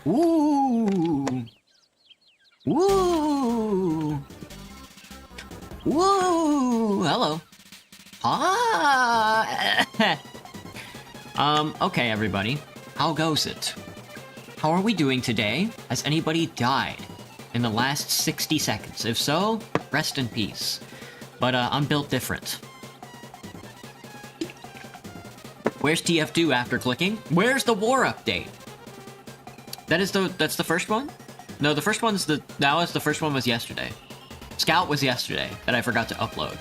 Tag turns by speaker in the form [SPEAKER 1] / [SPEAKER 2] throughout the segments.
[SPEAKER 1] Woo! Woo! Woo! Hello. Ah! Okay, everybody. How goes it? How are we doing today? Has anybody died in the last 60 seconds? If so, rest in peace. But, I'm built different. Where's TF2 after clicking? Where's the war update? That's the first one? No, the first one's the first one was yesterday. Scout was yesterday that I forgot to upload.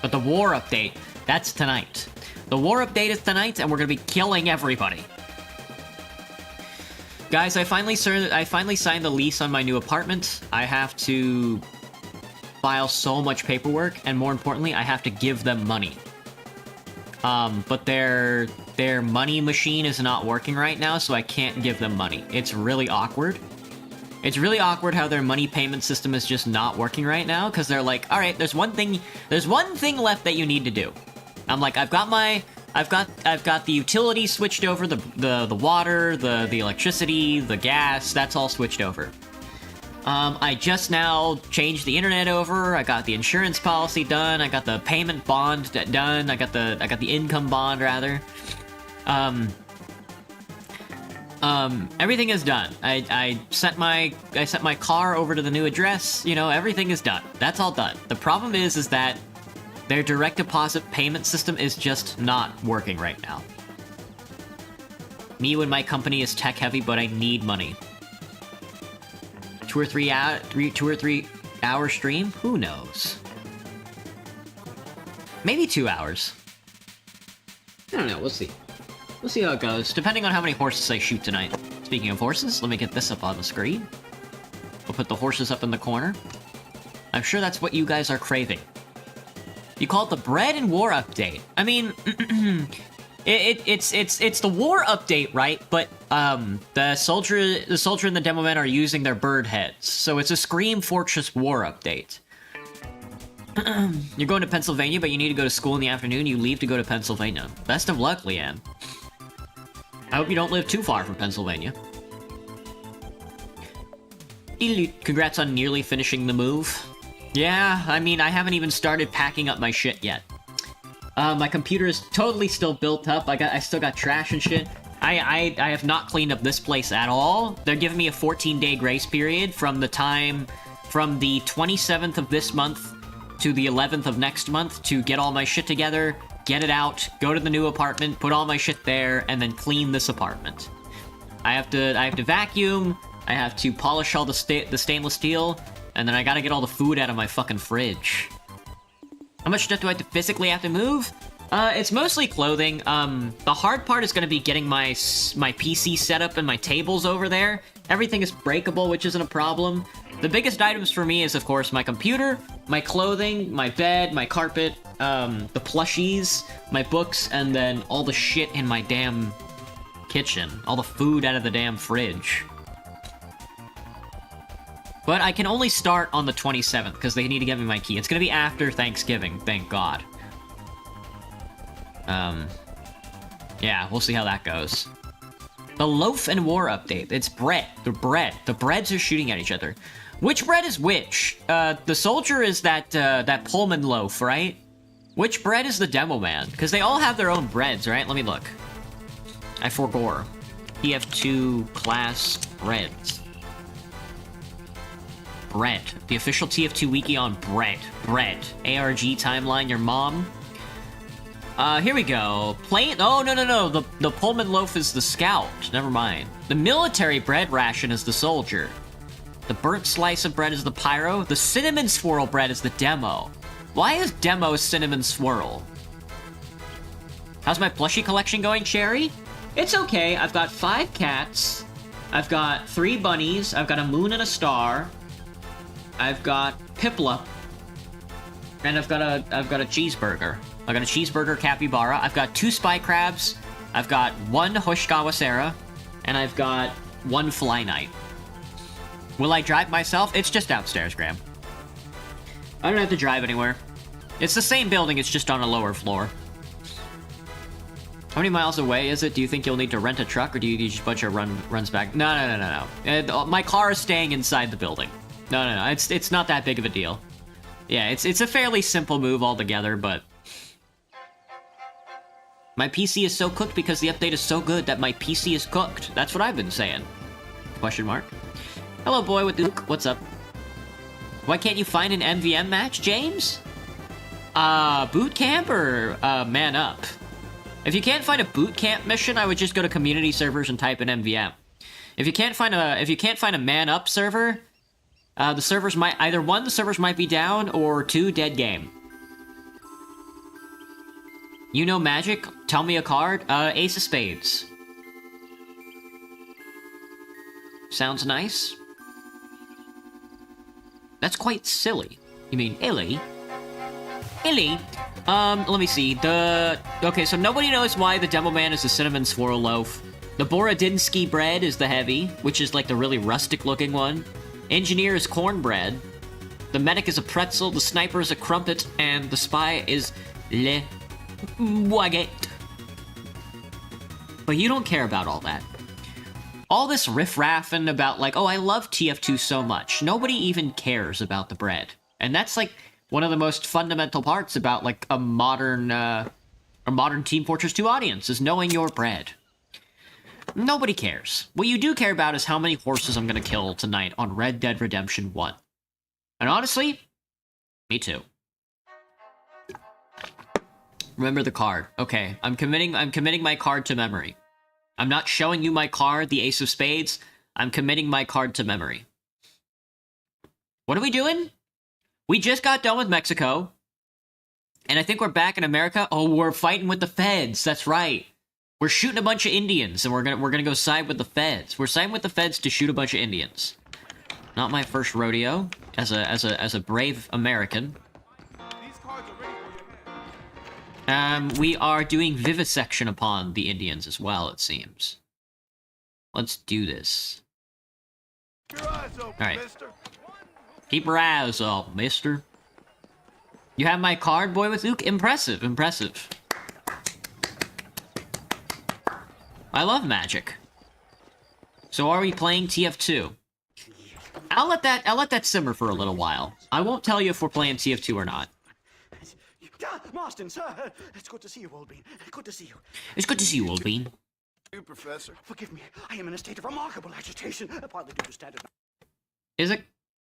[SPEAKER 1] But the war update, that's tonight. The war update is tonight, and we're gonna be killing everybody. Guys, I finally signed the lease on my new apartment. I have to file so much paperwork, and more importantly, I have to give them money. But their money machine is not working right now, so I can't give them money. It's really awkward. It's really awkward how their money payment system is just not working right now, because they're like, all right, there's one thing left that you need to do. I'm like, I've got the utilities switched over, the water, the electricity, the gas, that's all switched over. I just now changed the internet over, I got the insurance policy done, I got the payment bond done, I got the income bond, rather. Everything is done. I sent my car over to the new address, you know, everything is done. That's all done. The problem is that their direct deposit payment system is just not working right now. Me and my company is tech heavy, but I need money. 2 or 3 hour stream? Who knows? Maybe 2 hours. I don't know, we'll see. We'll see how it goes, depending on how many horses I shoot tonight. Speaking of horses, let me get this up on the screen. We'll put the horses up in the corner. I'm sure that's what you guys are craving. You call it the Bread and War update. I mean, it's the war update, right? But the soldier and the demo men are using their bird heads, so it's a Scream Fortress war update. You're going to Pennsylvania, but you need to go to school in the afternoon. You leave to go to Pennsylvania. Best of luck, Leanne. I hope you don't live too far from Pennsylvania. Congrats on nearly finishing the move. Yeah, I mean, I haven't even started packing up my shit yet. My computer is totally still built up. I still got trash and shit. I have not cleaned up this place at all. They're giving me a 14-day grace period from the 27th of this month to the 11th of next month to get all my shit together, get it out, go to the new apartment, put all my shit there, and then clean this apartment. I have to vacuum, I have to polish all the stainless steel, and then I gotta get all the food out of my fucking fridge. How much stuff do I physically have to move? It's mostly clothing. The hard part is gonna be getting my PC set up and my tables over there. Everything is breakable, which isn't a problem. The biggest items for me is, of course, my computer, my clothing, my bed, my carpet, the plushies, my books, and then all the shit in my damn kitchen. All the food out of the damn fridge. But I can only start on the 27th, because they need to give me my key. It's gonna be after Thanksgiving, thank God. Yeah, we'll see how that goes. The Loaf and War update. It's bread. The bread. The breads are shooting at each other. Which bread is which? The soldier is that Pullman loaf, right? Which bread is the demo man? Because they all have their own breads, right? Let me look. I forgore. TF2 class breads. Bread. The official TF2 wiki on bread. Bread. ARG timeline, your mom. Here we go. Plain. Oh, no. The Pullman loaf is the scout. Never mind. The military bread ration is the soldier. The burnt slice of bread is the pyro. The cinnamon swirl bread is the demo. Why is demo cinnamon swirl? How's my plushie collection going, Cherry? It's okay. I've got 5 cats. I've got 3 bunnies. I've got a moon and a star. I've got Pipla. And I've got a cheeseburger. I've got a cheeseburger capybara. I've got 2 spy crabs. I've got 1 Hoshikawasera. And I've got 1 fly knight. Will I drive myself? It's just downstairs, Graham. I don't have to drive anywhere. It's the same building, it's just on a lower floor. How many miles away is it? Do you think you'll need to rent a truck, or do you just bunch of runs back? No. My car is staying inside the building. No. It's not that big of a deal. Yeah, it's a fairly simple move altogether, but... My PC is so cooked because the update is so good that my PC is cooked. That's what I've been saying. Question mark. Hello, boy with Duke. What's up? Why can't you find an MVM match, James? Boot camp or, man up? If you can't find a boot camp mission, I would just go to community servers and type in MVM. If you can't find a man up server, the servers might, either 1, the servers might be down, or 2, dead game. You know magic? Tell me a card. Ace of Spades. Sounds nice. That's quite silly. You mean illy? Illy? Let me see. Okay, so nobody knows why the Demo Man is the cinnamon swirl loaf. The Borodinsky bread is the heavy, which is like the really rustic-looking one. Engineer is cornbread. The medic is a pretzel, the sniper is a crumpet, and the spy is le baguette. But you don't care about all that. All this riff-raffing about, like, oh, I love TF2 so much. Nobody even cares about the bread. And that's, like, one of the most fundamental parts about, like, a modern Team Fortress 2 audience, is knowing your bread. Nobody cares. What you do care about is how many horses I'm gonna kill tonight on Red Dead Redemption 1. And honestly, me too. Remember the card. Okay, I'm committing my card to memory. I'm not showing you my card, the Ace of Spades. I'm committing my card to memory. What are we doing? We just got done with Mexico. And I think we're back in America. Oh, we're fighting with the feds. That's right. We're shooting a bunch of Indians, and we're gonna go side with the feds. We're siding with the feds to shoot a bunch of Indians. Not my first rodeo as a brave American. We are doing vivisection upon the Indians as well, it seems. Let's do this. Alright. Keep your eyes open, mister. You have my card, Boy with Luke? Impressive, impressive. I love magic. So are we playing TF2? I'll let that simmer for a little while. I won't tell you if we're playing TF2 or not.
[SPEAKER 2] Marston, sir. It's good to see you, old bean. Good to see you.
[SPEAKER 1] It's good to see you, old bean.
[SPEAKER 3] You, Professor.
[SPEAKER 2] Forgive me. I am in a state of remarkable agitation, partly due to standard.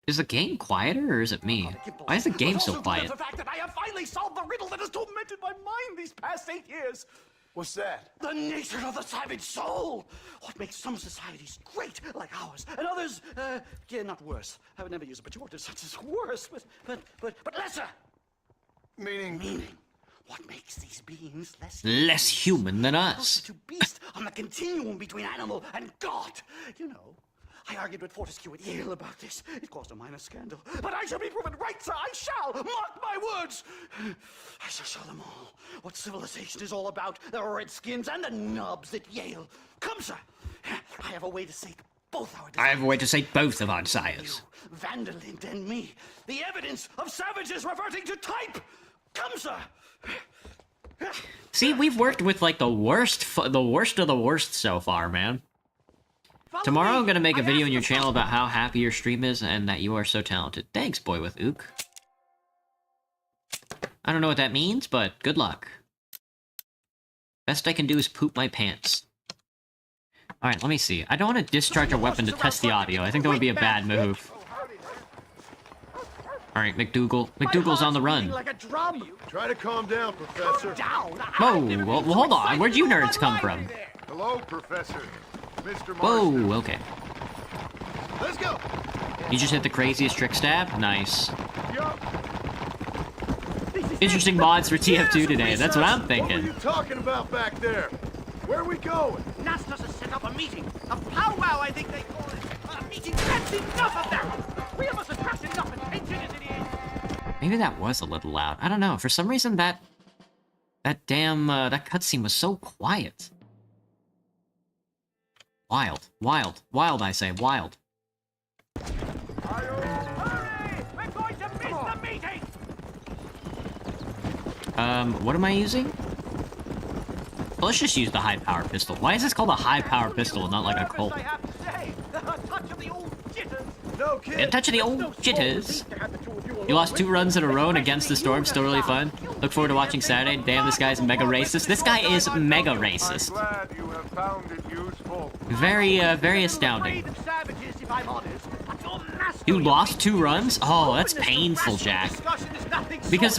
[SPEAKER 1] Is the game quieter, or is it me? Why is the game so quiet?
[SPEAKER 2] The fact that I have finally solved the riddle that has tormented my mind these past 8 years.
[SPEAKER 3] What's that?
[SPEAKER 2] The nature of the savage soul. What makes some societies great, like ours, and others, yeah, not worse. I would never use a pejorative such as worse, but lesser.
[SPEAKER 3] Meaning?
[SPEAKER 2] What makes these beings
[SPEAKER 1] Less human than us.
[SPEAKER 2] closer to beast on the continuum between animal and God? You know, I argued with Fortescue at Yale about this. It caused a minor scandal. But I shall be proven right, sir. I shall. Mark my words. I shall show them all what civilization is all about. The redskins and the nubs at Yale. Come, sir. I have a way to say both our
[SPEAKER 1] I have a way to say both of our desires.
[SPEAKER 2] Vanderlint and me. The evidence of savages reverting to type. Come, sir.
[SPEAKER 1] See, we've worked with like the worst of the worst so far, man. Tomorrow I'm gonna make a video on your channel about how happy your stream is and that you are so talented. Thanks, boy with ook. I don't know what that means, but good luck. Best I can do is poop my pants. Alright, let me see. I don't want to discharge a weapon to test the audio. I think that would be a bad move. Alright, McDougal. McDougal's on the run.
[SPEAKER 2] Like a drum.
[SPEAKER 3] Try to calm down, Professor.
[SPEAKER 2] Down.
[SPEAKER 1] Whoa, well, hold on. Where'd you nerds come from?
[SPEAKER 3] Hello, Professor. Mr. Marston.
[SPEAKER 1] Whoa, okay.
[SPEAKER 3] Let's go.
[SPEAKER 1] You just hit the craziest trick stab? Nice.
[SPEAKER 3] Yup.
[SPEAKER 1] Interesting mods for TF2 today. That's what I'm
[SPEAKER 3] What
[SPEAKER 1] thinking.
[SPEAKER 3] were you talking about back there? Where are we going?
[SPEAKER 2] Nastas has set up a meeting. A powwow, I think they call it. A meeting. That's enough of that. We must attract enough attention as it is.
[SPEAKER 1] Maybe that was a little loud. I don't know. For some reason, that damn that cutscene was so quiet. Wild, wild, wild! I say, wild.
[SPEAKER 2] Hurry! We're going to miss the meeting.
[SPEAKER 1] What am I using? Well, let's just use the high-power pistol. Why is this called a high-power pistol and not like a Colt?
[SPEAKER 2] I have to say, a touch of the old jitters.
[SPEAKER 3] No kid.
[SPEAKER 1] A touch of the old jitters. You lost 2 runs in a row and against the storm. Still really fun. Look forward to watching Saturday. Damn, this guy's mega racist. This guy is mega racist.
[SPEAKER 3] Glad you have found it useful.
[SPEAKER 1] Very, very astounding. You lost 2 runs? Oh, that's painful, Jack. Because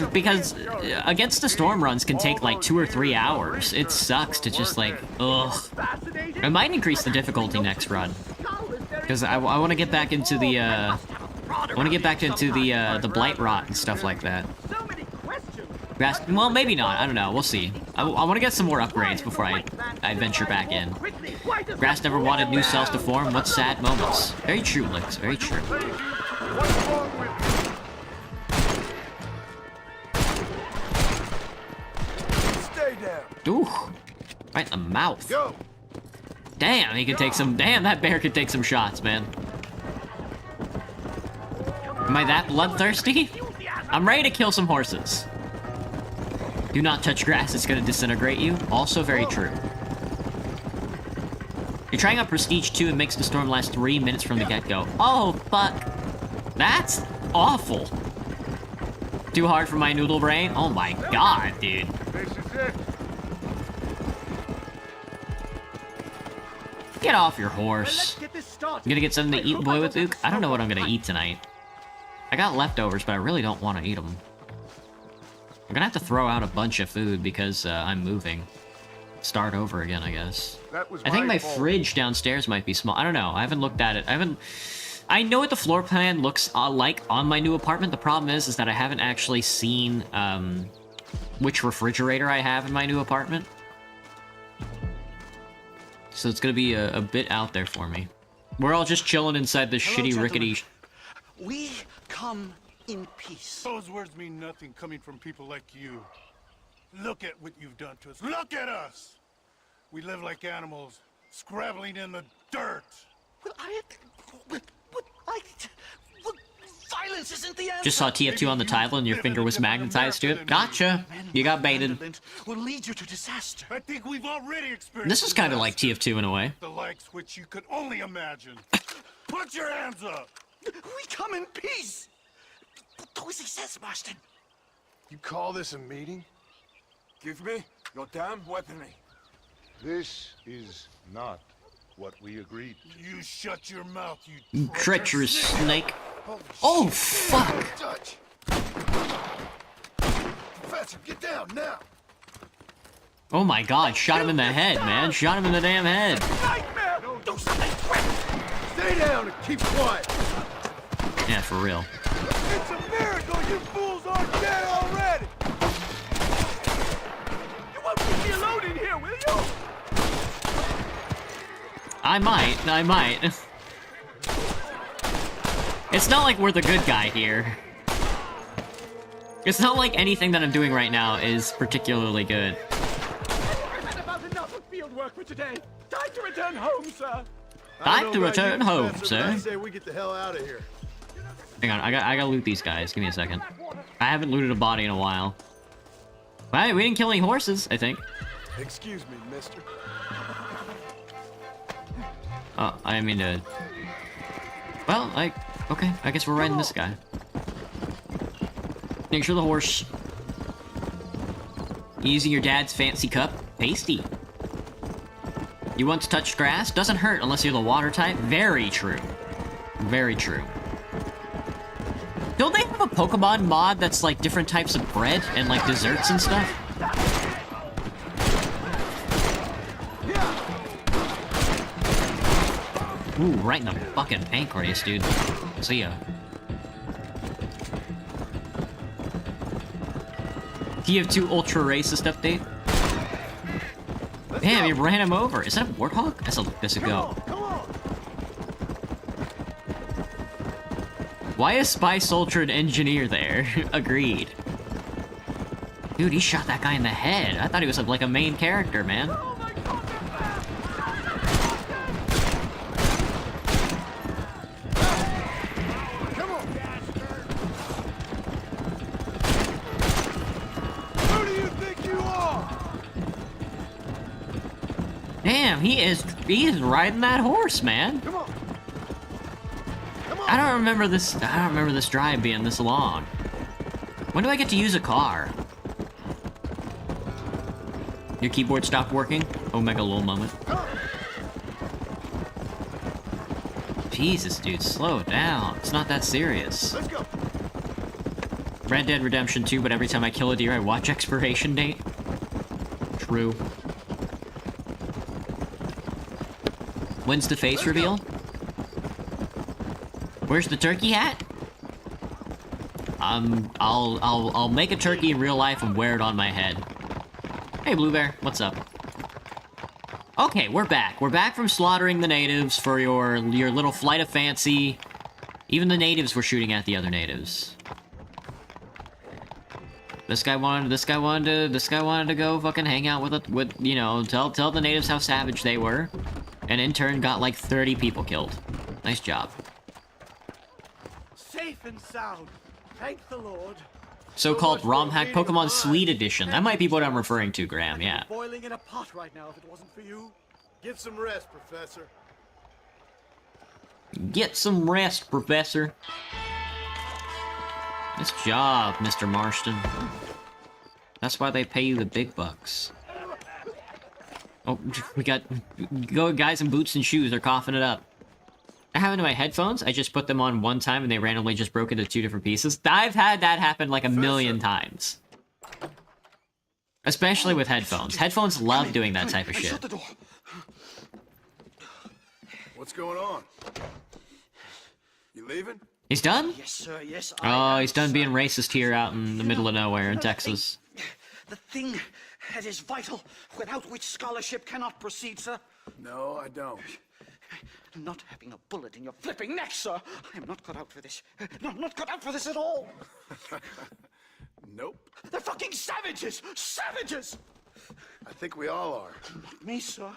[SPEAKER 1] against the storm runs can take like 2 or 3 hours. It sucks to just like, ugh. I might increase the difficulty next run. Because I want to get back into the, the Blight Rot and stuff like that. Grass, well, maybe not. I don't know. We'll see. I want to get some more upgrades before I venture back in. Grass never wanted new cells to form. What sad moments. Very true, Lix. Very true.
[SPEAKER 3] What's wrong with you? Stay down.
[SPEAKER 1] Ooh. Right in the mouth.
[SPEAKER 3] Go.
[SPEAKER 1] Damn, he could take some... Damn, that bear could take some shots, man. Am I that bloodthirsty? I'm ready to kill some horses. Do not touch grass, it's gonna disintegrate you. Also very true. You're trying out Prestige 2 and makes the storm last 3 minutes from the get-go. Oh, fuck. That's awful. Too hard for my noodle brain? Oh my god, dude.
[SPEAKER 3] This is it.
[SPEAKER 1] Get off your horse. You gonna get something to eat, boy with ook? I don't know what I'm gonna eat tonight. I got leftovers, but I really don't want to eat them. I'm gonna have to throw out a bunch of food because I'm moving. Start over again, I guess.
[SPEAKER 3] That was
[SPEAKER 1] I think my
[SPEAKER 3] fault.
[SPEAKER 1] fridge downstairs might be small. I don't know. I haven't looked at it. I know what the floor plan looks like on my new apartment. The problem is that I haven't actually seen which refrigerator I have in my new apartment. So it's gonna be a bit out there for me. We're all just chilling inside this
[SPEAKER 2] Hello,
[SPEAKER 1] shitty, rickety...
[SPEAKER 2] gentlemen. We come in peace.
[SPEAKER 4] Those words mean nothing coming from people like you. Look at what you've done to us. Look at us! We live like animals, scrabbling in the dirt.
[SPEAKER 2] Well, violence isn't the answer.
[SPEAKER 1] Just saw TF2 on the title and your finger was magnetized to it. Gotcha! You got baited.
[SPEAKER 2] Will lead you to disaster.
[SPEAKER 4] I think we've already experienced
[SPEAKER 1] This is kind of like
[SPEAKER 4] disaster.
[SPEAKER 1] TF2 in a way.
[SPEAKER 4] The likes which you could only imagine. Put your hands up!
[SPEAKER 2] We come in peace. Do as he says, Marston.
[SPEAKER 3] You call this a meeting?
[SPEAKER 5] Give me your damn weaponry.
[SPEAKER 6] This is not what we agreed.
[SPEAKER 4] You shut your mouth, you
[SPEAKER 1] Treacherous snake.
[SPEAKER 3] Holy
[SPEAKER 1] Oh,
[SPEAKER 3] shit.
[SPEAKER 1] fuck!
[SPEAKER 3] Dutch! Professor, get down now!
[SPEAKER 1] Oh my god, shot him in the head, man. Shot him in the damn head.
[SPEAKER 3] Nightmare! Do something quick! Stay down and keep quiet!
[SPEAKER 1] Yeah, for real.
[SPEAKER 3] It's a miracle you fools aren't dead already! You won't leave me alone in here, will you?
[SPEAKER 1] I might. It's not like we're the good guy here. It's not like anything that I'm doing right now is particularly good.
[SPEAKER 3] I've had about enough of field work for today. Time to return home, sir.
[SPEAKER 1] Time to return home,
[SPEAKER 3] I
[SPEAKER 1] sir.
[SPEAKER 3] say we get the hell out of here.
[SPEAKER 1] Hang on, I gotta loot these guys. Give me a second. I haven't looted a body in a while. Well, we didn't kill any horses, I think.
[SPEAKER 3] Excuse me, mister.
[SPEAKER 1] Oh, I didn't mean to... Well, okay, I guess we're riding this guy. Make sure the horse. Using your dad's fancy cup. Tasty. You want to touch grass? Doesn't hurt unless you're the water type. Very true. Very true. Don't they have a Pokemon mod that's like different types of bread and like desserts and stuff? Ooh, right in the fucking pancreas, dude. See ya. TF2 Ultra Racist update. Damn, you ran him over. Is that a Warthog? That's a go.
[SPEAKER 3] Come on!
[SPEAKER 1] Why is Spy Soldier an engineer there? Agreed. Dude, he shot that guy in the head. I thought he was like a main character, man.
[SPEAKER 3] Oh my God! Come on! Who do you think you are?
[SPEAKER 1] Damn, he is riding that horse, man.
[SPEAKER 3] Come on! Come on!
[SPEAKER 1] I don't remember this drive being this long. When do I get to use a car? Your keyboard stopped working? Omega lol moment. Jesus, dude, slow down. It's not that serious.
[SPEAKER 3] Let's go!
[SPEAKER 1] Red Dead Redemption 2, but every time I kill a deer, I watch expiration date. True. When's the face reveal? Where's the turkey hat? I'll make a turkey in real life and wear it on my head. Hey, Blue Bear, what's up? Okay, we're back. We're back from slaughtering the natives for your little flight of fancy. Even the natives were shooting at the other natives. This guy wanted to go fucking hang out with you know, tell the natives how savage they were, and in turn got like 30 people killed. Nice job.
[SPEAKER 2] Safe and sound. Thank the Lord.
[SPEAKER 1] So-called ROM hack Pokemon Sweet Edition. That might be what I'm referring to, Graham, yeah.
[SPEAKER 2] Boiling in a pot right now if it wasn't for you.
[SPEAKER 3] Get some rest, Professor.
[SPEAKER 1] Get some rest, Professor. Nice job, Mr. Marston. That's why they pay you the big bucks. Oh, we got guys in boots and shoes. They're coughing it up. That happened to my headphones. I just put them on one time and they randomly just broke into 2 different pieces. I've had that happen like a million times. Especially with headphones. Headphones love doing that type of shit.
[SPEAKER 2] Shut the door.
[SPEAKER 3] What's going on? You leaving?
[SPEAKER 1] He's done?
[SPEAKER 2] Yes, sir. Yes.
[SPEAKER 1] Oh, he's done being racist here out in the middle of nowhere in Texas.
[SPEAKER 2] The thing that is vital, without which scholarship cannot proceed, sir.
[SPEAKER 3] No, I don't.
[SPEAKER 2] Not having a bullet in your flipping neck, sir. I am not cut out for this. No, I'm not cut out for this at all.
[SPEAKER 3] Nope.
[SPEAKER 2] They're fucking savages! Savages!
[SPEAKER 3] I think we all are.
[SPEAKER 2] Not me, sir.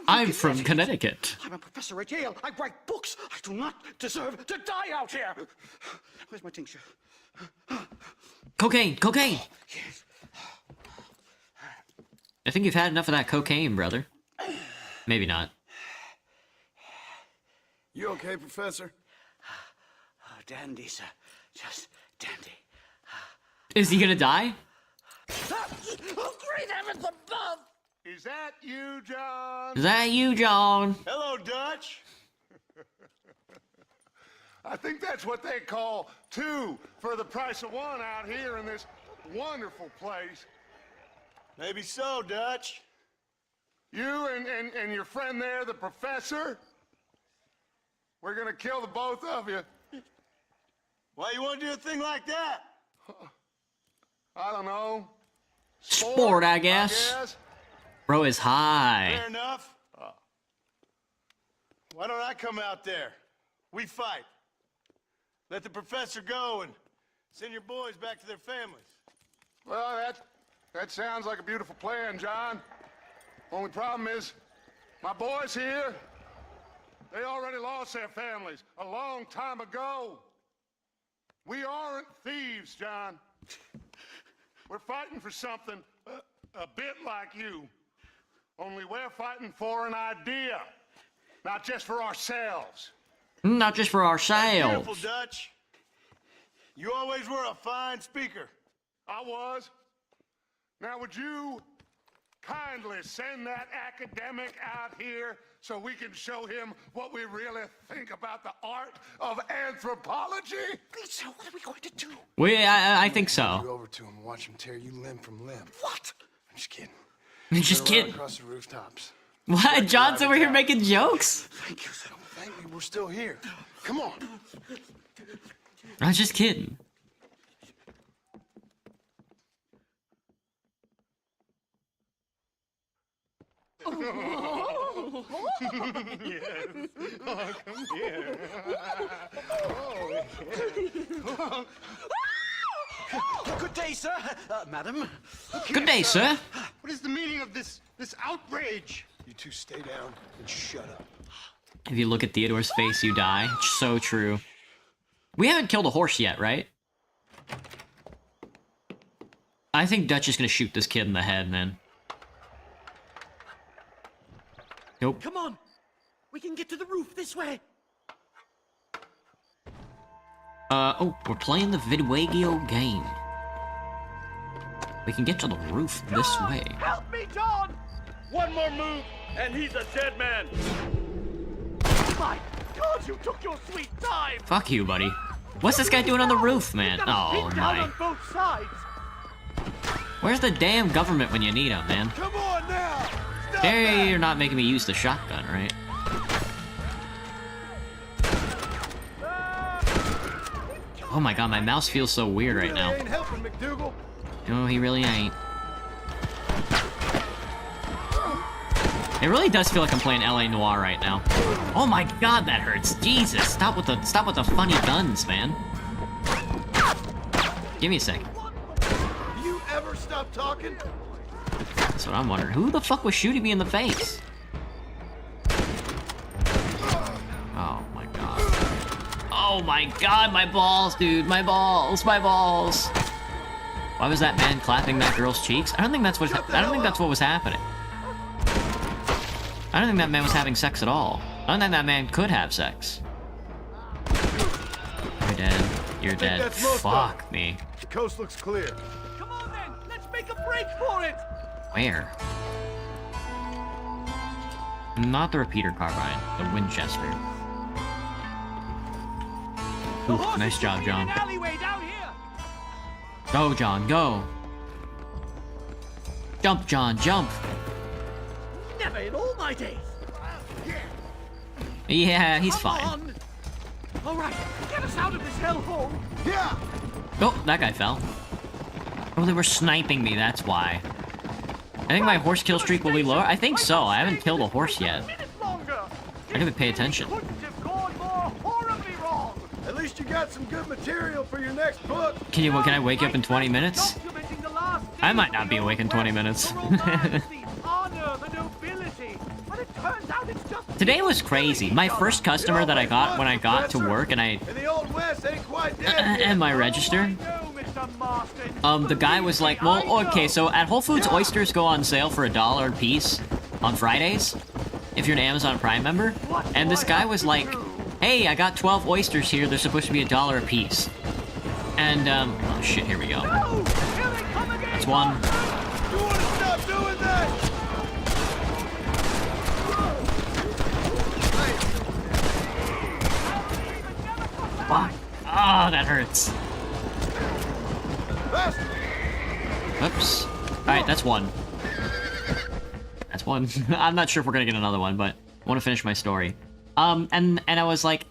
[SPEAKER 1] I'm from Connecticut.
[SPEAKER 2] I'm a professor at Yale. I write books. I do not deserve to die out here. Where's my tincture?
[SPEAKER 1] Cocaine! Cocaine!
[SPEAKER 2] Yes.
[SPEAKER 1] I think you've had enough of that cocaine, brother. Maybe not.
[SPEAKER 3] You okay, Professor?
[SPEAKER 2] Oh, dandy, sir. Just dandy.
[SPEAKER 1] Is he gonna die?
[SPEAKER 2] Oh, great heavens above!
[SPEAKER 4] Is that you, John?
[SPEAKER 1] Is that you, John?
[SPEAKER 4] Hello, Dutch. I think that's what they call two for the price of one out here in this wonderful place.
[SPEAKER 7] Maybe so, Dutch.
[SPEAKER 4] You and your friend there, the professor, we're gonna kill the both of you.
[SPEAKER 7] Why you want to do a thing like that?
[SPEAKER 4] I don't know.
[SPEAKER 1] Sport, I guess. Bro is high.
[SPEAKER 7] Fair enough. Why don't I come out there? We fight. Let the professor go and send your boys back to their families.
[SPEAKER 4] Well, that sounds like a beautiful plan, John. Only problem is, my boys here, they already lost their families a long time ago. We aren't thieves, John. We're fighting for something a bit like you. Only we're fighting for an idea, not just for ourselves.
[SPEAKER 1] Not just for
[SPEAKER 7] Beautiful,
[SPEAKER 1] ourselves.
[SPEAKER 7] Dutch. You always were a fine speaker.
[SPEAKER 4] I was. Now, would you kindly send that academic out here so we can show him what we really think about the art of anthropology?
[SPEAKER 2] Lisa, what are we going to do?
[SPEAKER 1] I think
[SPEAKER 8] Go
[SPEAKER 1] so.
[SPEAKER 8] over to him and watch him tear you limb from limb.
[SPEAKER 2] What?
[SPEAKER 8] I'm just kidding.
[SPEAKER 1] Just
[SPEAKER 8] Go around
[SPEAKER 1] kidding.
[SPEAKER 8] across the rooftops.
[SPEAKER 1] What? John's over here making jokes?
[SPEAKER 8] Thank you, son. Thank me. We're still here. Come on.
[SPEAKER 1] I'm just kidding.
[SPEAKER 2] Good day, sir. Madam.
[SPEAKER 1] Good day, sir.
[SPEAKER 4] What is the meaning of this outrage?
[SPEAKER 8] You two stay down and shut up.
[SPEAKER 1] If you look at Theodore's face, you die. It's so true. We haven't killed a horse yet, right? I think Dutch is gonna shoot this kid in the head, man. Nope.
[SPEAKER 2] Come on. We can get to the roof this way.
[SPEAKER 1] Oh, we're playing the Vidwagio game. We can get to the roof this way.
[SPEAKER 3] Help me, John! One more move, and he's a dead man. My God, you took your sweet time.
[SPEAKER 1] Fuck you, buddy. What's this guy doing on the roof, man?
[SPEAKER 3] We've got a
[SPEAKER 1] Oh
[SPEAKER 3] pin down
[SPEAKER 1] my.
[SPEAKER 3] on both sides.
[SPEAKER 1] Where's the damn government when you need them, man?
[SPEAKER 3] Come on now. Stop
[SPEAKER 1] They're not making me use the shotgun, right? Oh my god, my mouse feels so weird right now.
[SPEAKER 3] Ain't helping, McDougal.
[SPEAKER 1] No, he really ain't. It really does feel like I'm playing LA Noire right now. Oh my god, that hurts. Jesus, stop with the funny guns, man. Give me a second.
[SPEAKER 3] Do you ever stop talking?
[SPEAKER 1] That's what I'm wondering. Who the fuck was shooting me in the face? Oh my god. Oh my god, my balls, dude. My balls, my balls. Why was that man clapping that girl's cheeks? I don't think that's what was happening. I don't think that man was having sex at all. I don't think that man could have sex. You're dead. You're dead.
[SPEAKER 3] that's most of
[SPEAKER 1] Fuck me.
[SPEAKER 3] The coast looks clear. Come on then, let's make a break for it.
[SPEAKER 1] Where? Not the repeater carbine, the Winchester. Ooh, nice job, John.
[SPEAKER 3] An alleyway down here.
[SPEAKER 1] Go, John, go. Jump, John, jump.
[SPEAKER 2] Never in all my days.
[SPEAKER 1] Yeah, he's
[SPEAKER 2] Come
[SPEAKER 1] fine.
[SPEAKER 2] on. All right, get us out of this hellhole.
[SPEAKER 3] Yeah.
[SPEAKER 1] Oh, that guy fell. Oh, they were sniping me, that's why. I think my horse kill streak will be lower. I think so. I haven't killed a horse yet. I gotta pay attention.
[SPEAKER 3] Couldn't have gone more horribly wrong. At least you got some good material for your next book.
[SPEAKER 1] Can I wake up in 20 minutes?
[SPEAKER 3] Documenting the last
[SPEAKER 1] I might
[SPEAKER 3] days
[SPEAKER 1] not be
[SPEAKER 3] of the
[SPEAKER 1] awake in
[SPEAKER 3] Old
[SPEAKER 1] 20
[SPEAKER 3] West,
[SPEAKER 1] minutes.
[SPEAKER 3] the romance, the honor, the nobility. But it turns out it's just
[SPEAKER 1] Today was crazy. My first customer that I got when I got to work and I
[SPEAKER 3] And the Old West ain't quite dead yet.
[SPEAKER 1] and my register, the guy was like, well, okay, so at Whole Foods, oysters go on sale for $1 a piece on Fridays, if you're an Amazon Prime member. And this guy was like, hey, I got 12 oysters here, they're supposed to be $1 a piece. And, oh shit, here we go.
[SPEAKER 3] No! Here they come again!
[SPEAKER 1] That's one.
[SPEAKER 7] You want to stop doing that?
[SPEAKER 1] Fuck. Ah, that hurts. Oops. Alright, that's one. That's one. I'm not sure if we're gonna get another one, but I want to finish my story. And I was like,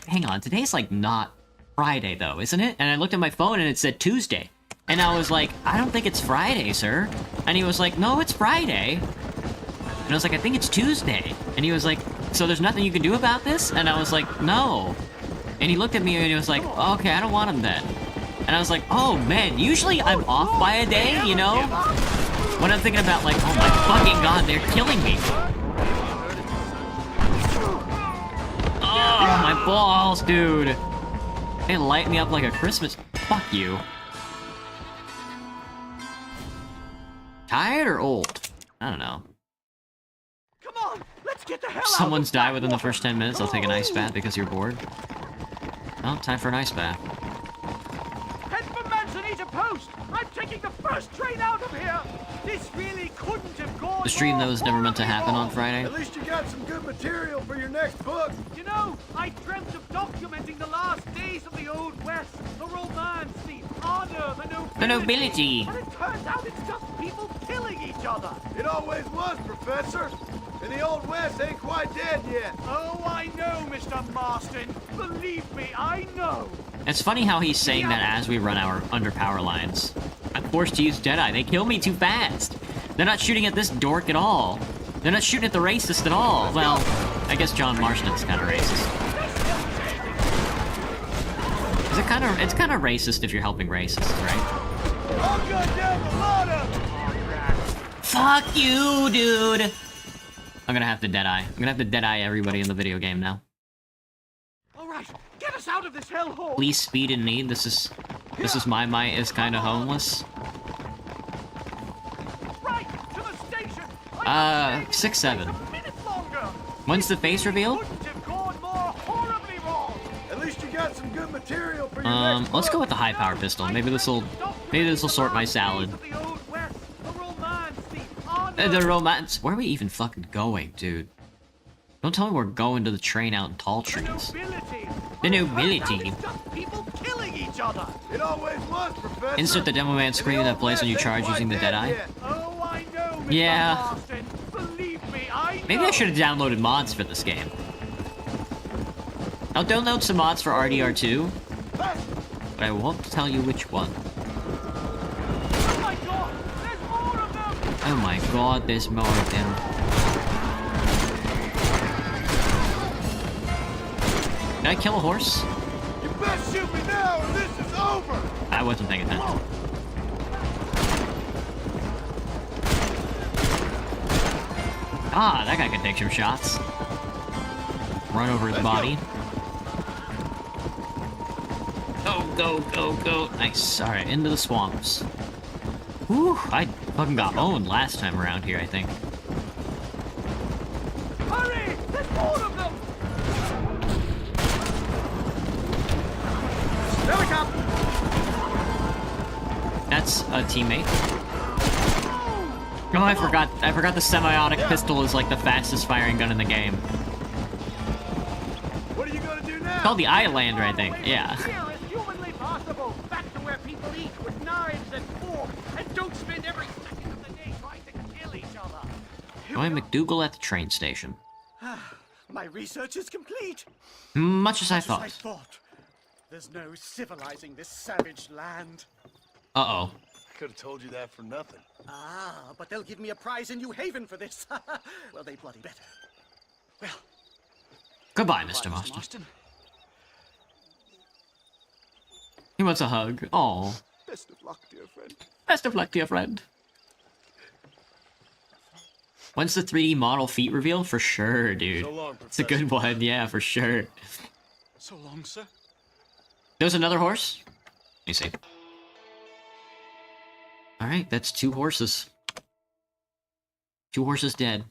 [SPEAKER 1] hang on, today's like not Friday though, isn't it? And I looked at my phone and it said Tuesday. And I was like, I don't think it's Friday, sir. And he was like, no, it's Friday. And I was like, I think it's Tuesday. And he was like, so there's nothing you can do about this? And I was like, no. And he looked at me and he was like, okay, I don't want him then. And I was like, oh man, usually I'm off by a day, you know? When I'm thinking about like, oh my fucking god, they're killing me. Oh, my balls, dude. They light me up like a Christmas. Fuck you. Tired or old? I don't know.
[SPEAKER 3] Come on, let's get the hell
[SPEAKER 1] If
[SPEAKER 3] out
[SPEAKER 1] someone's
[SPEAKER 3] of
[SPEAKER 1] died within the
[SPEAKER 3] Blackwater.
[SPEAKER 1] first 10 minutes, I'll take an ice bath because you're bored. Oh, time for an ice bath.
[SPEAKER 3] Head for Manzanita Post! I'm taking the first train out of here! This really couldn't have gone
[SPEAKER 1] The stream that
[SPEAKER 3] more
[SPEAKER 1] was never meant to happen on
[SPEAKER 3] horribly
[SPEAKER 1] Friday.
[SPEAKER 7] At least you got some good material for your next book.
[SPEAKER 3] wrong. You know, I dreamt of documenting the last days of the Old West, the romance, the honor,
[SPEAKER 1] The nobility.
[SPEAKER 3] But it turns out it's just people killing each other.
[SPEAKER 7] It always was, Professor. And the Old West ain't quite dead yet.
[SPEAKER 3] Oh, I know, Mr. Marston. Believe me, I know.
[SPEAKER 1] It's funny how he's saying that as we run our under power lines. I'm forced to use Deadeye. They kill me too fast. They're not shooting at this dork at all. They're not shooting at the racist at all. Well, I guess John Marston's kind of racist. It's kind of racist if you're helping racists, right?
[SPEAKER 7] I'll gun down the lot of them.
[SPEAKER 1] Fuck you, dude! I'm gonna have to Deadeye. I'm gonna have to Deadeye everybody in the video game now.
[SPEAKER 3] All right, get us out of this hellhole.
[SPEAKER 1] Please speed in need. This is my might is kind of homeless.
[SPEAKER 3] Right to the station.
[SPEAKER 1] 6, 7.
[SPEAKER 3] A minute longer.
[SPEAKER 1] When's the face reveal?
[SPEAKER 3] Couldn't have gone more horribly wrong.
[SPEAKER 7] At least you got some good material for your next
[SPEAKER 1] Let's
[SPEAKER 7] book.
[SPEAKER 1] go with the high power pistol. Maybe this'll sort my salad.
[SPEAKER 3] The Old West, the romance, the honor.
[SPEAKER 1] The romance. Where are we even fucking going, dude? Don't tell me we're going to the train out in Tall
[SPEAKER 3] The
[SPEAKER 1] Trees.
[SPEAKER 3] nobility.
[SPEAKER 1] The nobility.
[SPEAKER 3] It's just people killing each other.
[SPEAKER 7] It always was, Professor.
[SPEAKER 1] Insert the demo man scream that plays when you charge using the Deadeye.
[SPEAKER 3] Oh, I know, Mr.
[SPEAKER 1] Yeah.
[SPEAKER 3] Marston. Believe me, I know.
[SPEAKER 1] Maybe I should have downloaded mods for this game. I'll download some mods for RDR2, but I won't tell you which one.
[SPEAKER 3] Oh my God, there's more of them.
[SPEAKER 1] Oh my god, there's more of them. Did I kill a horse?
[SPEAKER 7] You best shoot me now or this is over.
[SPEAKER 1] I wasn't paying attention. Ah, that guy can take some shots. Run over his body. Go, go, go, go. Nice. Alright, into the swamps. Whew, I fucking got owned last time around here, I think.
[SPEAKER 3] Hurry, there's more of them.
[SPEAKER 7] There we come.
[SPEAKER 1] That's a teammate. Oh, I forgot the semiotic pistol is like the fastest firing gun in the game.
[SPEAKER 7] What are you gonna do now?
[SPEAKER 1] It's called the Islander, I think. Yeah.
[SPEAKER 3] Here as humanly possible. Back to where people eat with knives and forks and don't spend every second of the day trying to kill each other.
[SPEAKER 1] Join McDougal at the train station.
[SPEAKER 2] My research is complete.
[SPEAKER 1] Much as I
[SPEAKER 2] Just as I
[SPEAKER 1] thought.
[SPEAKER 2] thought. There's no civilizing this savage land.
[SPEAKER 1] Uh-oh.
[SPEAKER 8] Could have told you that for nothing.
[SPEAKER 2] Ah, but they'll give me a prize in New Haven for this. Well, they bloody better. Well,
[SPEAKER 1] Goodbye,
[SPEAKER 2] bye,
[SPEAKER 1] Mr. Marston.
[SPEAKER 2] Marston.
[SPEAKER 1] He wants a hug. Aw.
[SPEAKER 2] Best of luck, dear friend.
[SPEAKER 1] Best of luck, dear friend. When's the 3D model feet reveal? For sure, dude.
[SPEAKER 8] So long,
[SPEAKER 1] It's a good one, yeah, for sure.
[SPEAKER 2] So long, sir.
[SPEAKER 1] There's another horse? Let me see. Alright, that's 2 horses. 2 horses dead.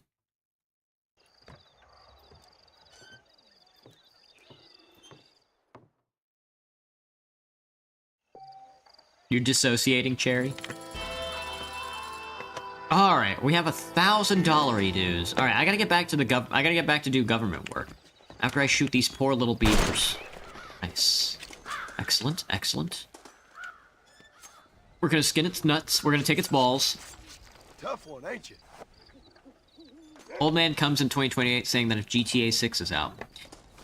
[SPEAKER 1] You're dissociating, Cherry? Alright, we have $1,000 dues. Alright, I gotta get back to do government work. After I shoot these poor little beavers. Nice. Excellent, excellent. We're gonna skin its nuts. We're gonna take its balls.
[SPEAKER 8] Tough one, ain't you?
[SPEAKER 1] Old man comes in 2028 saying that if GTA 6 is out.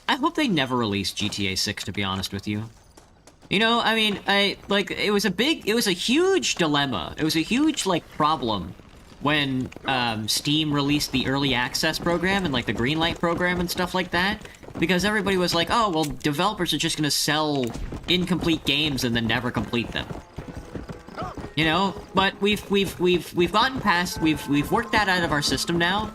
[SPEAKER 1] I hope they never release GTA 6, to be honest with you. You know, I mean, it was a huge dilemma. It was a huge, like, problem when, Steam released the Early Access program and, like, the Greenlight program and stuff like that. Because everybody was like, oh, well, developers are just gonna sell incomplete games and then never complete them. You know? But we've gotten past, we've worked that out of our system now.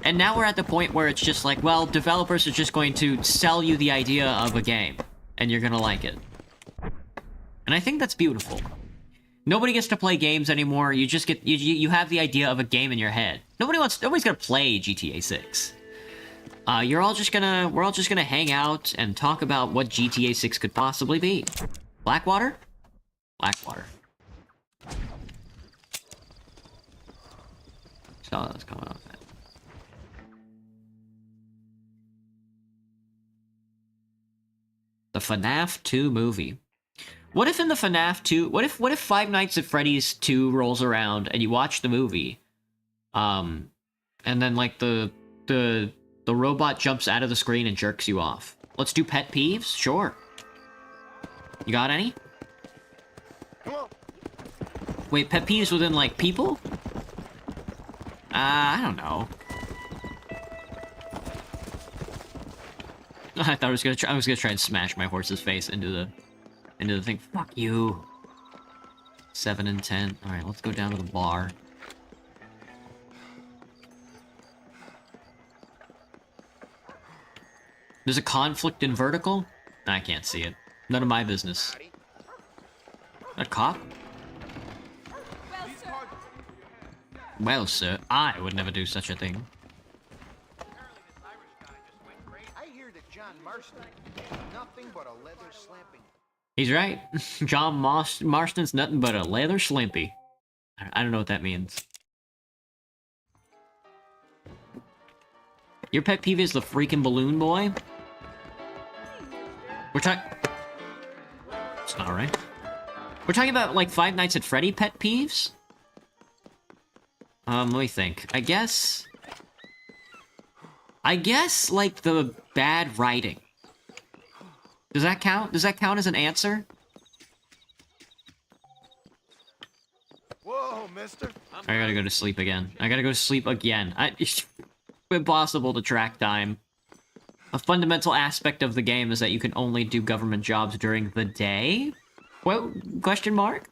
[SPEAKER 1] And now we're at the point where it's just like, well, developers are just going to sell you the idea of a game. And you're gonna like it. And I think that's beautiful. Nobody gets to play games anymore. You just get you have the idea of a game in your head. Nobody's gonna play GTA 6. We're all just gonna hang out and talk about what GTA 6 could possibly be. Blackwater? Blackwater. Saw that was coming up. The FNAF 2 movie. What if in the FNAF 2... What if Five Nights at Freddy's 2 rolls around and you watch the movie, and then, like, the robot jumps out of the screen and jerks you off? Let's do pet peeves? Sure. You got any? Wait, pet peeves within, like, people? I don't know. I thought I was gonna try and smash my horse's face into the thing. Fuck you. 7 and 10. All right, let's go down to the bar. There's a conflict in vertical? I can't see it. None of my business. A cop? Well, sir, I would never do such a thing.
[SPEAKER 9] Nothing but a leather slamping.
[SPEAKER 1] He's right. John Marston's nothing but a leather slimpy. I don't know what that means. Your pet peeve is the freaking balloon boy? We're talking... It's not right. We're talking about, like, Five Nights at Freddy pet peeves? Let me think. I guess, like, the bad writing. Does that count? Does that count as an answer?
[SPEAKER 8] Whoa, mister.
[SPEAKER 1] I gotta go to sleep again. It's impossible to track time. A fundamental aspect of the game is that you can only do government jobs during the day? Well, question mark?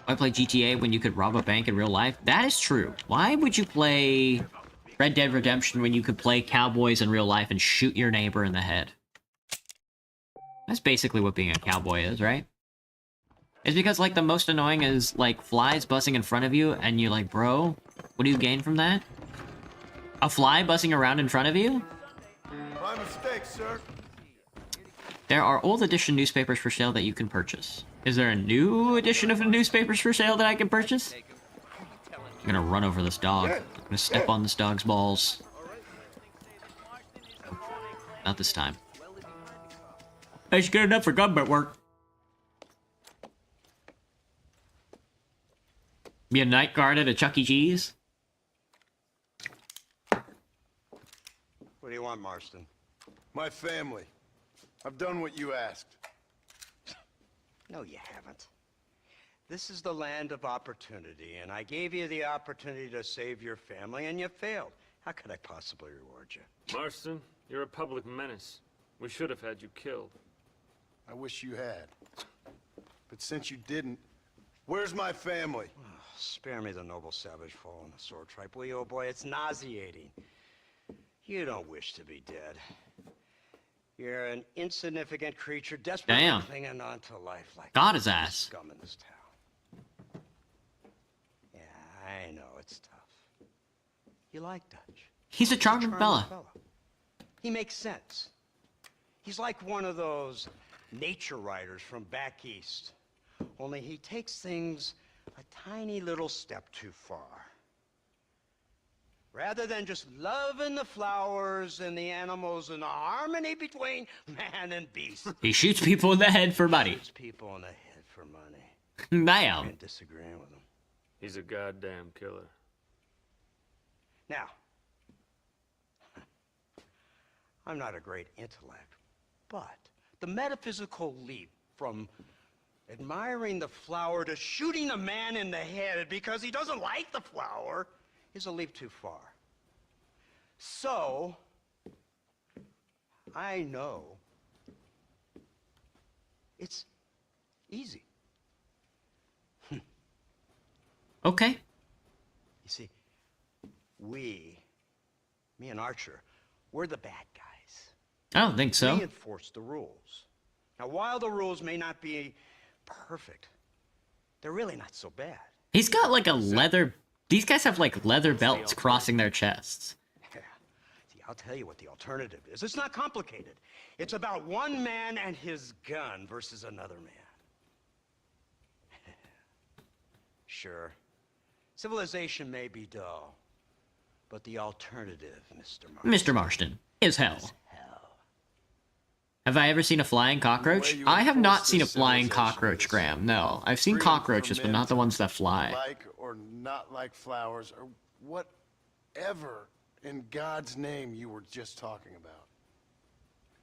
[SPEAKER 1] Why play GTA when you could rob a bank in real life? That is true. Why would you play Red Dead Redemption when you could play Cowboys in real life and shoot your neighbor in the head? That's basically what being a cowboy is, right? It's because, like, the most annoying is, like, flies buzzing in front of you, and you're like, bro, what do you gain from that? A fly buzzing around in front of you?
[SPEAKER 8] My mistake, sir.
[SPEAKER 1] There are old edition newspapers for sale that you can purchase. Is there a new edition of newspapers for sale that I can purchase? I'm gonna run over this dog. I'm gonna step on this dog's balls. Not this time. That's good enough for government work. Be a night guard at a Chuck E. Cheese?
[SPEAKER 9] What do you want, Marston?
[SPEAKER 8] My family. I've done what you asked.
[SPEAKER 9] No, you haven't. This is the land of opportunity, and I gave you the opportunity to save your family, and you failed. How could I possibly reward you?
[SPEAKER 3] Marston, you're a public menace. We should have had you killed.
[SPEAKER 8] I wish you had. But since you didn't, where's my family?
[SPEAKER 9] Spare me the noble savage fall on the sword tripe, will you, old boy? It's nauseating. You don't wish to be dead. You're an insignificant creature, desperately clinging on to life like
[SPEAKER 1] got his ass.
[SPEAKER 9] Scum in this town. Yeah, I know it's tough. You like Dutch.
[SPEAKER 1] He's a charming fella.
[SPEAKER 9] He makes sense. He's like one of those nature writers from back east. Only he takes things a tiny little step too far. Rather than just loving the flowers and the animals and the harmony between man and beast.
[SPEAKER 1] He shoots people in the head for money.
[SPEAKER 9] Shoots people in the head for money.
[SPEAKER 1] Damn.
[SPEAKER 9] Can't disagree with him.
[SPEAKER 3] He's a goddamn killer.
[SPEAKER 9] Now, I'm not a great intellect, but the metaphysical leap from admiring the flower to shooting a man in the head because he doesn't like the flower is a leap too far. So, I know it's easy.
[SPEAKER 1] Okay.
[SPEAKER 9] You see, me and Archer, we're the bad guys.
[SPEAKER 1] I don't think so.
[SPEAKER 9] We enforce the rules. Now, while the rules may not be perfect, they're really not so bad.
[SPEAKER 1] He's got like a leather... These guys have like leather belts crossing their chests.
[SPEAKER 9] Yeah. See, I'll tell you what the alternative is. It's not complicated. It's about one man and his gun versus another man. Sure, civilization may be dull, but the alternative,
[SPEAKER 1] Mr. Marston, is hell. Have I ever seen a flying cockroach? I have not seen a flying cockroach, Graham. No, I've seen cockroaches, but not the ones that fly.
[SPEAKER 8] Like or not like flowers, or whatever in God's name you were just talking about.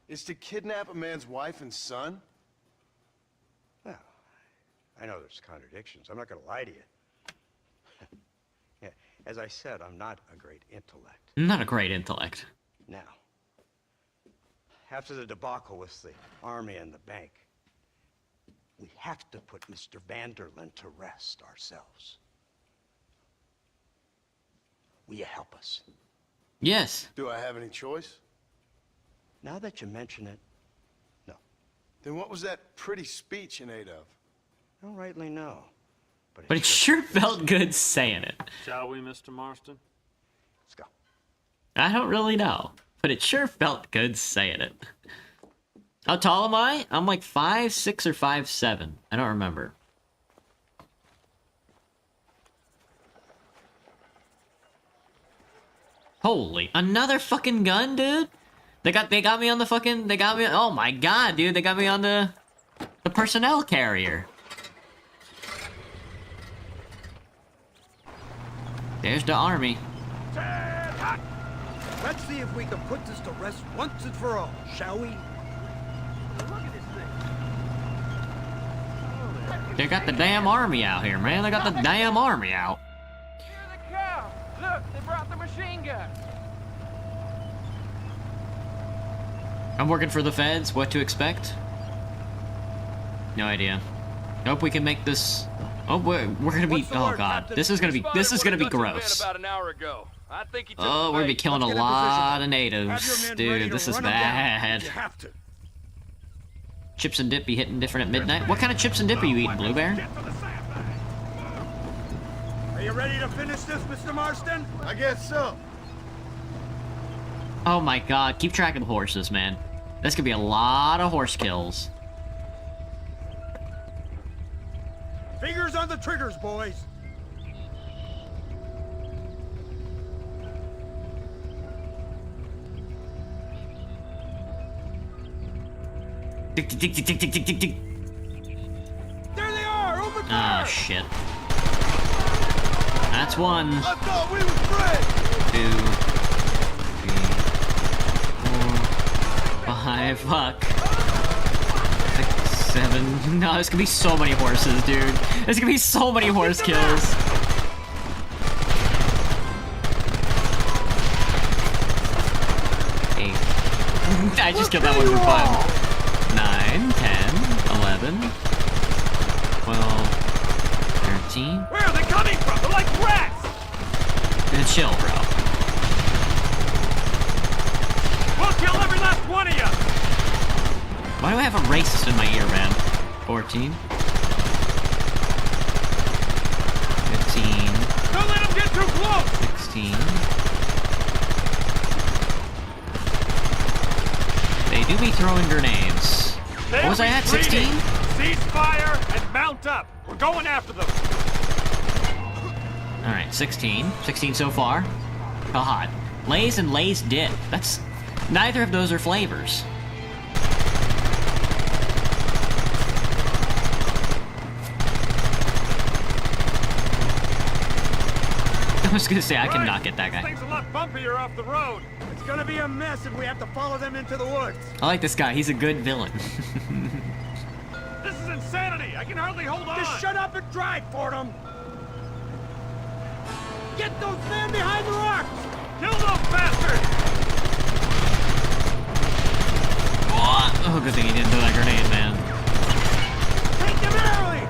[SPEAKER 8] Is to kidnap a man's wife and son?
[SPEAKER 9] Well, I know there's contradictions. I'm not going to lie to you. Yeah, as I said, I'm not a great intellect.
[SPEAKER 1] Not a great intellect.
[SPEAKER 9] Now, after the debacle with the army and the bank, we have to put Mr. Vanderlyn to rest ourselves. Will you help us?
[SPEAKER 1] Yes.
[SPEAKER 8] Do I have any choice?
[SPEAKER 9] Now that you mention it, no.
[SPEAKER 8] Then what was that pretty speech in aid of?
[SPEAKER 9] I don't rightly know.
[SPEAKER 1] But it sure felt good saying it.
[SPEAKER 3] Shall we, Mr. Marston?
[SPEAKER 9] Let's go.
[SPEAKER 1] I don't really know, but it sure felt good saying it. How tall am I? I'm like 5'6" or 5'7". I don't remember. Holy, another fucking gun, dude? They got me on the fucking, oh my god, dude, they got me on the personnel carrier. There's the army.
[SPEAKER 10] Let's see if we can put this to rest once and for all, shall we? Look at this thing.
[SPEAKER 1] They got the damn army out here, man. They got the damn army out.
[SPEAKER 11] Here they come! Look, they brought the machine gun.
[SPEAKER 1] I'm working for the feds. What to expect? No idea. Hope we can make this. Oh, we're gonna be. Oh god, this is gonna be gross.
[SPEAKER 11] About an hour ago. I think he took
[SPEAKER 1] Oh, we're gonna be killing a lot of natives, dude. This is bad. Chips and dip be hitting different at midnight. What kind of chips and dip are you eating, Blue Bear?
[SPEAKER 10] Are you ready to finish this, Mr. Marston?
[SPEAKER 8] I guess so.
[SPEAKER 1] Oh my god, keep track of the horses, man. This could be a lot of horse kills.
[SPEAKER 10] Fingers on the triggers, boys.
[SPEAKER 1] Tick, tick, tick, tick, tick, tick, tick, tick.
[SPEAKER 10] There they are, open fire!
[SPEAKER 1] Ah, shit. That's one.
[SPEAKER 10] I thought we were friends.
[SPEAKER 1] 2, 3, 4, 5, fuck. 6, 7. No, there's gonna be so many horses, dude. There's gonna be so many horse kills. I just killed that one for fun. 9, 10, 11, 12, 13.
[SPEAKER 11] Where are they coming from? They're like rats!
[SPEAKER 1] Chill, bro.
[SPEAKER 11] We'll kill every last one of you!
[SPEAKER 1] Why do I have a racist in my ear, man? 14. 15.
[SPEAKER 11] Don't let them get too close!
[SPEAKER 1] 16. throwing grenades. What was I at, 16?
[SPEAKER 3] Cease fire and mount up. We're going after them.
[SPEAKER 1] Alright, 16. 16 so far. How hot. Lay's and Lay's dip. That's... Neither of those are flavors. I was gonna say, I cannot get that guy.
[SPEAKER 3] This thing's a lot bumpier off the road.
[SPEAKER 10] It's gonna be a mess if we have to follow them into the woods.
[SPEAKER 1] I like this guy. He's a good villain.
[SPEAKER 3] This is insanity. I can hardly hold on.
[SPEAKER 10] Just shut up and drive, Fordham. Get those men behind the rocks.
[SPEAKER 3] Kill those bastards.
[SPEAKER 1] Oh, good thing he didn't throw that grenade, man.
[SPEAKER 10] Take them early.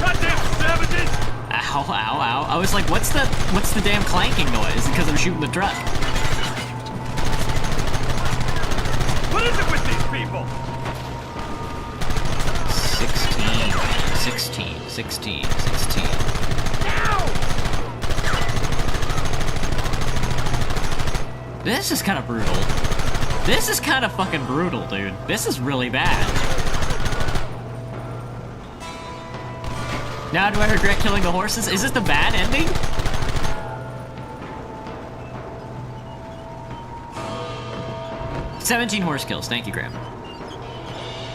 [SPEAKER 3] Goddamn savages.
[SPEAKER 1] Ow, ow, ow. I was like, what's the damn clanking noise? Because I'm shooting the truck.
[SPEAKER 3] What is it with these people?
[SPEAKER 1] 16. This is kind of brutal. This is kind of fucking brutal, dude. This is really bad. Now do I regret killing the horses? Is this the bad ending? "17 horse kills. Thank you, Graham."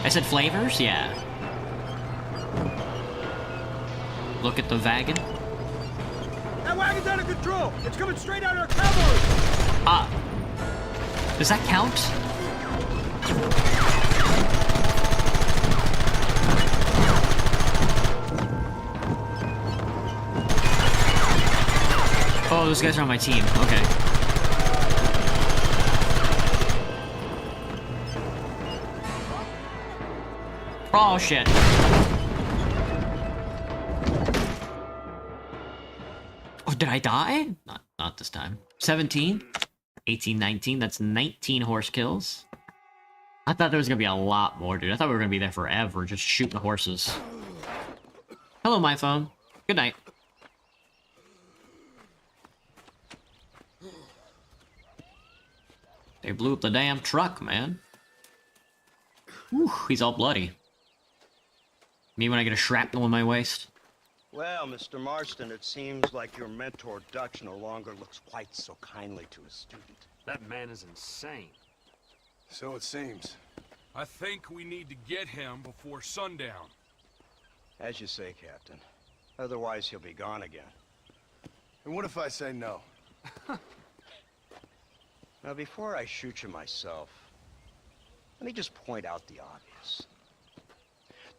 [SPEAKER 1] I said flavors? Yeah. Look at the wagon.
[SPEAKER 10] That wagon's out of control. It's coming straight out of our cavalry.
[SPEAKER 1] Ah. Does that count? Oh, those guys are on my team. Okay. Oh, shit. Oh, did I die? Not this time. 17? 18, 19. That's 19 horse kills. I thought there was gonna be a lot more, dude. I thought we were gonna be there forever, just shooting horses. Hello, my phone. Good night. They blew up the damn truck, man. Whew, he's all bloody. Me when I get a shrapnel in my waist.
[SPEAKER 9] Well, Mr. Marston, it seems like your mentor Dutch no longer looks quite so kindly to his student.
[SPEAKER 3] That man is insane.
[SPEAKER 8] So it seems.
[SPEAKER 5] I think we need to get him before sundown.
[SPEAKER 9] As you say, Captain. Otherwise, he'll be gone again.
[SPEAKER 8] And what if I say no?
[SPEAKER 9] Now, before I shoot you myself, let me just point out the obvious.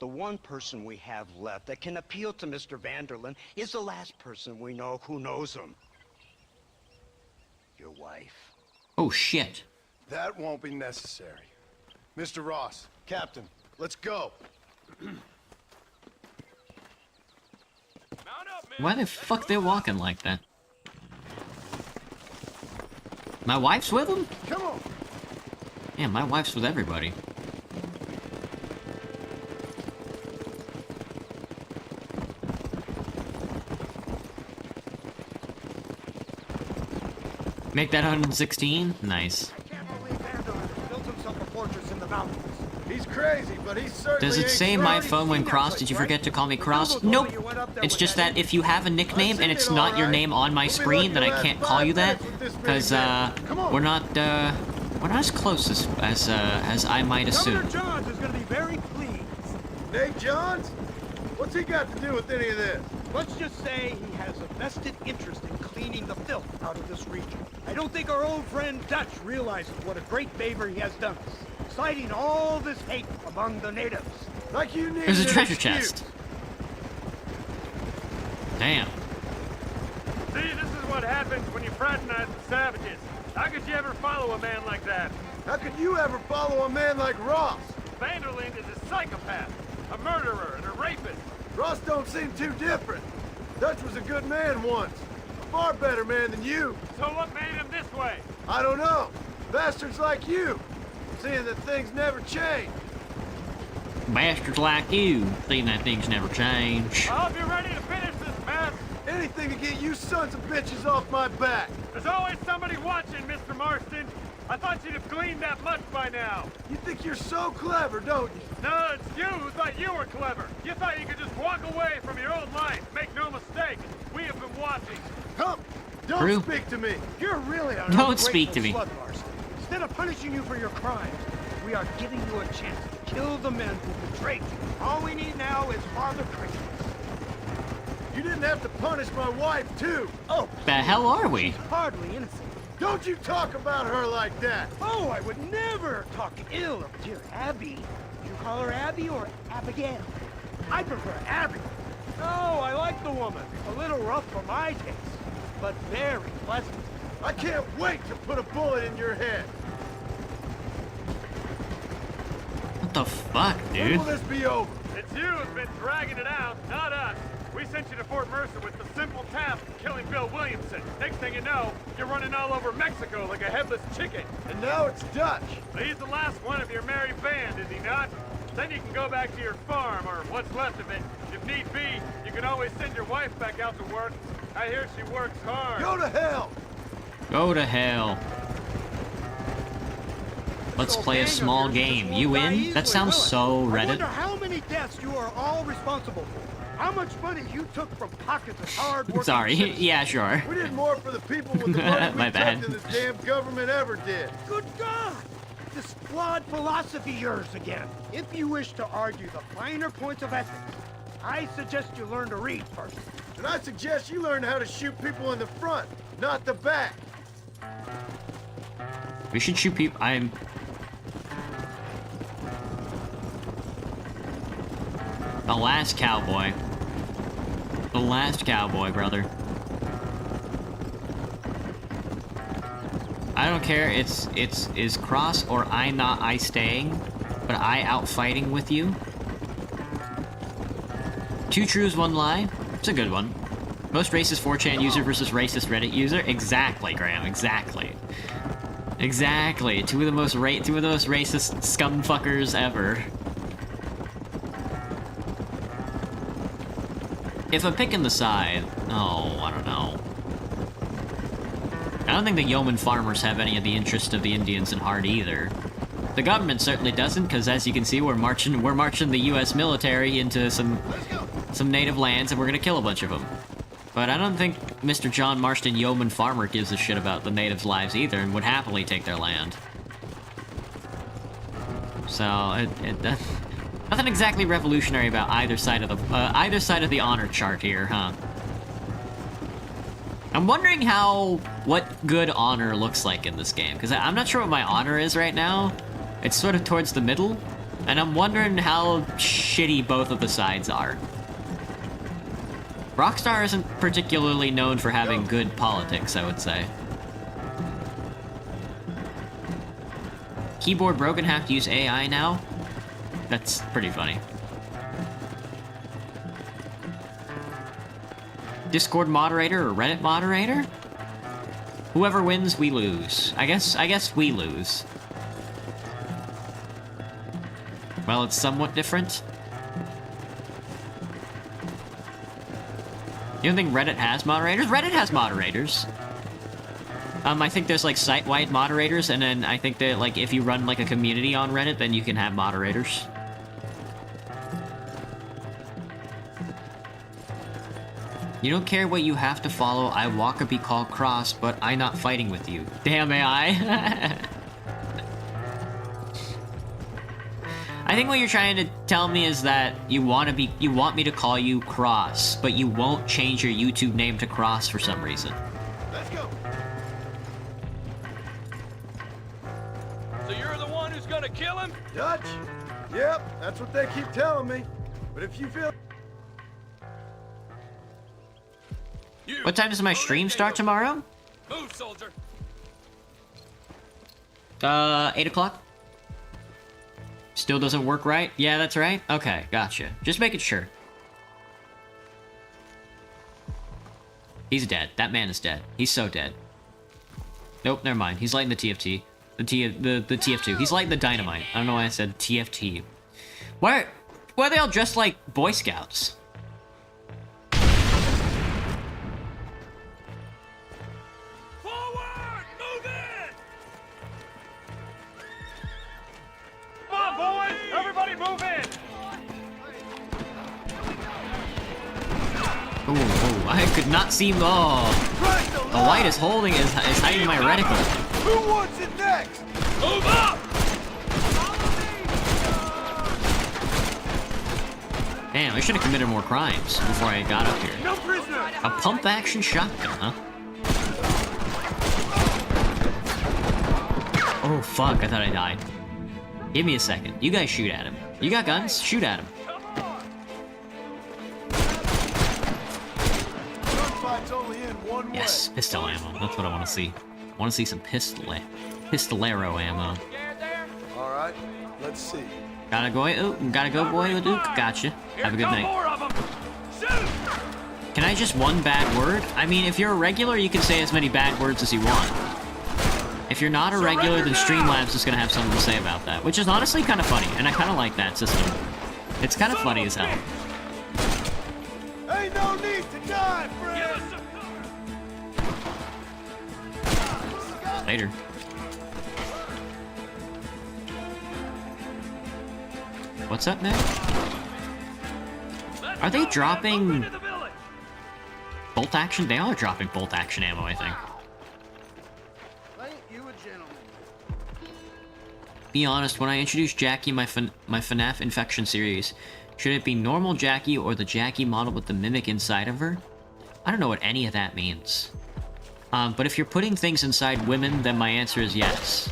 [SPEAKER 9] The one person we have left that can appeal to Mr. Vanderlyn is the last person we know who knows him. Your wife.
[SPEAKER 1] Oh, shit.
[SPEAKER 8] That won't be necessary. Mr. Ross, Captain, let's go.
[SPEAKER 1] Why the fuck they walking like that? My wife's with him?
[SPEAKER 8] Come on.
[SPEAKER 1] Yeah, my wife's with everybody. Make that 116? Nice.
[SPEAKER 10] I can't believe Vanderlyn built himself a fortress in the mountains.
[SPEAKER 8] He's crazy, but he's certainly
[SPEAKER 1] Does it say my phone when crossed? Did you forget to call me cross? Nope. It's just that if you have a nickname and it's not your name on my screen, then I can't call you that. Because, we're not as close as I might assume.
[SPEAKER 10] Governor Johns is going to be very pleased.
[SPEAKER 8] Nate Johns? What's he got to do with any of this?
[SPEAKER 10] Let's just say he has a vested interest in cleaning the filth out of this region. I don't think our old friend Dutch realizes what a great favor he has done us, inciting all this hate among the natives.
[SPEAKER 8] Like you need
[SPEAKER 1] There's a
[SPEAKER 8] an
[SPEAKER 1] treasure
[SPEAKER 8] excuse.
[SPEAKER 1] chest. Damn.
[SPEAKER 3] See, this is what happens when you fraternize with savages. How could you ever follow a man like that?
[SPEAKER 8] How could you ever follow a man like Ross?
[SPEAKER 3] Vanderlyn is a psychopath, a murderer, and a rapist.
[SPEAKER 8] Ross don't seem too different. Dutch was a good man once. A far better man than you.
[SPEAKER 3] So what made him this way?
[SPEAKER 8] I don't know. Bastards like you. Seeing that things never change.
[SPEAKER 1] Bastards like you, seeing that things never change.
[SPEAKER 3] I hope you're ready to finish this mess.
[SPEAKER 8] Anything to get you sons of bitches off my back.
[SPEAKER 3] There's always somebody watching, Mr. Marston. I thought you'd have gleaned that much by now.
[SPEAKER 8] You think you're so clever, don't you?
[SPEAKER 3] No, it's you who thought you were clever. You thought you could just walk away from your old life. Make no mistake, we have been watching.
[SPEAKER 8] Come, don't
[SPEAKER 1] True.
[SPEAKER 8] speak to me.
[SPEAKER 10] You're really an
[SPEAKER 1] Don't speak to me.
[SPEAKER 10] ungrateful slug, Marston. Instead of punishing you for your crimes, we are giving you a chance to kill the men who betrayed you. All we need now is Father Christmas.
[SPEAKER 8] You didn't have to punish my wife, too.
[SPEAKER 10] Oh,
[SPEAKER 1] The hell are we?
[SPEAKER 10] she's hardly innocent.
[SPEAKER 8] Don't you talk about her like that.
[SPEAKER 10] Oh, I would never talk ill of dear Abby. Do you call her Abby or Abigail? I prefer Abby. No, I like the woman. A little rough for my taste, but very pleasant.
[SPEAKER 8] I can't wait to put a bullet in your head.
[SPEAKER 1] What the fuck,
[SPEAKER 8] When
[SPEAKER 1] dude?
[SPEAKER 8] will this be over?
[SPEAKER 3] It's you who's been dragging it out, not us. We sent you to Fort Mercer with the simple task of killing Bill Williamson. Next thing you know, you're running all over Mexico like a headless chicken.
[SPEAKER 8] And now it's Dutch.
[SPEAKER 3] He's the last one of your merry band, is he not? Then you can go back to your farm, or what's left of it. If need be, you can always send your wife back out to work. I hear she works hard.
[SPEAKER 8] Go to hell.
[SPEAKER 1] Go to hell. Let's play a small game. You in? That sounds so
[SPEAKER 10] I
[SPEAKER 1] Reddit.
[SPEAKER 10] wonder how many deaths you are all responsible for. How much money you took from pockets of hard-working
[SPEAKER 1] Sorry.
[SPEAKER 10] citizens.
[SPEAKER 1] Yeah, sure.
[SPEAKER 8] We did more for the people with the money
[SPEAKER 1] My
[SPEAKER 8] we
[SPEAKER 1] bad.
[SPEAKER 8] took than this damn government ever did.
[SPEAKER 10] Good God! This flawed philosophy yours again. If you wish to argue the finer points of ethics, I suggest you learn to read first.
[SPEAKER 8] And I suggest you learn how to shoot people in the front, not the back.
[SPEAKER 1] We should shoot people. I'm. The last cowboy. The last cowboy, brother. I don't care. It's is Cross or I not I staying, but I out fighting with you. 2 truths, 1 lie. It's a good one. Most racist 4chan user versus racist Reddit user. Exactly, Graham. Exactly. Exactly. Two of the most racist scumfuckers ever. If I'm picking the side, oh, I don't know. I don't think the yeoman farmers have any of the interest of the Indians in heart either. The government certainly doesn't, because as you can see, we're marching the U.S. military into some native lands, and we're gonna kill a bunch of them. But I don't think Mr. John Marston Yeoman Farmer gives a shit about the natives' lives either, and would happily take their land. So nothing exactly revolutionary about either side of the honor chart here, huh? I'm wondering what good honor looks like in this game, because I'm not sure what my honor is right now. It's sort of towards the middle, and I'm wondering how shitty both of the sides are. Rockstar isn't particularly known for having good politics, I would say. Keyboard broken, have to use AI now? That's pretty funny. Discord moderator or Reddit moderator? Whoever wins, we lose. I guess we lose. Well, it's somewhat different. You don't think Reddit has moderators? Reddit has moderators. I think there's like site-wide moderators, and then I think that like if you run like a community on Reddit, then you can have moderators. You don't care what you have to follow. I walk be called Cross, but I not fighting with you. Damn AI. I think what you're trying to tell me is that you want me to call you Cross, but you won't change your YouTube name to Cross for some reason.
[SPEAKER 8] Let's go.
[SPEAKER 3] So you're the one who's gonna kill him?
[SPEAKER 8] Dutch? Yep, that's what they keep telling me. But if you feel...
[SPEAKER 1] What time does my stream start tomorrow?
[SPEAKER 3] Move, soldier.
[SPEAKER 1] 8 o'clock? Still doesn't work right? Yeah, that's right. Okay, gotcha. Just making sure. He's dead. That man is dead. He's so dead. Nope, never mind. He's lighting the TFT. The TF2. He's lighting the dynamite. I don't know why I said TFT. Why are they all dressed like Boy Scouts?
[SPEAKER 3] Everybody move in!
[SPEAKER 1] Oh, I could not see. Oh, the white is holding is hiding my reticle.
[SPEAKER 7] Who wants it next?
[SPEAKER 3] Move up!
[SPEAKER 1] Damn, I should have committed more crimes before I got up here.
[SPEAKER 7] No prisoner!
[SPEAKER 1] A pump action shotgun, huh? Oh fuck, I thought I died. Give me a second. You guys shoot at him. You got guns? Shoot at him.
[SPEAKER 7] Gunfight's only in one way.
[SPEAKER 1] Yes, pistol ammo. That's what I want to see. I want to see some pistolero ammo.
[SPEAKER 7] All right, let's see.
[SPEAKER 1] Gotta go, boy, Duke. Gotcha. Have a good night.
[SPEAKER 3] More of them. Shoot!
[SPEAKER 1] Can I just one bad word? I mean, if you're a regular, you can say as many bad words as you want. If you're not a regular, then Streamlabs is gonna have something to say about that, which is honestly kind of funny, and I kind of like that system. It's kind of funny as hell.
[SPEAKER 7] Ain't no need to die, friend.
[SPEAKER 1] Later. What's up, man? Are they dropping bolt action? They are dropping bolt action ammo, I think.
[SPEAKER 7] Ain't you a gentleman?
[SPEAKER 1] Be honest, when I introduced Jackie in my FNAF Infection series, should it be normal Jackie or the Jackie model with the mimic inside of her? I don't know what any of that means. But if you're putting things inside women, then my answer is yes.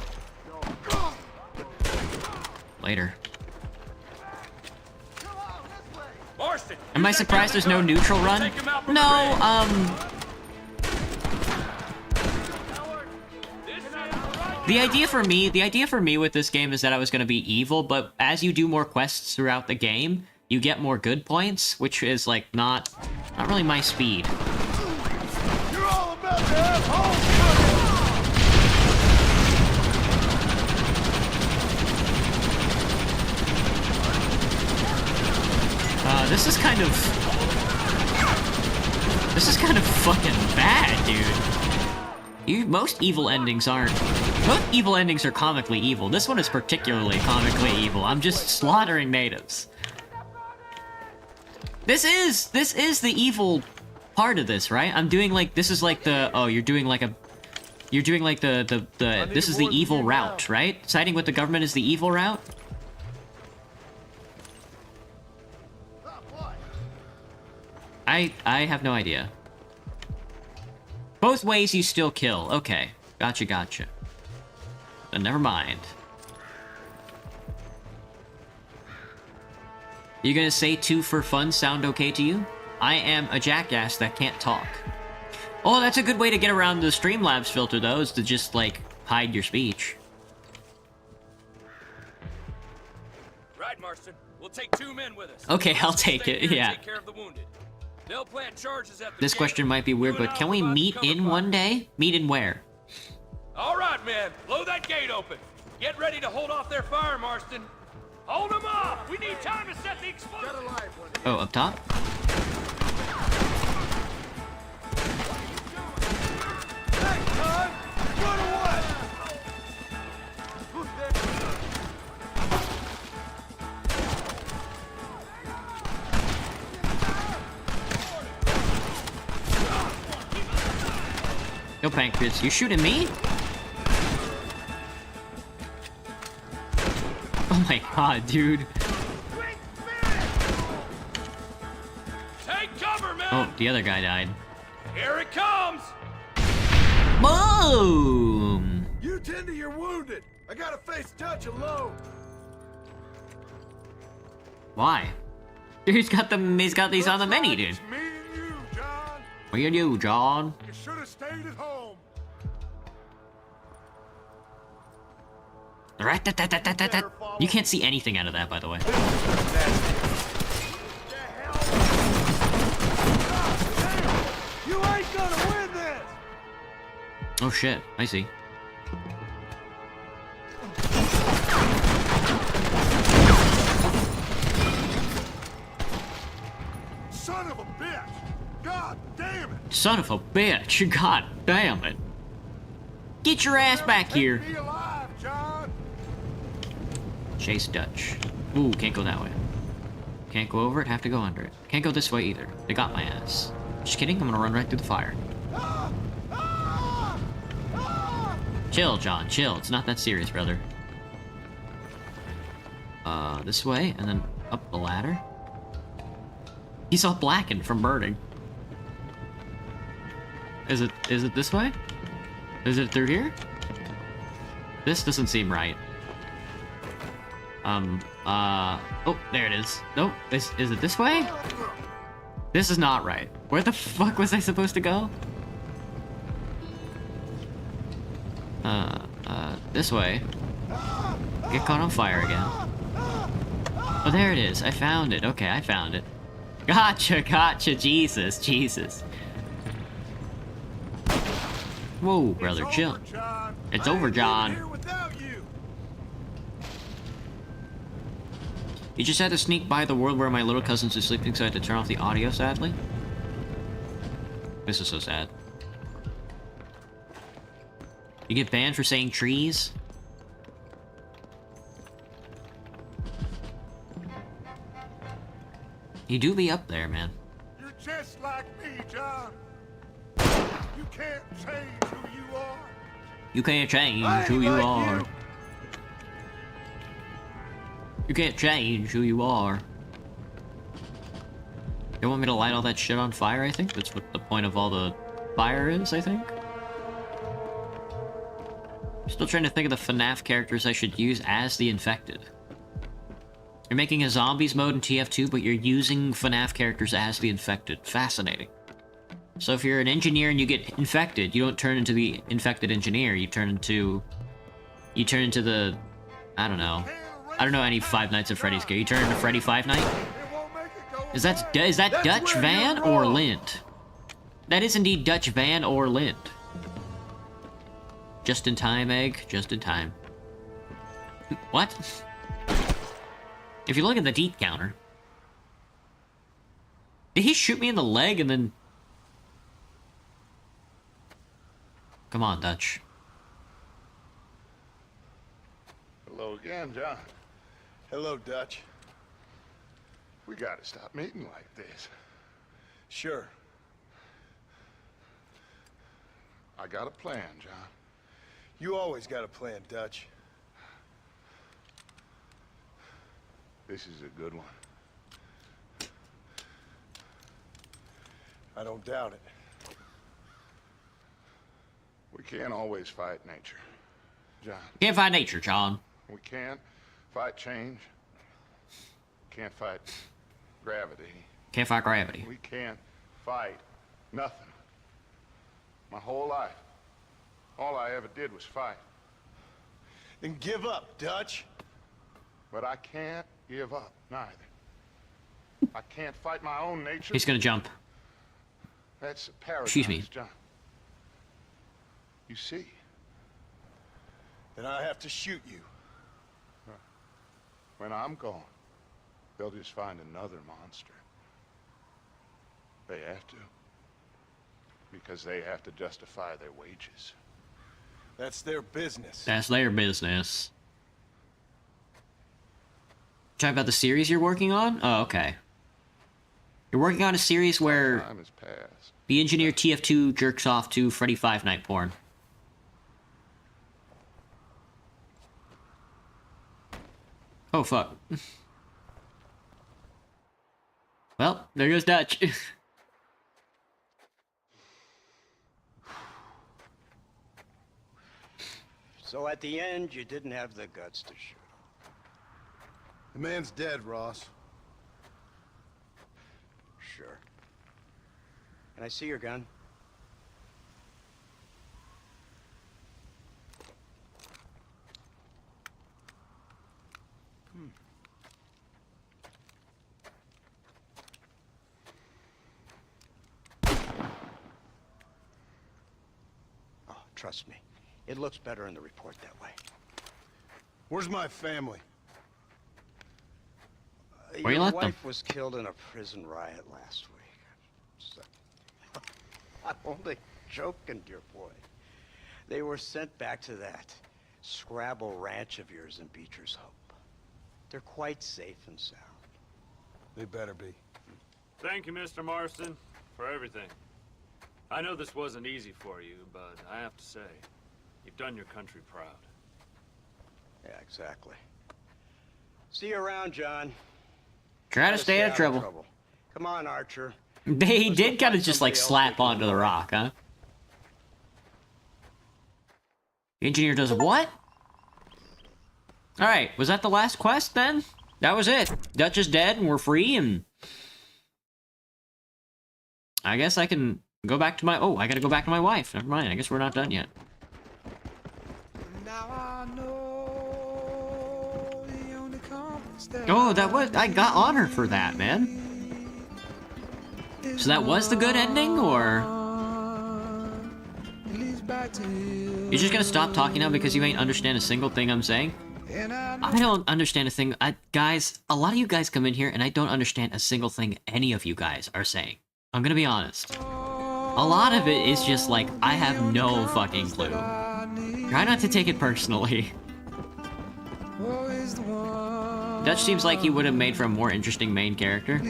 [SPEAKER 1] Later.
[SPEAKER 3] Marston,
[SPEAKER 1] Am I surprised there's no neutral run? No, the idea for me with this game is that I was gonna be evil, but as you do more quests throughout the game, you get more good points, which is like not really my speed.
[SPEAKER 7] You're all about to have home.
[SPEAKER 1] This is kind of fucking bad, dude. Most evil endings are comically evil. This one is particularly comically evil. I'm just slaughtering natives. This is the evil part of this, right? I'm doing like, this is like the, oh, you're doing like this is the evil route, right? Siding with the government is the evil route? I have no idea. Both ways you still kill. Okay. Gotcha. But never mind. You gonna say 2 for fun sound okay to you? I am a jackass that can't talk. Oh, that's a good way to get around the Streamlabs filter, though, is to just, like, hide your speech.
[SPEAKER 5] Right, Marston. We'll take 2 men with us.
[SPEAKER 1] Okay, I'll take it, yeah.
[SPEAKER 5] Take care of the wounded. They'll plant charges at the
[SPEAKER 1] This question might be weird, but can we meet in one day? Meet in where?
[SPEAKER 5] All right, man. Blow that gate open. Get ready to hold off their fire, Marston.
[SPEAKER 3] Hold them off! We need time to set the explosion!
[SPEAKER 1] Oh, up top? Yo, Pancreas, you shooting me? Oh my god, dude.
[SPEAKER 3] Take cover, man!
[SPEAKER 1] Oh, the other guy died.
[SPEAKER 3] Here it comes!
[SPEAKER 1] Boom!
[SPEAKER 7] You tend to your wounded. I gotta face touch alone.
[SPEAKER 1] Why? He's got these on the menu, dude.
[SPEAKER 4] It's me and you, John.
[SPEAKER 1] What you do, John?
[SPEAKER 4] You should have stayed at home.
[SPEAKER 1] You can't see anything out of that, by the way.
[SPEAKER 7] You ain't gonna win this.
[SPEAKER 1] Oh shit, I see.
[SPEAKER 4] Son of a bitch! God damn it!
[SPEAKER 1] Son of a bitch, god damn it. Get your ass back here.
[SPEAKER 4] Be alive, John.
[SPEAKER 1] Chase Dutch. Ooh, can't go that way. Can't go over it, have to go under it. Can't go this way either. They got my ass. Just kidding, I'm gonna run right through the fire. Chill, John, chill. It's not that serious, brother. This way, and then up the ladder. He's all blackened from burning. Is it this way? Is it through here? This doesn't seem right. Oh, there it is. Nope, is it this way? This is not right. Where the fuck was I supposed to go? This way. Get caught on fire again. Oh, there it is. I found it. Okay, I found it. Gotcha, Jesus. Whoa, brother, chill. It's over, John. You just had to sneak by the world where my little cousins are sleeping, so I had to turn off the audio, sadly. This is so sad. You get banned for saying trees? You do be up there, man.
[SPEAKER 4] You're just like me, John. You can't change who you are.
[SPEAKER 1] You can't change who you are. You can't change who you are. You want me to light all that shit on fire, I think? That's what the point of all the fire is, I think? Still trying to think of the FNAF characters I should use as the infected. You're making a zombies mode in TF2, but you're using FNAF characters as the infected. Fascinating. So if you're an engineer and you get infected, you don't turn into the infected engineer, you turn into the... I don't know any Five Nights at Freddy's game. You turn into Freddy Five Night? Is that Dutch Van or Lint? That is indeed Dutch Van or Lint. Just in time, Egg. Just in time. What? If you look at the deep counter... Did he shoot me in the leg and then... Come on, Dutch.
[SPEAKER 4] Hello again, John.
[SPEAKER 8] Hello, Dutch.
[SPEAKER 4] We gotta stop meeting like this.
[SPEAKER 8] Sure.
[SPEAKER 4] I got a plan, John.
[SPEAKER 8] You always got a plan, Dutch.
[SPEAKER 4] This is a good one.
[SPEAKER 8] I don't doubt it.
[SPEAKER 4] We can't always fight nature, John.
[SPEAKER 1] Can't fight nature, John.
[SPEAKER 4] We can't fight change. Can't fight gravity.
[SPEAKER 1] Can't fight gravity.
[SPEAKER 4] We can't fight nothing. My whole life, all I ever did was fight.
[SPEAKER 8] Then give up, Dutch.
[SPEAKER 4] But I can't give up, neither. I can't fight my own nature.
[SPEAKER 1] He's gonna jump.
[SPEAKER 4] That's a paradox,
[SPEAKER 1] Excuse me.
[SPEAKER 4] John. You see?
[SPEAKER 8] Then I have to shoot you.
[SPEAKER 4] When I'm gone, they'll just find another monster. They have to. Because they have to justify their wages.
[SPEAKER 8] That's their business.
[SPEAKER 1] That's their business. Talk about the series you're working on? Oh, okay. You're working on a series where
[SPEAKER 4] Time has passed.
[SPEAKER 1] the engineer TF2 jerks off to Freddy Five Night porn. Oh, fuck. Well, there goes Dutch.
[SPEAKER 9] So at the end, you didn't have the guts to shoot him.
[SPEAKER 8] The man's dead, Ross.
[SPEAKER 9] Sure. Can I see your gun? Oh, trust me. It looks better in the report that way.
[SPEAKER 8] Where's my family?
[SPEAKER 1] Where you
[SPEAKER 9] Your
[SPEAKER 1] let them?
[SPEAKER 9] wife was killed in a prison riot last week. So, I'm only joking, dear boy. They were sent back to that Scrabble ranch of yours in Beecher's Hope. They're quite safe and sound.
[SPEAKER 6] They better be.
[SPEAKER 3] Thank you, Mr. Marston, for everything. I know this wasn't easy for you, but I have to say, you've done your country proud.
[SPEAKER 9] Yeah, exactly. See you around, John.
[SPEAKER 1] Try to stay out of trouble.
[SPEAKER 9] Come on, Archer.
[SPEAKER 1] They did kind of just like slap onto the rock, huh? The engineer does what? Alright, was that the last quest then? That was it. Dutch is dead and we're free and... I guess I can go back to my... Oh, I gotta go back to my wife. Never mind, I guess we're not done yet. Oh, that was... I got honor for that, man. So that was the good ending, or...? You're just gonna stop talking now because you ain't understand a single thing I'm saying? I don't understand a thing. Guys, a lot of you guys come in here and I don't understand a single thing any of you guys are saying. I'm gonna be honest. A lot of it is just like, I have no fucking clue. Try not to take it personally. Dutch seems like he would have made for a more interesting main character.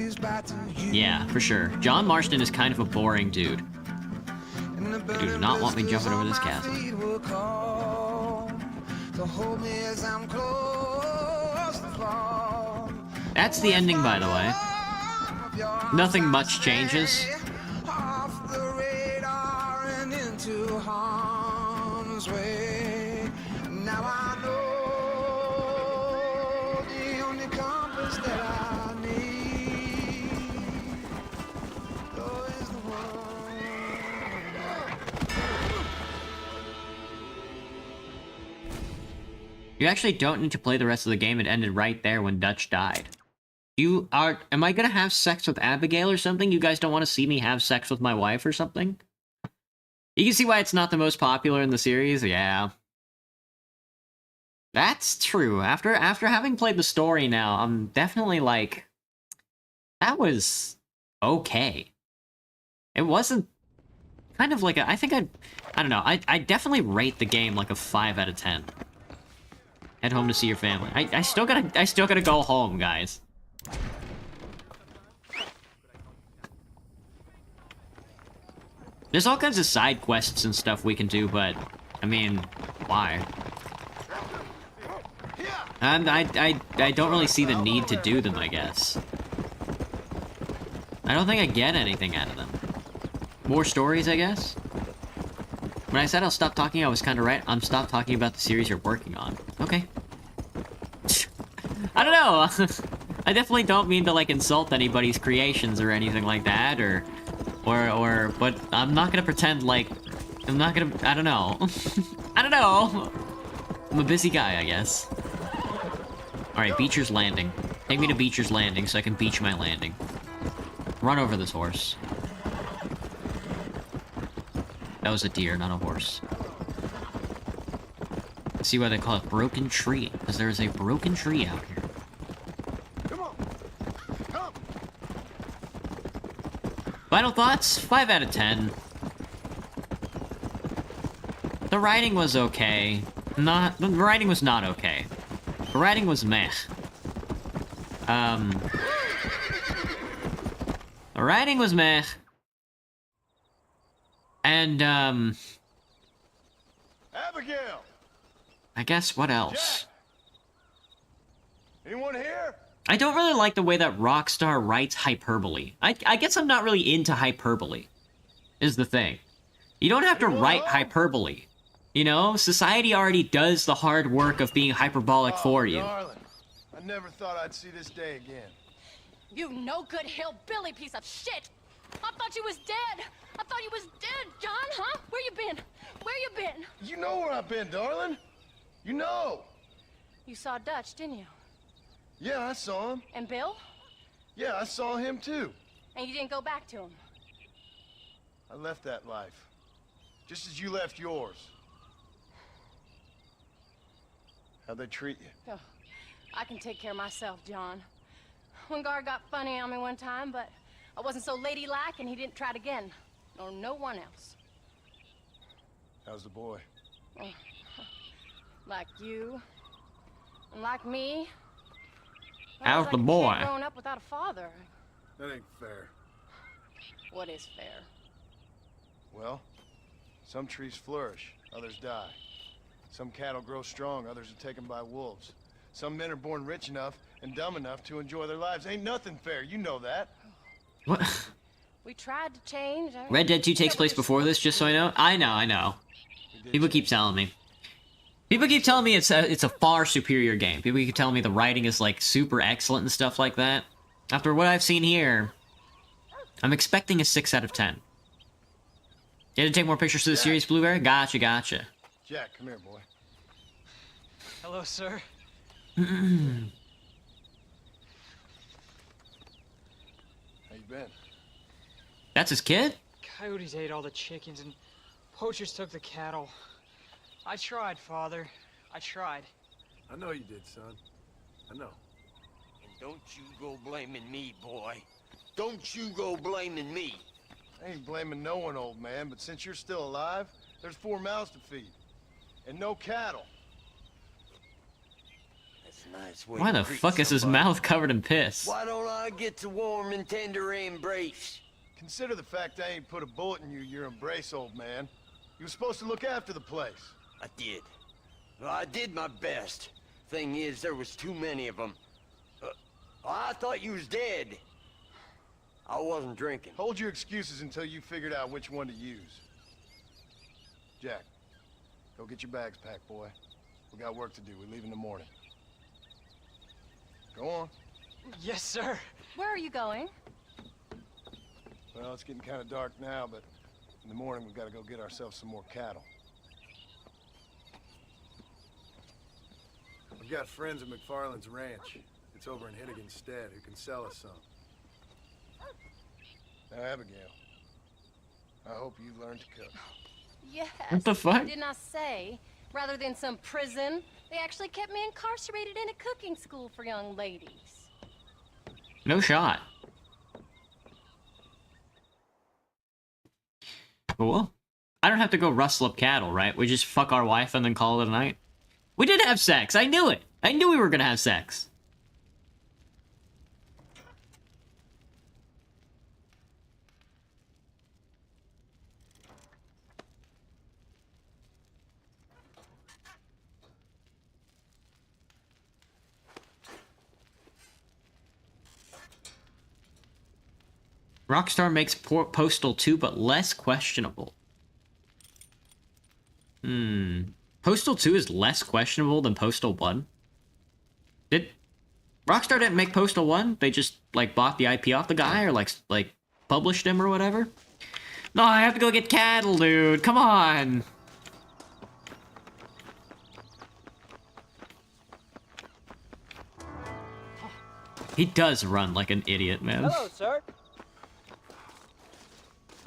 [SPEAKER 1] Yeah, for sure. John Marston is kind of a boring dude. They do not want me jumping over this castle. That's the ending, by the way. Nothing much changes. You actually don't need to play the rest of the game. It ended right there when Dutch died. Am I gonna have sex with Abigail or something? You guys don't want to see me have sex with my wife or something? You can see why it's not the most popular in the series, yeah. That's true. After having played the story now, I'm definitely like... That was... okay. It wasn't... kind of like a... I don't know. I definitely rate the game like a 5 out of 10. Head home to see your family. I still gotta go home, guys. There's all kinds of side quests and stuff we can do, but I mean, why? And I don't really see the need to do them, I guess. I don't think I get anything out of them. More stories, I guess? When I said I'll stop talking, I was kind of right. I'm stop talking about the series you're working on. Okay. I don't know. I definitely don't mean to, like, insult anybody's creations or anything like that, but I'm not gonna pretend like... I don't know. I don't know. I'm a busy guy, I guess. Alright, Beecher's Landing. Take me to Beecher's Landing so I can beach my landing. Run over this horse. That was a deer, not a horse. See why they call it Broken Tree, because there is a broken tree out here.
[SPEAKER 8] Come on. Come.
[SPEAKER 1] Final thoughts? 5 out of 10. The writing was okay. The writing was not okay. The writing was meh. The writing was meh. And,
[SPEAKER 8] Abigail!
[SPEAKER 1] I guess what else?
[SPEAKER 8] Jack. Anyone here?
[SPEAKER 1] I don't really like the way that Rockstar writes hyperbole. I guess I'm not really into hyperbole, is the thing. You don't have to write hyperbole. You know, society already does the hard work of being hyperbolic for you.
[SPEAKER 8] Darling, I never thought I'd see this day again.
[SPEAKER 12] You no-good hillbilly piece of shit! I thought you was dead! I thought you was dead, John, huh? Where you been? Where you been?
[SPEAKER 8] You know where I've been, darling. You know.
[SPEAKER 12] You saw Dutch, didn't you?
[SPEAKER 8] Yeah, I saw him.
[SPEAKER 12] And Bill?
[SPEAKER 8] Yeah, I saw him too.
[SPEAKER 12] And you didn't go back to him?
[SPEAKER 8] I left that life. Just as you left yours. How'd they treat you?
[SPEAKER 12] Oh, I can take care of myself, John. One guard got funny on me one time, but I wasn't so ladylike and he didn't try it again. Nor no one else.
[SPEAKER 8] How's the boy?
[SPEAKER 12] Oh, like you. And like me.
[SPEAKER 1] How's
[SPEAKER 12] like
[SPEAKER 1] the
[SPEAKER 12] a kid
[SPEAKER 1] boy?
[SPEAKER 12] growing up without a father.
[SPEAKER 8] That ain't fair.
[SPEAKER 12] What is fair?
[SPEAKER 8] Well, some trees flourish, others die. Some cattle grow strong, others are taken by wolves. Some men are born rich enough and dumb enough to enjoy their lives. Ain't nothing fair, you know that.
[SPEAKER 1] What?
[SPEAKER 12] We tried to change.
[SPEAKER 1] Red Dead 2 takes place before this, just so I know. I know. People keep telling me. People keep telling me it's a far superior game. People keep telling me the writing is like super excellent and stuff like that. After what I've seen here, I'm expecting a 6 out of 10. You had to take more pictures to the series, Blueberry? Gotcha.
[SPEAKER 8] Jack, come here, boy.
[SPEAKER 13] Hello, sir.
[SPEAKER 8] How you been?
[SPEAKER 1] That's his kid?
[SPEAKER 13] Coyotes ate all the chickens and poachers took the cattle. I tried, Father. I tried.
[SPEAKER 8] I know you did, son. I know.
[SPEAKER 9] And don't you go blaming me, boy. Don't you go blaming me.
[SPEAKER 8] I ain't blaming no one, old man, but since you're still alive, there's 4 mouths to feed. And no cattle.
[SPEAKER 9] That's a nice way
[SPEAKER 1] Why
[SPEAKER 9] to
[SPEAKER 1] the
[SPEAKER 9] treat
[SPEAKER 1] fuck is his
[SPEAKER 9] somebody.
[SPEAKER 1] mouth covered in piss?
[SPEAKER 9] Why don't I get the warm and tender embrace?
[SPEAKER 8] Consider the fact I ain't put a bullet in your embrace, old man. You were supposed to look after the place.
[SPEAKER 9] I did. Well, I did my best. Thing is, there was too many of them. I thought you was dead. I wasn't drinking.
[SPEAKER 8] Hold your excuses until you figured out which one to use. Jack, go get your bags packed, boy. We got work to do. We leave in the morning. Go on.
[SPEAKER 13] Yes, sir.
[SPEAKER 12] Where are you going?
[SPEAKER 8] Well, it's getting kind of dark now, but in the morning we've got to go get ourselves some more cattle. I've got friends at McFarland's ranch. It's over in Hennigan's Stead who can sell us some. Now, Abigail, I hope you learned to cook.
[SPEAKER 12] Yes.
[SPEAKER 1] What the fuck?
[SPEAKER 12] Didn't I say? Rather than some prison, they actually kept me incarcerated in a cooking school for young ladies.
[SPEAKER 1] No shot. Well, I don't have to go rustle up cattle, right? We just fuck our wife and then call it a night. We did have sex. I knew it. I knew we were gonna have sex. Rockstar makes Postal 2, but less questionable. Postal 2 is less questionable than Postal 1? Rockstar didn't make Postal 1? They just, like, bought the IP off the guy, or, like published him or whatever? No, I have to go get cattle, dude. Come on. He does run like an idiot, man.
[SPEAKER 13] Hello, sir.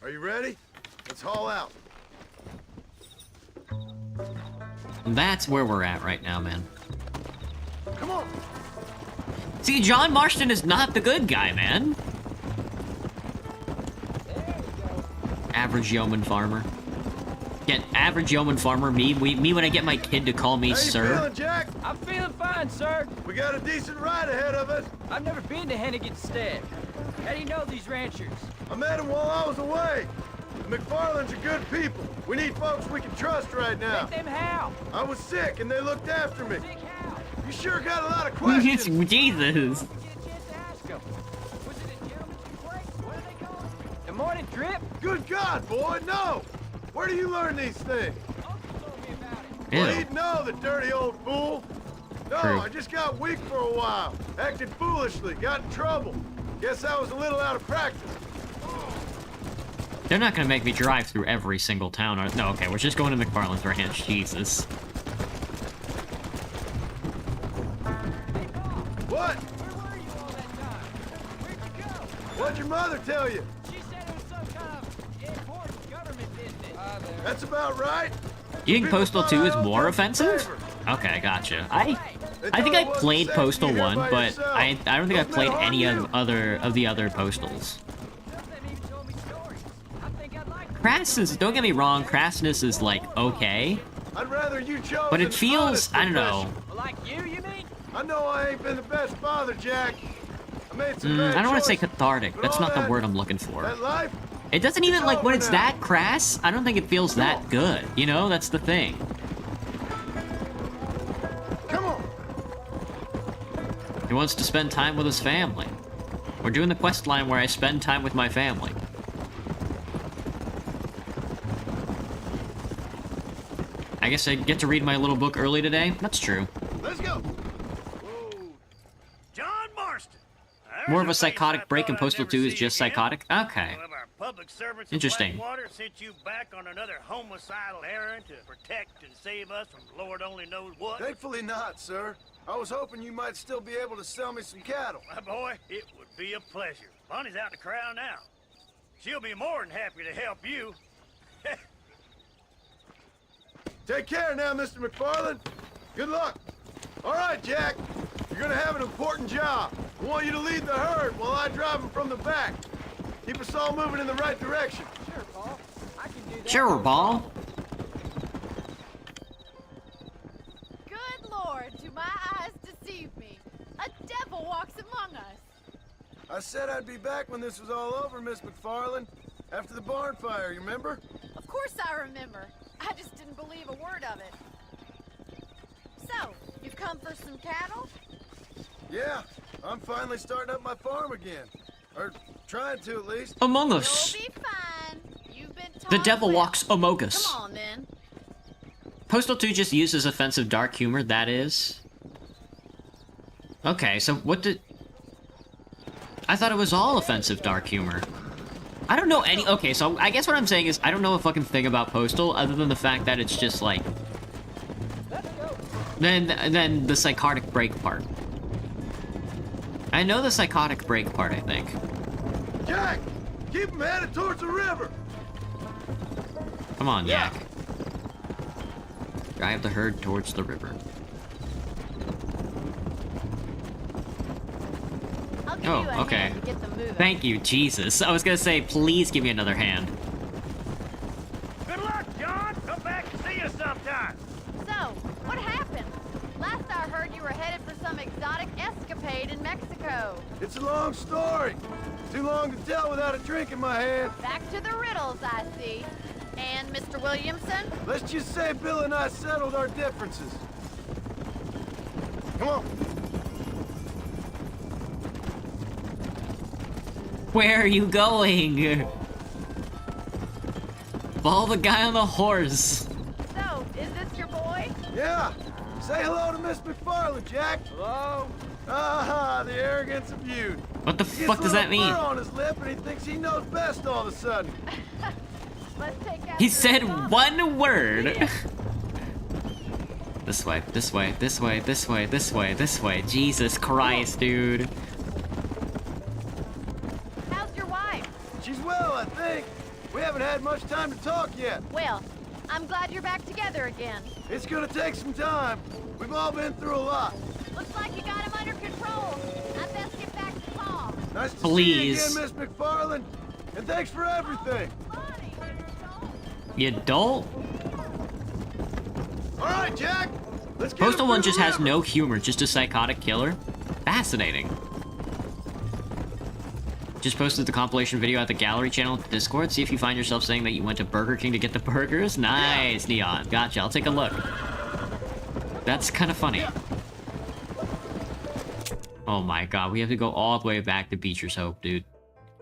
[SPEAKER 8] Are you ready? Let's haul out.
[SPEAKER 1] That's where we're at right now, man.
[SPEAKER 8] Come on.
[SPEAKER 1] See, John Marston is not the good guy, man. Average yeoman farmer. Get average yeoman farmer, me when I get my kid to call me
[SPEAKER 8] How
[SPEAKER 1] sir.
[SPEAKER 8] you feeling, Jack?
[SPEAKER 13] I'm feeling fine, sir.
[SPEAKER 8] We got a decent ride ahead of us.
[SPEAKER 13] I've never been to Hennigan's Stead. How do you know these ranchers?
[SPEAKER 8] I met them while I was away. The McFarlands are good people. We need folks we can trust right now.
[SPEAKER 13] Make them how?
[SPEAKER 8] I was sick and they looked after me.
[SPEAKER 13] Sick how?
[SPEAKER 8] You sure got a lot of questions.
[SPEAKER 1] Jesus.
[SPEAKER 13] Get a chance to ask them. Was it a gentleman's place? What are they called? The morning trip?
[SPEAKER 8] Good God, boy, no! Where do you learn these things?
[SPEAKER 13] Uncle told me about it.
[SPEAKER 8] Well,
[SPEAKER 1] Ew.
[SPEAKER 8] he'd know, the dirty old fool. No,
[SPEAKER 1] True.
[SPEAKER 8] I just got weak for a while. Acted foolishly, got in trouble. Guess I was a little out of practice.
[SPEAKER 1] They're not gonna make me drive through every single town. No, okay, we're just going to McFarland's ranch. Jesus.
[SPEAKER 8] What?
[SPEAKER 13] Where were you all that time? Where'd you go?
[SPEAKER 8] What'd your mother tell you?
[SPEAKER 13] She said it was some kind of important government business.
[SPEAKER 8] That's about right.
[SPEAKER 1] You think
[SPEAKER 8] People
[SPEAKER 1] Postal
[SPEAKER 8] thought
[SPEAKER 1] 2
[SPEAKER 8] I
[SPEAKER 1] is
[SPEAKER 8] owed
[SPEAKER 1] more
[SPEAKER 8] them
[SPEAKER 1] offensive?
[SPEAKER 8] favor.
[SPEAKER 1] Okay, gotcha.
[SPEAKER 8] They
[SPEAKER 1] I
[SPEAKER 8] thought
[SPEAKER 1] think
[SPEAKER 8] it
[SPEAKER 1] I
[SPEAKER 8] wasn't
[SPEAKER 1] played
[SPEAKER 8] safe
[SPEAKER 1] Postal
[SPEAKER 8] to be here
[SPEAKER 1] 1,
[SPEAKER 8] by
[SPEAKER 1] but
[SPEAKER 8] yourself.
[SPEAKER 1] I don't think I've
[SPEAKER 8] Don't
[SPEAKER 1] played
[SPEAKER 8] let
[SPEAKER 1] any
[SPEAKER 8] harm you.
[SPEAKER 1] of the other Postals.
[SPEAKER 13] Some of them even told me stories. I think I'd like
[SPEAKER 1] Crassness, don't get me wrong, Crassness is like okay,
[SPEAKER 8] I'd rather you chose
[SPEAKER 1] but
[SPEAKER 8] an
[SPEAKER 1] it feels,
[SPEAKER 8] honest
[SPEAKER 1] I don't know.
[SPEAKER 8] profession.
[SPEAKER 13] Like you mean?
[SPEAKER 8] I know I ain't been the best father, Jack. I made some bad
[SPEAKER 1] I don't want to say
[SPEAKER 8] choices,
[SPEAKER 1] cathartic.
[SPEAKER 8] but
[SPEAKER 1] That's
[SPEAKER 8] all
[SPEAKER 1] not the
[SPEAKER 8] that-
[SPEAKER 1] word I'm looking for.
[SPEAKER 8] That life,
[SPEAKER 1] It doesn't even,
[SPEAKER 8] it's
[SPEAKER 1] like, when
[SPEAKER 8] over
[SPEAKER 1] it's
[SPEAKER 8] now.
[SPEAKER 1] that crass, I don't think it feels that good. You know, that's the thing.
[SPEAKER 8] Come on.
[SPEAKER 1] He wants to spend time with his family. We're doing the quest line where I spend time with my family. I guess I get to read my little book early today. That's true.
[SPEAKER 8] Let's go.
[SPEAKER 2] John Marston.
[SPEAKER 1] More of a psychotic break, and Postal 2 is just psychotic? Okay.
[SPEAKER 2] One of our public servants in
[SPEAKER 1] Interesting.
[SPEAKER 2] Blackwater sent you back on another homicidal errand to protect and save us from Lord only knows what.
[SPEAKER 8] Thankfully not, sir. I was hoping you might still be able to sell me some cattle.
[SPEAKER 2] My boy, it would be a pleasure. Bonnie's out in the crowd now. She'll be more than happy to help you.
[SPEAKER 8] Take care now, Mr. McFarland. Good luck. All right, Jack. You're gonna have an important job. I want you to lead the herd while I drive them from the back. Keep us all moving in the right direction.
[SPEAKER 11] Sure, Paul. I can do that.
[SPEAKER 1] Sure, Ball.
[SPEAKER 14] Good Lord, do my eyes deceive me? A devil walks among us.
[SPEAKER 8] I said I'd be back when this was all over, Miss McFarland. After the barn fire, you remember?
[SPEAKER 14] Of course I remember. I just didn't believe a word of it. So, you've come for some cattle?
[SPEAKER 8] Yeah, I'm finally starting up my farm again. Or trying to, at least.
[SPEAKER 1] Among Us.
[SPEAKER 14] You'll be fine. You've been taught
[SPEAKER 1] The devil
[SPEAKER 14] well.
[SPEAKER 1] walks among us.
[SPEAKER 14] Come on, then.
[SPEAKER 1] Postal 2 just uses offensive dark humor, that is. Okay, so what did... I thought it was all offensive dark humor. I don't know any... Okay, so I guess what I'm saying is I don't know a fucking thing about Postal other than the fact that it's just like... Then the psychotic break part. I know the psychotic break part, I think.
[SPEAKER 8] Jack, keep them headed towards the river.
[SPEAKER 1] Come on, Jack. Drive the herd towards the river.
[SPEAKER 14] I'll give
[SPEAKER 1] Oh,
[SPEAKER 14] you a
[SPEAKER 1] okay.
[SPEAKER 14] hand to get them moving.
[SPEAKER 1] Thank you, Jesus. I was gonna say, please give me another hand.
[SPEAKER 2] Good luck, John. Come back and see us sometime.
[SPEAKER 14] So, what happened? Last I heard you were headed for some exotic escapade in Mexico.
[SPEAKER 8] It's a long story. Too long to tell without a drink in my hand.
[SPEAKER 14] Back to the riddles, I see. And Mr. Williamson?
[SPEAKER 8] Let's just say Bill and I settled our differences. Come on.
[SPEAKER 1] Where are you going? Follow the guy on the horse.
[SPEAKER 14] So, is this your boy?
[SPEAKER 8] Yeah. Say hello to Miss McFarland, Jack.
[SPEAKER 11] Hello?
[SPEAKER 8] Ah, the arrogance of youth.
[SPEAKER 1] What the
[SPEAKER 8] He gets
[SPEAKER 1] fuck
[SPEAKER 8] a
[SPEAKER 1] does that
[SPEAKER 8] little
[SPEAKER 1] mean?
[SPEAKER 8] fur on his lip and he thinks he knows best all of a sudden.
[SPEAKER 14] Let's take after
[SPEAKER 1] He
[SPEAKER 14] his
[SPEAKER 1] said
[SPEAKER 14] father.
[SPEAKER 1] one word. This way, this way, this way, this way, this way, this way. Jesus Christ, dude.
[SPEAKER 14] How's your wife?
[SPEAKER 8] She's well, I think. We haven't had much time to talk yet.
[SPEAKER 14] Well, I'm glad you're back together again.
[SPEAKER 8] It's gonna take some time. We've all been through a lot.
[SPEAKER 14] Looks like you got him under control. I best get back to Paul.
[SPEAKER 8] Nice to
[SPEAKER 1] Please.
[SPEAKER 8] see you again, Miss McFarland. And thanks for everything.
[SPEAKER 1] You don't?
[SPEAKER 8] All right, Jack. Let's get
[SPEAKER 1] Postal
[SPEAKER 8] him
[SPEAKER 1] 1
[SPEAKER 8] through
[SPEAKER 1] just
[SPEAKER 8] the
[SPEAKER 1] has
[SPEAKER 8] river.
[SPEAKER 1] no humor, just a psychotic killer. Fascinating. Just posted the compilation video at the gallery channel at the Discord. See if you find yourself saying that you went to Burger King to get the burgers. Nice, Neon. Gotcha, I'll take a look. That's kind of funny. Oh my god, we have to go all the way back to Beecher's Hope, dude.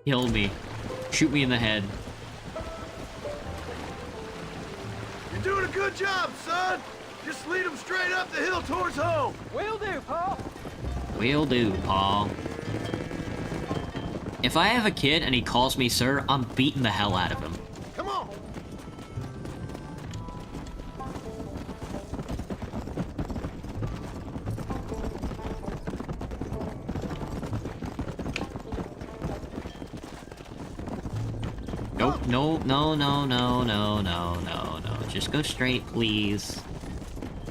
[SPEAKER 1] Kill me. Shoot me in the head.
[SPEAKER 8] You're doing a good job, son. Just lead them straight up the hill towards home.
[SPEAKER 11] Will do, Paul.
[SPEAKER 1] Will do, Paul. If I have a kid and he calls me sir, I'm beating the hell out of him.
[SPEAKER 8] Come on.
[SPEAKER 1] Nope, no, no, no, no, no, no, no, no. Just go straight, please.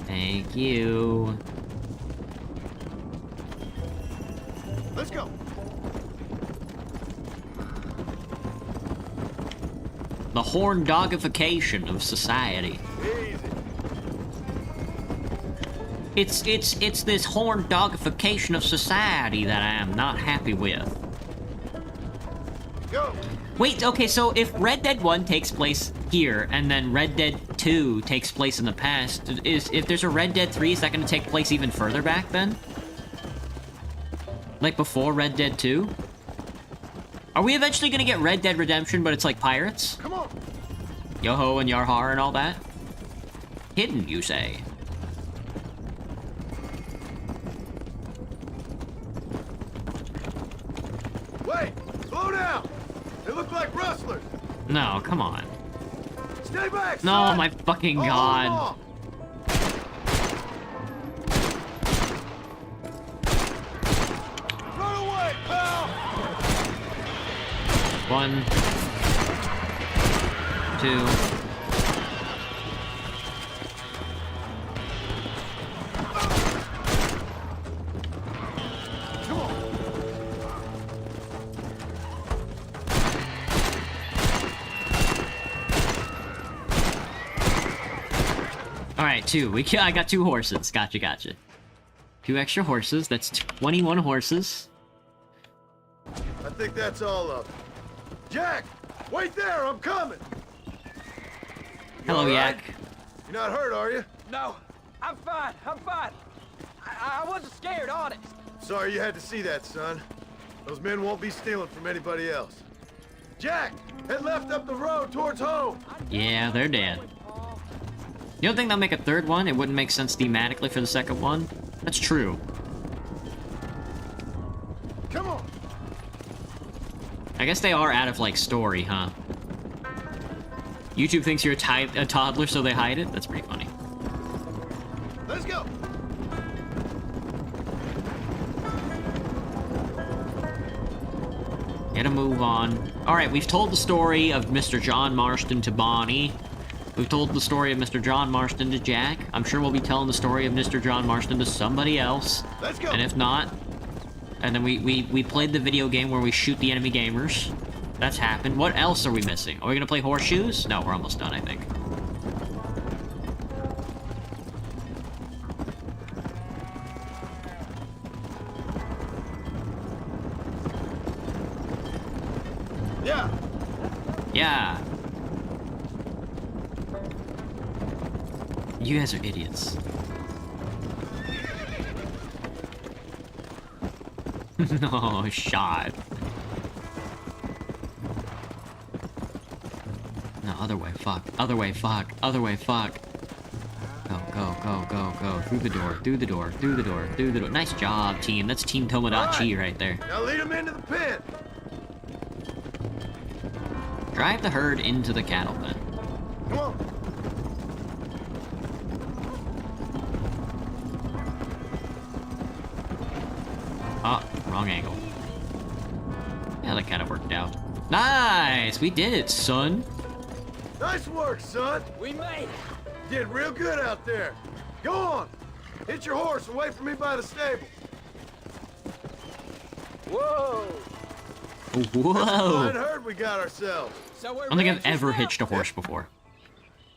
[SPEAKER 1] Thank you.
[SPEAKER 8] Let's go.
[SPEAKER 1] The horn dogification of society.
[SPEAKER 8] Easy.
[SPEAKER 1] It's this horn dogification of society that I am not happy with.
[SPEAKER 8] Go.
[SPEAKER 1] Wait, okay, so if Red Dead 1 takes place here, and then Red Dead 2 takes place in the past, if there's a Red Dead 3, is that gonna take place even further back then? Like before Red Dead 2? Are we eventually gonna get Red Dead Redemption, but it's like pirates?
[SPEAKER 8] Come on.
[SPEAKER 1] Yo-ho and Yarhar and all that? Hidden, you say?
[SPEAKER 8] Wait! Slow down! They look like rustlers!
[SPEAKER 1] No, come on.
[SPEAKER 8] Stay back,
[SPEAKER 1] No,
[SPEAKER 8] son!
[SPEAKER 1] my fucking
[SPEAKER 8] I'll
[SPEAKER 1] god.
[SPEAKER 8] hold 'em off. Run away, pal!
[SPEAKER 1] 1, 2. Alright, 2. I got 2 horses. Gotcha. 2 extra horses. That's 21 horses.
[SPEAKER 8] I think that's all of them. Jack! Wait there, I'm coming!
[SPEAKER 1] Hello,
[SPEAKER 8] all right?
[SPEAKER 1] Yak.
[SPEAKER 8] You're not hurt, are you?
[SPEAKER 11] No, I'm fine. I wasn't scared, honest.
[SPEAKER 8] Sorry you had to see that, son. Those men won't be stealing from anybody else. Jack! Head left up the road towards home!
[SPEAKER 1] Yeah, they're dead. You don't think they'll make a third one? It wouldn't make sense thematically for the second one? That's true.
[SPEAKER 8] Come on!
[SPEAKER 1] I guess they are out of, like, story, huh? YouTube thinks you're a toddler, so they hide it? That's pretty funny.
[SPEAKER 8] Let's go!
[SPEAKER 1] Get a move on. Alright, we've told the story of Mr. John Marston to Bonnie. We've told the story of Mr. John Marston to Jack. I'm sure we'll be telling the story of Mr. John Marston to somebody else.
[SPEAKER 8] Let's go!
[SPEAKER 1] And if not... And then we played the video game where we shoot the enemy gamers. That's happened. What else are we missing? Are we gonna play horseshoes? No, we're almost done, I think.
[SPEAKER 8] Yeah!
[SPEAKER 1] Yeah. You guys are idiots. No, shot. No, other way, fuck. Other way, fuck. Other way, fuck. Go. Through the door. Nice job, team. That's Team Tomodachi right there.
[SPEAKER 8] Now lead them into the pen!
[SPEAKER 1] Drive the herd into the cattle pen.
[SPEAKER 8] Come on!
[SPEAKER 1] Ah, wrong angle. Yeah, that kind of worked out. Nice! We did it, son!
[SPEAKER 8] Nice work, son!
[SPEAKER 11] We made it.
[SPEAKER 8] Did real good out there. Go on! Hit your horse and wait for me by the stable.
[SPEAKER 11] Whoa.
[SPEAKER 1] Whoa!
[SPEAKER 8] Fine herd we got ourselves.
[SPEAKER 11] So we're
[SPEAKER 1] I don't think I've
[SPEAKER 11] ranchers
[SPEAKER 1] ever
[SPEAKER 11] now?
[SPEAKER 1] hitched a horse before.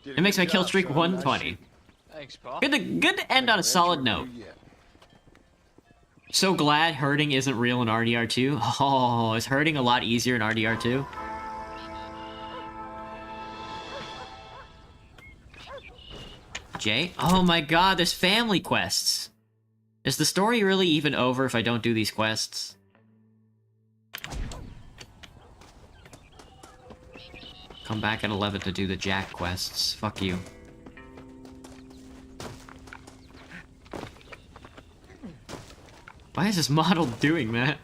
[SPEAKER 8] Did
[SPEAKER 1] It makes my
[SPEAKER 8] good
[SPEAKER 1] kill
[SPEAKER 8] job,
[SPEAKER 1] streak
[SPEAKER 8] son.
[SPEAKER 1] 120.
[SPEAKER 11] Thanks, Paul.
[SPEAKER 1] Good to end on a solid note. So glad herding isn't real in RDR2. Oh, is herding a lot easier in RDR2? Jay? Oh my god, there's family quests! Is the story really even over if I don't do these quests? Come back at 11 to do the Jack quests. Fuck you. Why is this model doing that?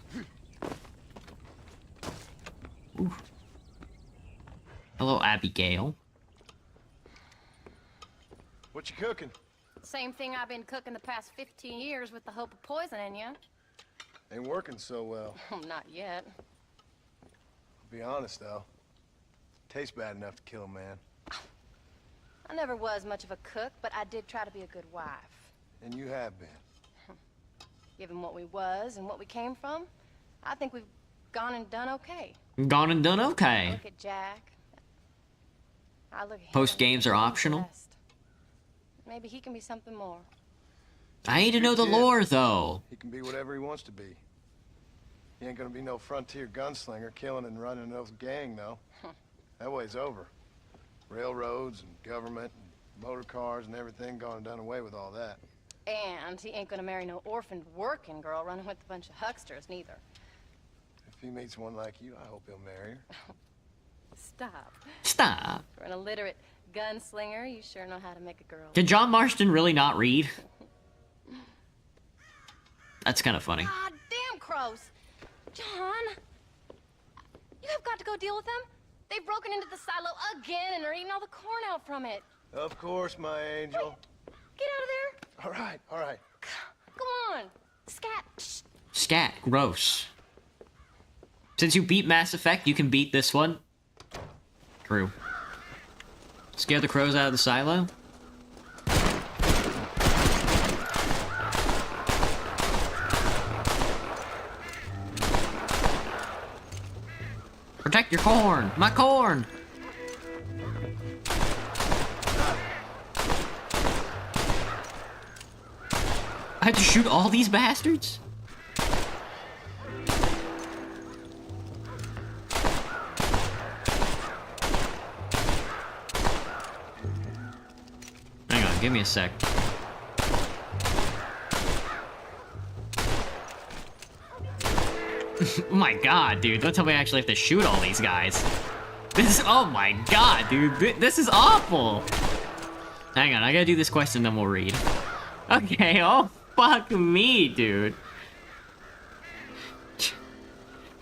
[SPEAKER 1] Ooh. Hello, Abigail.
[SPEAKER 8] What you cooking?
[SPEAKER 12] Same thing I've been cooking the past 15 years with the hope of poisoning you.
[SPEAKER 8] Ain't working so well.
[SPEAKER 12] Not yet.
[SPEAKER 8] Be honest, though. Tastes bad enough to kill a man.
[SPEAKER 12] I never was much of a cook, but I did try to be a good wife.
[SPEAKER 8] And you have been.
[SPEAKER 12] Given what we was and what we came from, I think we've gone and done okay.
[SPEAKER 1] Gone and done okay.
[SPEAKER 12] Look at Jack. I look at him.
[SPEAKER 1] Post games are optional.
[SPEAKER 12] Maybe he can be something more.
[SPEAKER 1] I need to know the
[SPEAKER 8] Kid.
[SPEAKER 1] lore, though.
[SPEAKER 8] He can be whatever he wants to be. He ain't gonna be no frontier gunslinger killing and running no gang, though. That way's over. Railroads and government and motor cars and everything gone and done away with all that.
[SPEAKER 12] And he ain't gonna marry no orphaned working girl running with a bunch of hucksters, neither.
[SPEAKER 8] If he meets one like you, I hope he'll marry her.
[SPEAKER 12] Stop.
[SPEAKER 1] Stop.
[SPEAKER 12] For an illiterate gunslinger, you sure know how to make a girl.
[SPEAKER 1] Can John Marston really not read? That's kind of funny.
[SPEAKER 12] God damn crows! John! You have got to go deal with them. They've broken into the silo again and are eating all the corn out from it.
[SPEAKER 8] Of course, my angel.
[SPEAKER 12] Get out of there!
[SPEAKER 8] All right, all right.
[SPEAKER 12] Come on! Scat! Shh.
[SPEAKER 1] Scat. Gross. Since you beat Mass Effect, you can beat this one. True. Scare the crows out of the silo? Protect your corn! My corn! I had to shoot all these bastards? Hang on, give me a sec. Oh my god, dude, don't tell me I actually have to shoot all these guys. This is, oh my god, dude, this is awful. Hang on, I gotta do this quest and then we'll read. Okay, oh fuck me, dude.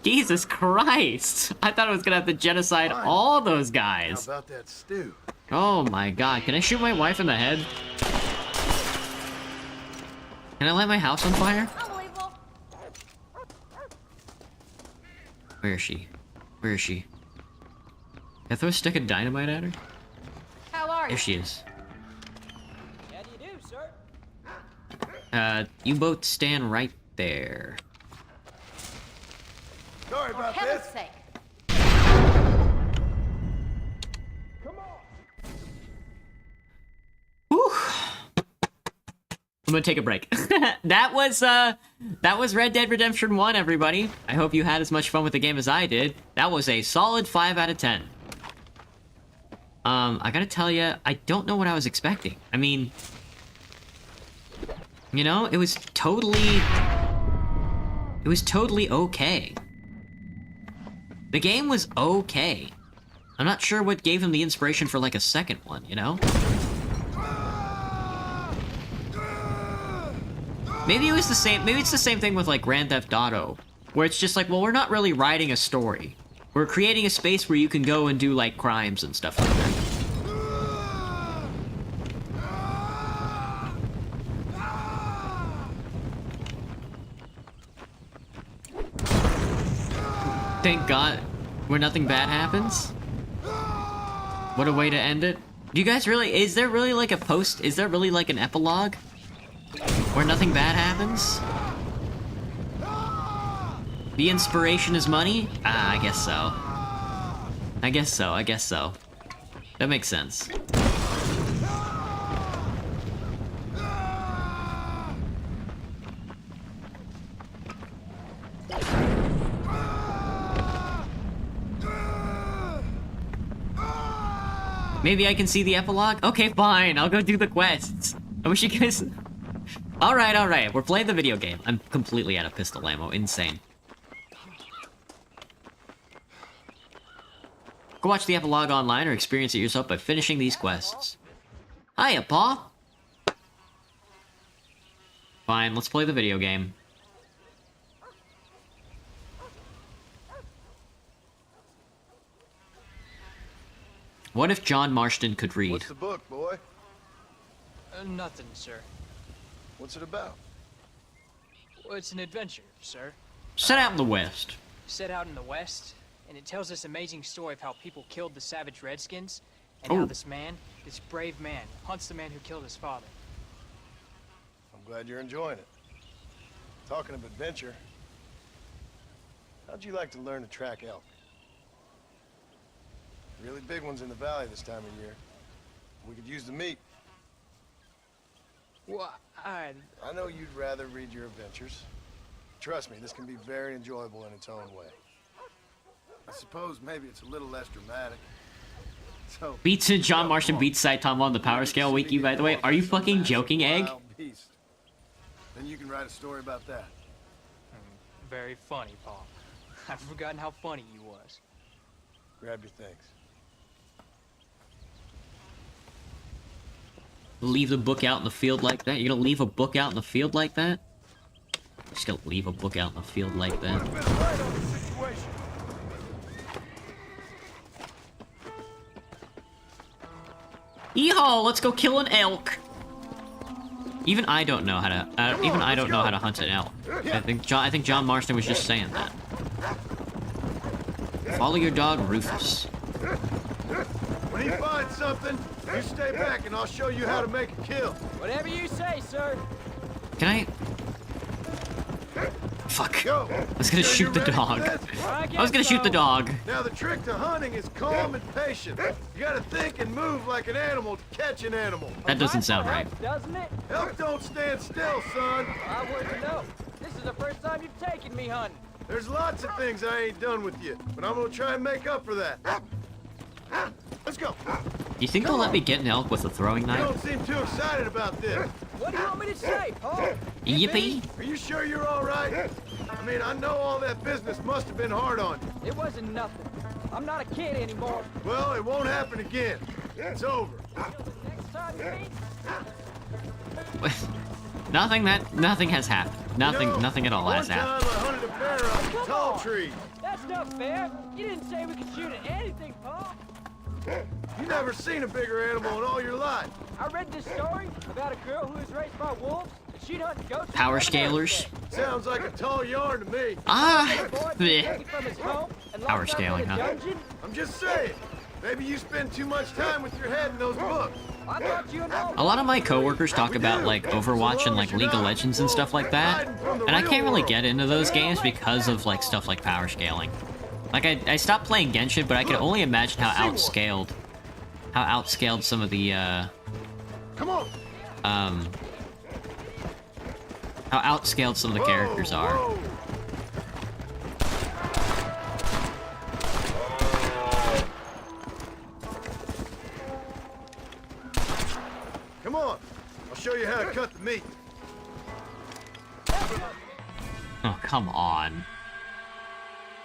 [SPEAKER 1] Jesus Christ. I thought I was gonna have to genocide all those guys.
[SPEAKER 8] How about that stew?
[SPEAKER 1] Oh my god, can I shoot my wife in the head? Can I light my house on fire?
[SPEAKER 12] Unbelievable.
[SPEAKER 1] Where is she? Where is she? Can I throw a stick of dynamite at her?
[SPEAKER 12] How are you?
[SPEAKER 1] There she is.
[SPEAKER 11] How do you do, sir?
[SPEAKER 1] You both stand right there.
[SPEAKER 8] Sorry
[SPEAKER 12] For
[SPEAKER 8] about
[SPEAKER 12] heaven's
[SPEAKER 8] this.
[SPEAKER 12] sake.
[SPEAKER 1] Whew. I'm gonna take a break. That was Red Dead Redemption 1, everybody. I hope you had as much fun with the game as I did. That was a solid 5 out of 10. I gotta tell you, I don't know what I was expecting. I mean, you know, it was totally okay. The game was okay. I'm not sure what gave him the inspiration for like a second one, you know? Maybe it was the same, maybe it's the same thing with like Grand Theft Auto, where it's just like, well, we're not really writing a story. We're creating a space where you can go and do like crimes and stuff like that. Thank God, where nothing bad happens. What a way to end it. Do you guys really, is there really like a post, is there really like an epilogue? Where nothing bad happens? The inspiration is money? Ah, I guess so. I guess so, I guess so. That makes sense. Maybe I can see the epilogue? Okay, fine, I'll go do the quests. I wish you guys... Alright, we're playing the video game. I'm completely out of pistol ammo, insane. Go watch the epilogue online or experience it yourself by finishing these quests. Hiya, Paw! Fine, let's play the video game. What if John Marston could read?
[SPEAKER 8] What's the book, boy?
[SPEAKER 13] Nothing, sir.
[SPEAKER 8] What's it about?
[SPEAKER 13] Well, it's an adventure, sir.
[SPEAKER 1] Set out in the West.
[SPEAKER 13] Set out in the West, and it tells this amazing story of how people killed the savage Redskins, and how this man, this brave man, hunts the man who killed his father.
[SPEAKER 8] I'm glad you're enjoying it. Talking of adventure, how'd you like to learn to track elk? Really big ones in the valley this time of year. We could use the meat.
[SPEAKER 13] Well,
[SPEAKER 8] I know you'd rather read your adventures. Trust me, this can be very enjoyable in its own way. I suppose maybe it's a little less dramatic. So,
[SPEAKER 1] Beats John Marston beats Saitama on the power scale wiki, by the way. Are you fucking joking, Egg?
[SPEAKER 8] Beast. Then you can write a story about that.
[SPEAKER 13] Very funny, Paul. I've forgotten how funny you was.
[SPEAKER 8] Grab your things.
[SPEAKER 1] Leave the book out in the field like that? You're gonna leave a book out in the field like that? Just gonna leave a book out in the field like that. Yeehaw! Let's go kill an elk. Even I don't know how to. Even I don't know how to hunt an elk. I think John Marston was just saying that. Follow your dog, Rufus.
[SPEAKER 8] When he finds something, you stay back and I'll show you how to make a kill.
[SPEAKER 11] Whatever you say, sir.
[SPEAKER 1] Can I? Fuck. I was gonna shoot the dog. I was gonna shoot the dog.
[SPEAKER 8] Now the trick to hunting is calm and patient. You gotta think and move like an animal to catch an animal.
[SPEAKER 1] That doesn't sound right.
[SPEAKER 11] Doesn't it?
[SPEAKER 8] Elk don't stand still, son.
[SPEAKER 11] I wouldn't know. This is the first time you've taken me hunting.
[SPEAKER 8] There's lots of things I ain't done with you, but I'm gonna try and make up for that. Let's go.
[SPEAKER 1] Do you think they'll let me get an elk with a throwing
[SPEAKER 8] You
[SPEAKER 1] knife?
[SPEAKER 8] don't seem too excited about this.
[SPEAKER 11] What do you want me to say, Paul?
[SPEAKER 1] Yippee!
[SPEAKER 8] Are you sure you're all right? I mean, I know all that business must have been hard on you.
[SPEAKER 11] It wasn't nothing. I'm not a kid anymore.
[SPEAKER 8] Well, it won't happen again. It's over.
[SPEAKER 11] Next time you meet,
[SPEAKER 1] Nothing has happened. Nothing at all has
[SPEAKER 8] One
[SPEAKER 1] happened.
[SPEAKER 8] time I hunted a bear up a tall tree.
[SPEAKER 11] that's not fair. You didn't say we could shoot at anything, Paul.
[SPEAKER 8] You never seen a bigger animal in all your life.
[SPEAKER 11] I read this story about a girl who was raised by wolves, and she'd hunt ghosts.
[SPEAKER 1] Power scalers.
[SPEAKER 8] Sounds like a tall yarn to me.
[SPEAKER 1] Bleh. Power scaling, huh?
[SPEAKER 8] I'm just saying. Maybe you spend too much time with your head in those books.
[SPEAKER 11] I thought you know.
[SPEAKER 1] A lot of my coworkers talk about like Overwatch and like League of Legends and stuff like that, and I can't really get into those games because of like stuff like power scaling. Like I stopped playing Genshin, but I can only imagine how outscaled some of the
[SPEAKER 8] Come on.
[SPEAKER 1] how outscaled some of the characters are.
[SPEAKER 8] Come on. I'll show you how to cut the meat.
[SPEAKER 1] Oh, come on.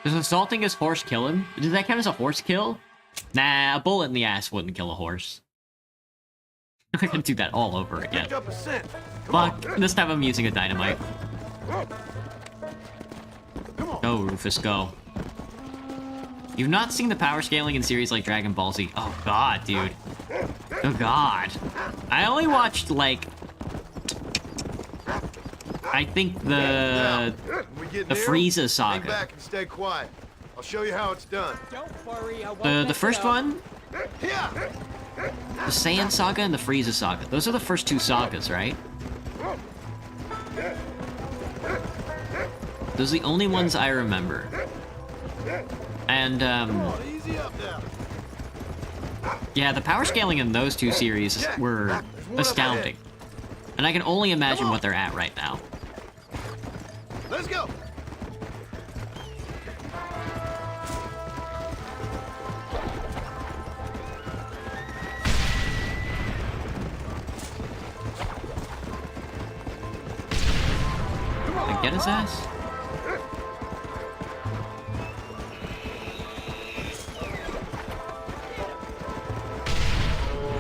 [SPEAKER 1] Does assaulting his horse kill him? Does that count as a horse kill? Nah, a bullet in the ass wouldn't kill a horse. I can do that all over again.
[SPEAKER 8] Picked up a scent.
[SPEAKER 1] Fuck, this time I'm using a dynamite. Go, Rufus, go. You've not seen the power scaling in series like Dragon Ball Z. Oh god, dude. Oh god. I only watched, like... I think the Frieza
[SPEAKER 8] Hang
[SPEAKER 1] saga.
[SPEAKER 8] back and stay quiet. I'll show you how it's done.
[SPEAKER 11] Don't worry, I won't.
[SPEAKER 1] The first one?
[SPEAKER 8] Yeah.
[SPEAKER 1] The Saiyan saga and the Frieza saga. Those are the first two sagas, right? Those are the only ones I remember. And,
[SPEAKER 8] Easy up now.
[SPEAKER 1] yeah, the power scaling in those two series were astounding. And I can only imagine what they're at right now.
[SPEAKER 8] Let's go.
[SPEAKER 1] Did I get his ass?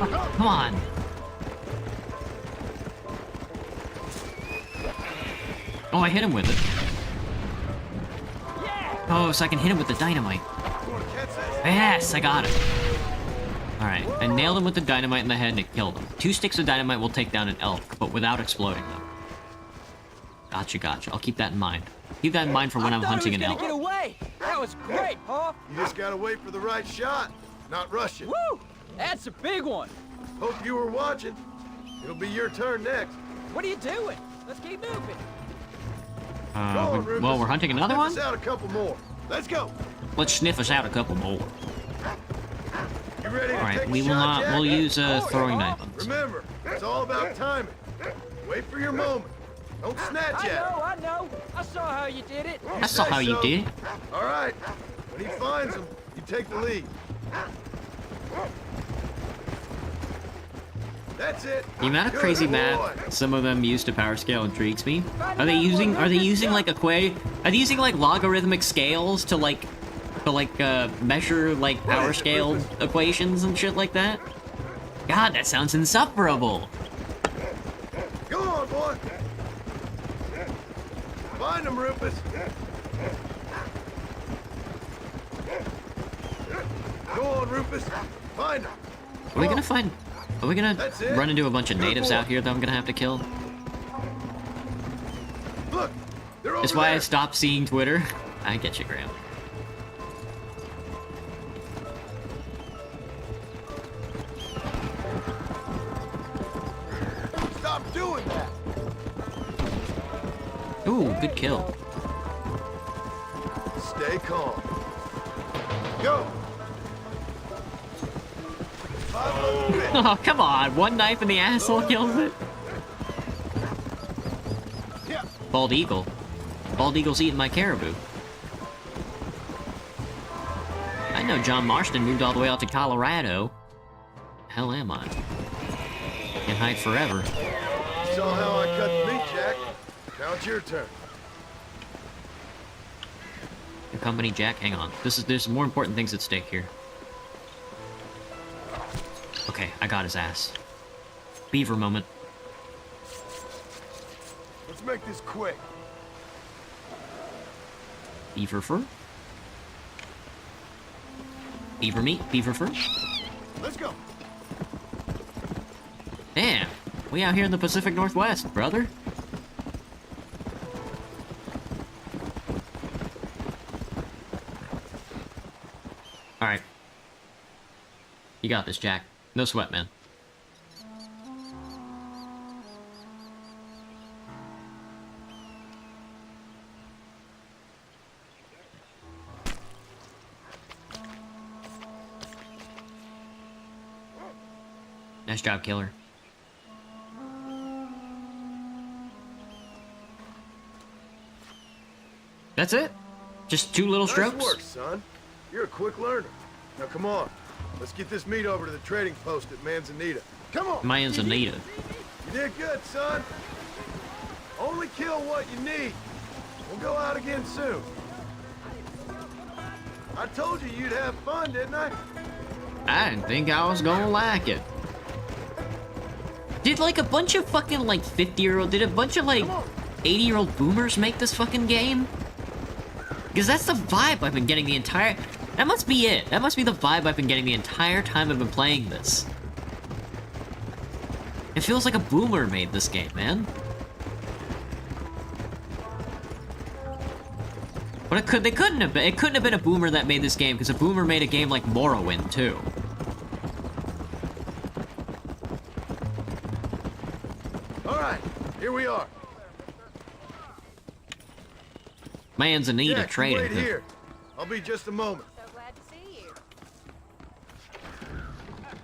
[SPEAKER 1] Oh, come on. Oh, I hit him with it. Oh, so I can hit him with the dynamite. Yes, I got it. Alright, I nailed him with the dynamite in the head and it killed him. 2 sticks of dynamite will take down an elk, but without exploding them. Gotcha. I'll keep that in mind. Keep that in mind for when I'm hunting an elk.
[SPEAKER 11] Get away. That was great, Paul.
[SPEAKER 8] You just gotta wait for the right shot, not rush it.
[SPEAKER 11] Woo! That's a big one.
[SPEAKER 8] Hope you were watching. It'll be your turn next.
[SPEAKER 11] What are you doing? Let's keep moving.
[SPEAKER 1] Well, we're hunting another one?
[SPEAKER 8] Out a couple more. Let's go.
[SPEAKER 1] Let's sniff us out a couple more.
[SPEAKER 8] You ready to
[SPEAKER 1] Alright,
[SPEAKER 8] take a
[SPEAKER 1] we will
[SPEAKER 8] shot,
[SPEAKER 1] not.
[SPEAKER 8] Jack?
[SPEAKER 1] We'll use a throwing knife on this.
[SPEAKER 8] Remember, it's all about timing. Wait for your moment. Don't snatch at it.
[SPEAKER 11] I know. I saw how you did it.
[SPEAKER 1] I saw how you did it.
[SPEAKER 8] All right. When he finds him, you take the lead. That's it.
[SPEAKER 1] The amount of
[SPEAKER 8] Good
[SPEAKER 1] crazy
[SPEAKER 8] boy.
[SPEAKER 1] math some of them use to power scale intrigues me. Are they using like are they using like logarithmic scales to measure like power scale equations and shit like that? God, that sounds insufferable.
[SPEAKER 8] Go on, boy. Find him, Rufus. Go on, Rufus. Find him.
[SPEAKER 1] Are we gonna find? Are we gonna
[SPEAKER 8] That's it.
[SPEAKER 1] run into a bunch of
[SPEAKER 8] Good
[SPEAKER 1] natives
[SPEAKER 8] boy.
[SPEAKER 1] out here that I'm gonna have to kill?
[SPEAKER 8] Look, they're over
[SPEAKER 1] That's why I
[SPEAKER 8] there.
[SPEAKER 1] stopped seeing Twitter. I get you, Graham.
[SPEAKER 8] Stop doing that.
[SPEAKER 1] Ooh, good kill.
[SPEAKER 8] Stay calm. Go.
[SPEAKER 1] Oh, come on. One knife in the asshole kills it. Bald eagle. Bald eagle's eating my caribou. I know John Marston moved all the way out to Colorado. Hell am I? Can hide forever.
[SPEAKER 8] Saw how I cut the meat, Jack. Now it's your turn.
[SPEAKER 1] Your company, Jack. Hang on. There's more important things at stake here. Okay, I got his ass. Beaver moment.
[SPEAKER 8] Let's make this quick.
[SPEAKER 1] Beaver fur? Beaver meat? Beaver fur?
[SPEAKER 8] Let's go.
[SPEAKER 1] Damn, we out here in the Pacific Northwest, brother. Alright. You got this, Jack. No sweat, man. Nice job, killer. That's it? Just 2 little strokes?
[SPEAKER 8] Nice work, son. You're a quick learner. Now come on. Let's get this meat over to the trading post at Manzanita. Come on.
[SPEAKER 1] Manzanita.
[SPEAKER 8] You did good, son. Only kill what you need. We'll go out again soon. I told you you'd have fun, didn't I?
[SPEAKER 1] I didn't think I was gonna like it. Did like a bunch of fucking like 50-year-old, did a bunch of like 80-year-old boomers make this fucking game? Because that's the vibe I've been getting the entire... That must be it. That must be the vibe I've been getting the entire time I've been playing this. It feels like a boomer made this game, man. But it couldn't have been a boomer that made this game, because a boomer made a game like Morrowind, too.
[SPEAKER 8] All right, here we are.
[SPEAKER 1] Manzanita
[SPEAKER 8] Jack, you
[SPEAKER 1] trading.
[SPEAKER 8] wait here. I'll be just a moment.
[SPEAKER 14] So glad to see you.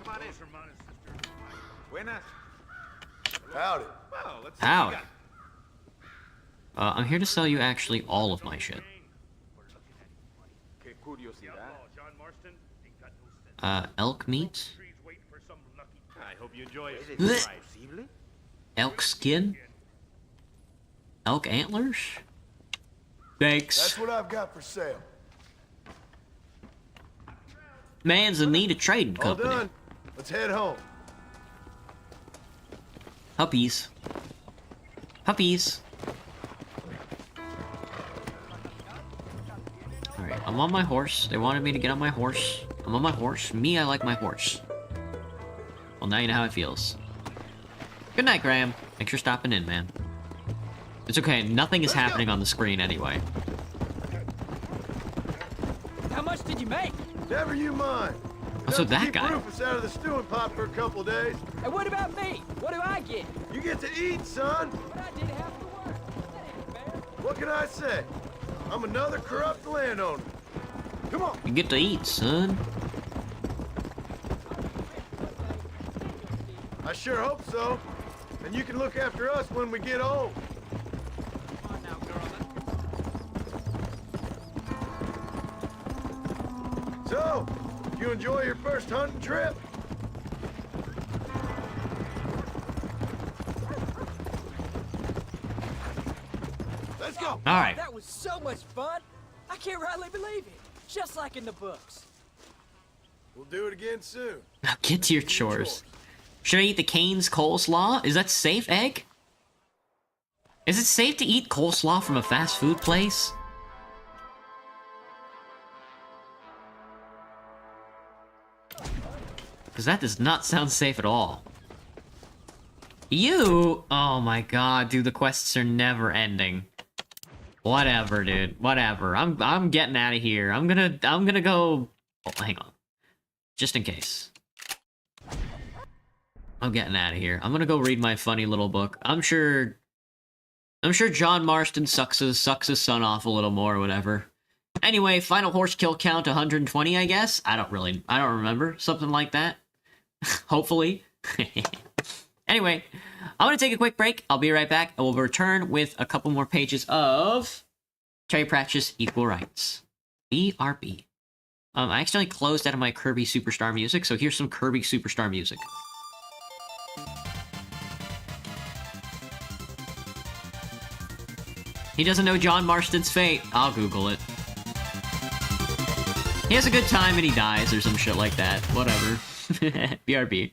[SPEAKER 3] Come on in, Hermanos, sister. Buenas.
[SPEAKER 8] Howdy.
[SPEAKER 3] Well, let's
[SPEAKER 1] How? I'm here to sell you actually all of my shit. Elk meat.
[SPEAKER 3] I hope you enjoy it.
[SPEAKER 1] Blech. Elk skin. Elk antlers. Thanks.
[SPEAKER 8] That's what I've got for sale.
[SPEAKER 1] Manzanita Trading
[SPEAKER 8] All
[SPEAKER 1] Company.
[SPEAKER 8] done. Let's head home.
[SPEAKER 1] Puppies. Puppies. Alright, I'm on my horse. They wanted me to get on my horse. I'm on my horse. Me, I like my horse. Well, now you know how it feels. Good night, Graham. Thanks for stopping in, man. It's okay, nothing is happening on the screen anyway.
[SPEAKER 11] How much did you make?
[SPEAKER 8] Never you mind.
[SPEAKER 1] So that
[SPEAKER 8] Keep
[SPEAKER 1] guy.
[SPEAKER 8] Rufus out of the stewing pot for a couple days.
[SPEAKER 11] And what about me? What do I get?
[SPEAKER 8] You get to eat, son.
[SPEAKER 11] But I did have to work. That ain't fair.
[SPEAKER 8] What can I say? I'm another corrupt landowner. Come on.
[SPEAKER 1] You get to eat, son.
[SPEAKER 8] I sure hope so. And you can look after us when we get old.
[SPEAKER 11] Come on now, girl.
[SPEAKER 8] So, you enjoy your first hunting trip?
[SPEAKER 11] Let's go.
[SPEAKER 1] All right.
[SPEAKER 11] That was so much fun. I can't rightly believe it. Just like in the books.
[SPEAKER 8] We'll do it again soon.
[SPEAKER 1] Now get to your chores. Should I eat the Cane's coleslaw? Is that safe, Egg? Is it safe to eat coleslaw from a fast food place? Because that does not sound safe at all. You? Oh my god, dude, the quests are never ending. Whatever, dude. Whatever. I'm getting out of here. I'm gonna go. Oh, hang on. Just in case. I'm getting out of here. I'm gonna go read my funny little book. I'm sure John Marston sucks his son off a little more or whatever. Anyway, final horse kill count 120, I guess. I don't remember. Something like that. Hopefully. Anyway, I'm gonna take a quick break. I'll be right back, and we'll return with a couple more pages of Terry Pratchett's Equal Rights. BRB. I accidentally closed out of my Kirby Superstar music, so here's some Kirby Superstar music. He doesn't know John Marston's fate. I'll Google it. He has a good time and he dies or some shit like that. Whatever. BRB.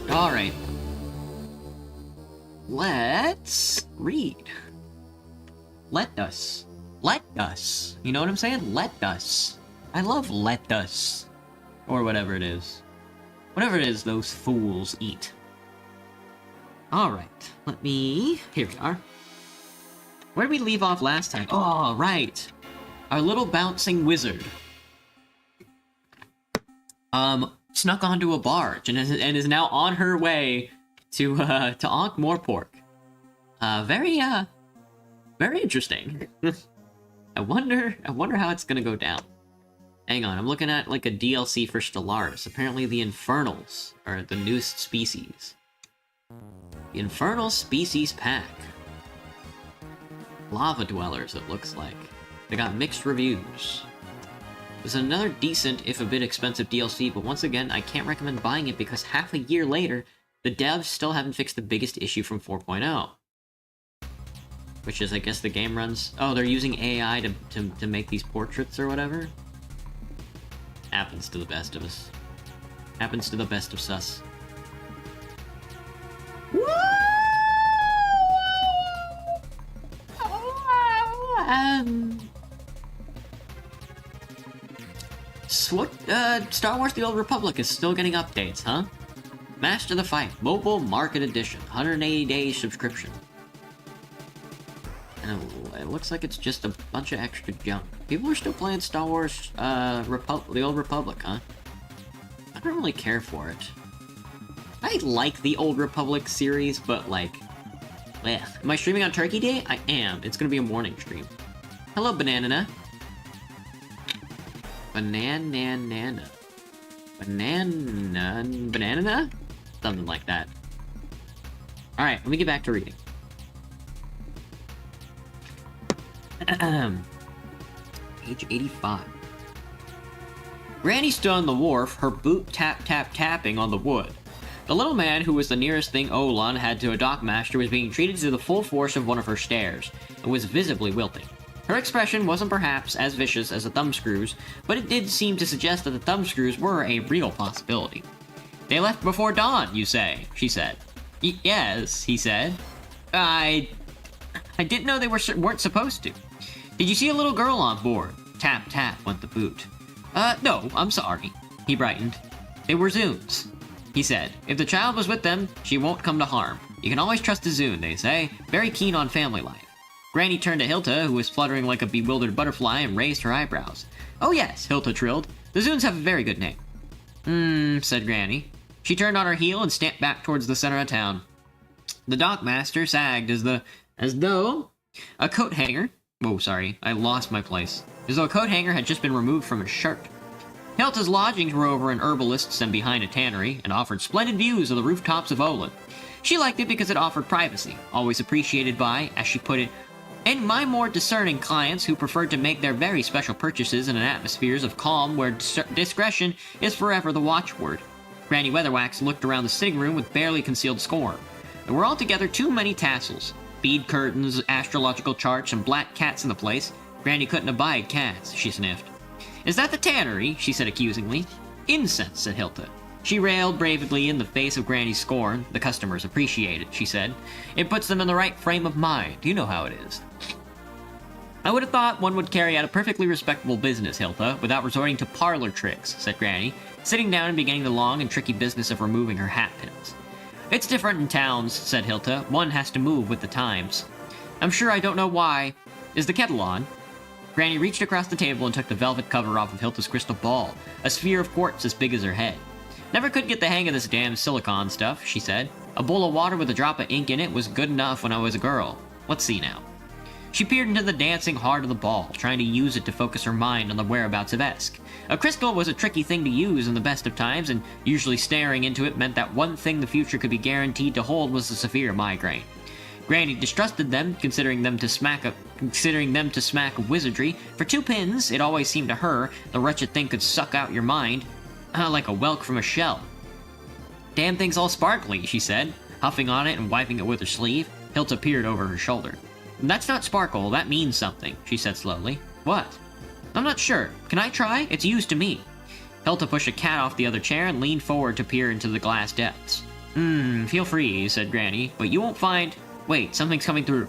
[SPEAKER 1] Alright. Let's read. Let us. Let us. You know what I'm saying? Let us. I love let us. Or whatever it is. Whatever it is those fools eat. Alright. Let me... Here we are. Where did we leave off last time? Oh, right. Our little bouncing wizard. Snuck onto a barge and is now on her way to Ankh-Morpork. Very Very interesting. I wonder how it's gonna go down. Hang on, I'm looking at like a DLC for Stellaris. Apparently the Infernals are the newest species. The Infernal Species Pack. Lava Dwellers, it looks like. They got mixed reviews. There's another decent, if a bit expensive DLC, but once again, I can't recommend buying it because half a year later, the devs still haven't fixed the biggest issue from 4.0. Which is, I guess, the game runs... Oh, they're using AI to make these portraits or whatever? Happens to the best of us. Happens to the best of sus. Star Wars The Old Republic is still getting updates, huh? Master the Fight, Mobile Market Edition, 180-day subscription. And it looks like it's just a bunch of extra junk. People are still playing Star Wars, The Old Republic, huh? I don't really care for it. I like the Old Republic series, but like... Ugh. Am I streaming on Turkey Day? I am. It's gonna be a morning stream. Hello, Banana. Banana. Banana? Something like that. Alright, let me get back to reading. Page 85. Granny stood on the wharf, her boot tapping on the wood. The little man, who was the nearest thing Olan had to a dockmaster, was being treated to the full force of one of her stares, and was visibly wilting. Her expression wasn't perhaps as vicious as the thumbscrews, but it did seem to suggest that the thumbscrews were a real possibility. They left before dawn, you say, she said. Yes, he said. I didn't know they weren't supposed to. Did you see a little girl on board? Tap, tap, went the boot. No, I'm sorry. He brightened. They were Zunes. He said, if the child was with them, she won't come to harm. You can always trust a Zune, they say. Very keen on family life. Granny turned to Hilta, who was fluttering like a bewildered butterfly, and raised her eyebrows. Oh yes, Hilta trilled. The Zunes have a very good name. Said Granny. She turned on her heel and stamped back towards the center of town. The dockmaster sagged as though a coat hanger... Oh, sorry, I lost my place. As though a coat hanger had just been removed from his shirt. Hilta's lodgings were over an herbalist's and behind a tannery, and offered splendid views of the rooftops of Olin. She liked it because it offered privacy, always appreciated by, as she put it, and my more discerning clients who preferred to make their very special purchases in an atmosphere of calm where discretion is forever the watchword. Granny Weatherwax looked around the sitting room with barely concealed scorn. There were altogether too many tassels. Bead curtains, astrological charts, and black cats in the place. Granny couldn't abide cats, she sniffed. Is that the tannery? She said accusingly. Incense, said Hilta. She railed bravely in the face of Granny's scorn. The customers appreciate it, she said. It puts them in the right frame of mind. You know how it is. I would have thought one would carry out a perfectly respectable business, Hilta, without resorting to parlor tricks, said Granny, sitting down and beginning the long and tricky business of removing her hat pins. It's different in towns, said Hilta. One has to move with the times. I'm sure I don't know why. Is the kettle on? Granny reached across the table and took the velvet cover off of Hilta's crystal ball, a sphere of quartz as big as her head. Never could get the hang of this damn silicon stuff, she said. A bowl of water with a drop of ink in it was good enough when I was a girl. Let's see now. She peered into the dancing heart of the ball, trying to use it to focus her mind on the whereabouts of Esk. A crystal was a tricky thing to use in the best of times, and usually staring into it meant that one thing the future could be guaranteed to hold was a severe migraine. Granny distrusted them, considering them to smack of wizardry. For 2 pins, it always seemed to her, the wretched thing could suck out your mind, like a whelk from a shell. Damn thing's all sparkly, she said, huffing on it and wiping it with her sleeve. Hilta peered over her shoulder. That's not sparkle, that means something, she said slowly. What? I'm not sure. Can I try? It's used to me. Hilta pushed a cat off the other chair and leaned forward to peer into the glass depths. Feel free, said Granny, but you won't find... Wait, something's coming through.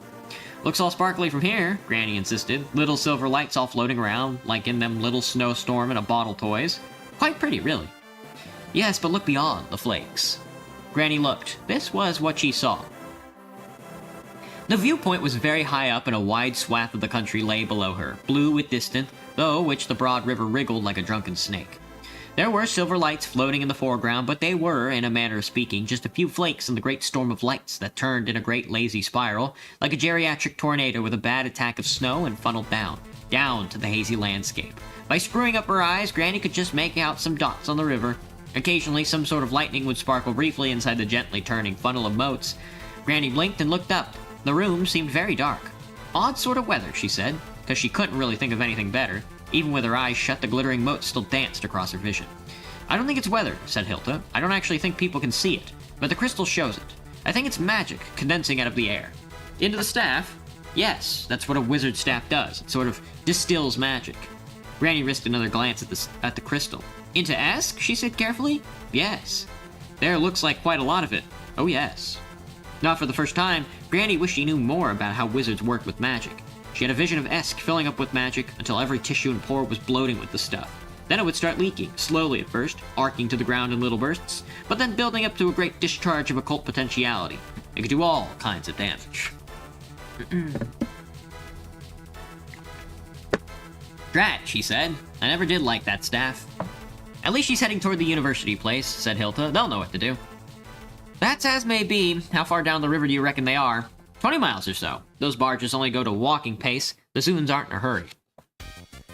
[SPEAKER 1] Looks all sparkly from here, Granny insisted. Little silver lights all floating around, like in them little snowstorm and a bottle toys. Quite pretty, really. Yes, but look beyond the flakes. Granny looked. This was what she saw. The viewpoint was very high up and a wide swath of the country lay below her, blue with distance, though which the broad river wriggled like a drunken snake. There were silver lights floating in the foreground, but they were, in a manner of speaking, just a few flakes in the great storm of lights that turned in a great lazy spiral, like a geriatric tornado with a bad attack of snow and funneled down to the hazy landscape. By screwing up her eyes, Granny could just make out some dots on the river. Occasionally, some sort of lightning would sparkle briefly inside the gently turning funnel of motes. Granny blinked and looked up. The room seemed very dark. Odd sort of weather, she said, because she couldn't really think of anything better. Even with her eyes shut, the glittering motes still danced across her vision. I don't think it's weather, said Hilda. I don't actually think people can see it, but the crystal shows it. I think it's magic, condensing out of the air. Into the staff? Yes, that's what a wizard staff does. It sort of distills magic. Granny risked another glance at the crystal. Into Esk? She said carefully. Yes. There looks like quite a lot of it. Oh yes. Not for the first time, Granny wished she knew more about how wizards worked with magic. She had a vision of Esk filling up with magic until every tissue and pore was bloating with the stuff. Then it would start leaking, slowly at first, arcing to the ground in little bursts, but then building up to a great discharge of occult potentiality. It could do all kinds of damage. Drat, she said. I never did like that staff. At least she's heading toward the university place, said Hilda. They'll know what to do. That's as may be. How far down the river do you reckon they are? 20 miles or so. Those barges only go to walking pace. The Zuns aren't in a hurry.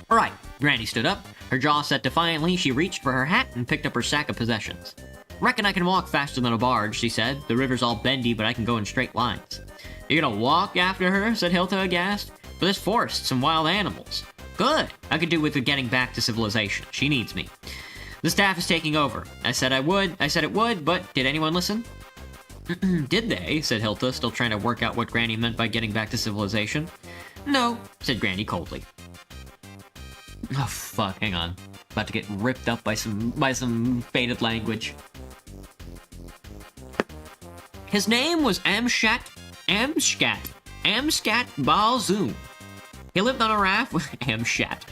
[SPEAKER 1] All right, Granny stood up. Her jaw set defiantly. She reached for her hat and picked up her sack of possessions. Reckon I can walk faster than a barge, she said. The river's all bendy, but I can go in straight lines. You're gonna walk after her? Said Hilda aghast. But there's forests and wild animals. Good. I could do with her getting back to civilization. She needs me. The staff is taking over. I said I would. I said it would, but did anyone listen? Did they? Said Hilda, still trying to work out what Granny meant by getting back to civilization. No, said Granny coldly. Oh fuck, hang on. About to get ripped up by some faded language. His name was Amscat Balzoon. He lived on a raft with Amshat.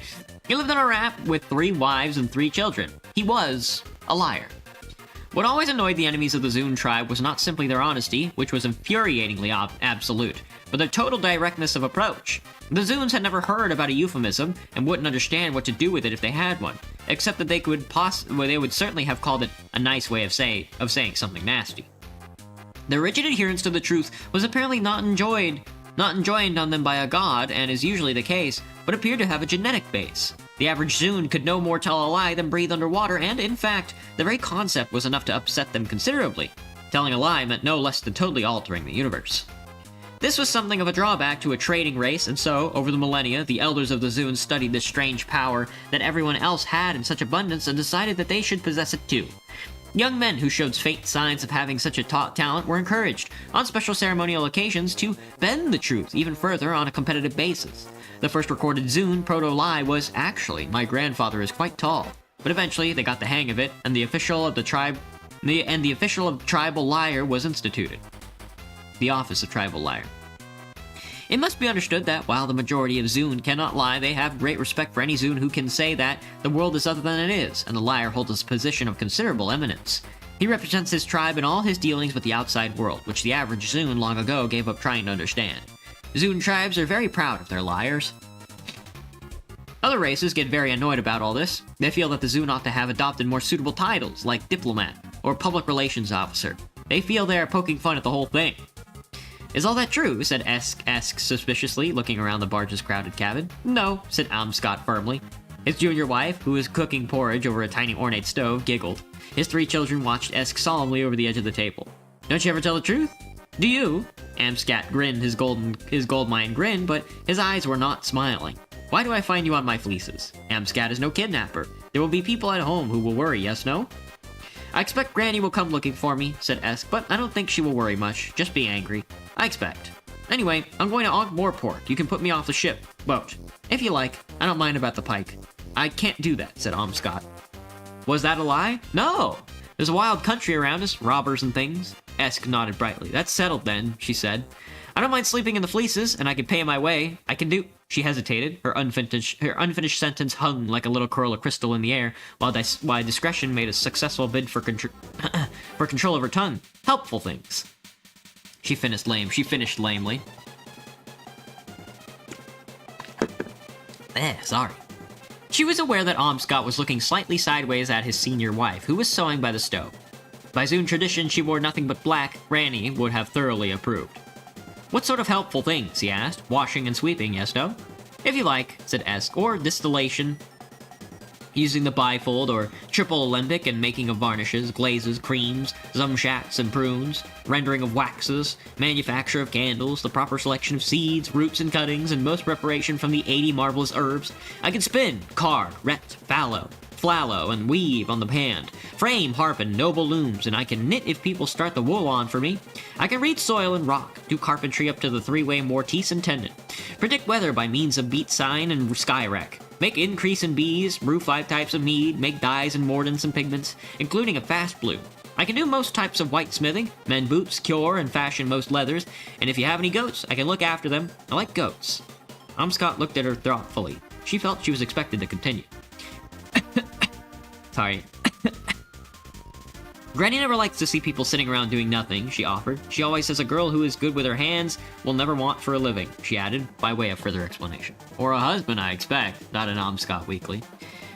[SPEAKER 1] He lived on a raft with 3 wives and 3 children. He was a liar. What always annoyed the enemies of the Zun tribe was not simply their honesty, which was infuriatingly absolute, but their total directness of approach. The Zuns had never heard about a euphemism and wouldn't understand what to do with it if they had one, except that they would certainly have called it a nice way of saying something nasty. Their rigid adherence to the truth was apparently not enjoined on them by a god, and is usually the case, but appeared to have a genetic base. The average Zun could no more tell a lie than breathe underwater, and in fact, the very concept was enough to upset them considerably. Telling a lie meant no less than totally altering the universe. This was something of a drawback to a trading race, and so, over the millennia, the elders of the Zun studied this strange power that everyone else had in such abundance and decided that they should possess it too. Young men who showed faint signs of having such a talent were encouraged, on special ceremonial occasions, to bend the truth even further on a competitive basis. The first recorded Zun proto-lie was, actually, my grandfather is quite tall. But eventually, they got the hang of it, and the official of tribal liar was instituted. The office of tribal liar. It must be understood that while the majority of Zun cannot lie, they have great respect for any Zun who can say that the world is other than it is, and the liar holds a position of considerable eminence. He represents his tribe in all his dealings with the outside world, which the average Zun long ago gave up trying to understand. Zun tribes are very proud of their liars. Other races get very annoyed about all this. They feel that the Zun ought to have adopted more suitable titles, like diplomat or public relations officer. They feel they are poking fun at the whole thing. Is all that true? Said Esk suspiciously, looking around the barge's crowded cabin. No, said Amscott firmly. His junior wife, who was cooking porridge over a tiny ornate stove, giggled. His 3 children watched Esk solemnly over the edge of the table. Don't you ever tell the truth? Do you? Amscat grinned his gold mine grin, but his eyes were not smiling. Why do I find you on my fleeces? Amscat is no kidnapper. There will be people at home who will worry, yes, no? I expect Granny will come looking for me, said Esk, but I don't think she will worry much. Just be angry. I expect. Anyway, I'm going to Ankh-Morpork. You can put me off the ship. Boat. If you like. I don't mind about the pike. I can't do that, said Amscott. Was that a lie? No! There's a wild country around us, robbers and things. Esk nodded brightly. That's settled then, she said. I don't mind sleeping in the fleeces, and I can pay my way. I can do... She hesitated. Her unfinished sentence hung like a little curl of crystal in the air, while discretion made a successful bid for control of her tongue. Helpful things. She finished lamely. Sorry. She was aware that Amscott was looking slightly sideways at his senior wife, who was sewing by the stove. By Zune tradition, she wore nothing but black. Granny would have thoroughly approved. What sort of helpful things, he asked. Washing and sweeping, yes, no? If you like, said Esk, or distillation, using the bifold or triple alembic and making of varnishes, glazes, creams, zumshats and prunes, rendering of waxes, manufacture of candles, the proper selection of seeds, roots and cuttings, and most preparation from the 80 marvelous herbs. I can spin, card, ret, fallow, flallow, and weave on the hand, frame, harp, and noble looms, and I can knit if people start the wool on for me. I can read soil and rock, do carpentry up to the three-way mortise and tendon, predict weather by means of beat sign and skywreck, make increase in bees, brew 5 types of mead, make dyes and mordants and pigments, including a fast blue. I can do most types of whitesmithing, mend boots, cure, and fashion most leathers, and if you have any goats, I can look after them. I like goats. Amscott looked at her thoughtfully. She felt she was expected to continue. Sorry. Granny never likes to see people sitting around doing nothing, she offered. She always says a girl who is good with her hands will never want for a living, she added, by way of further explanation. Or a husband, I expect, not an Amscott Weekly.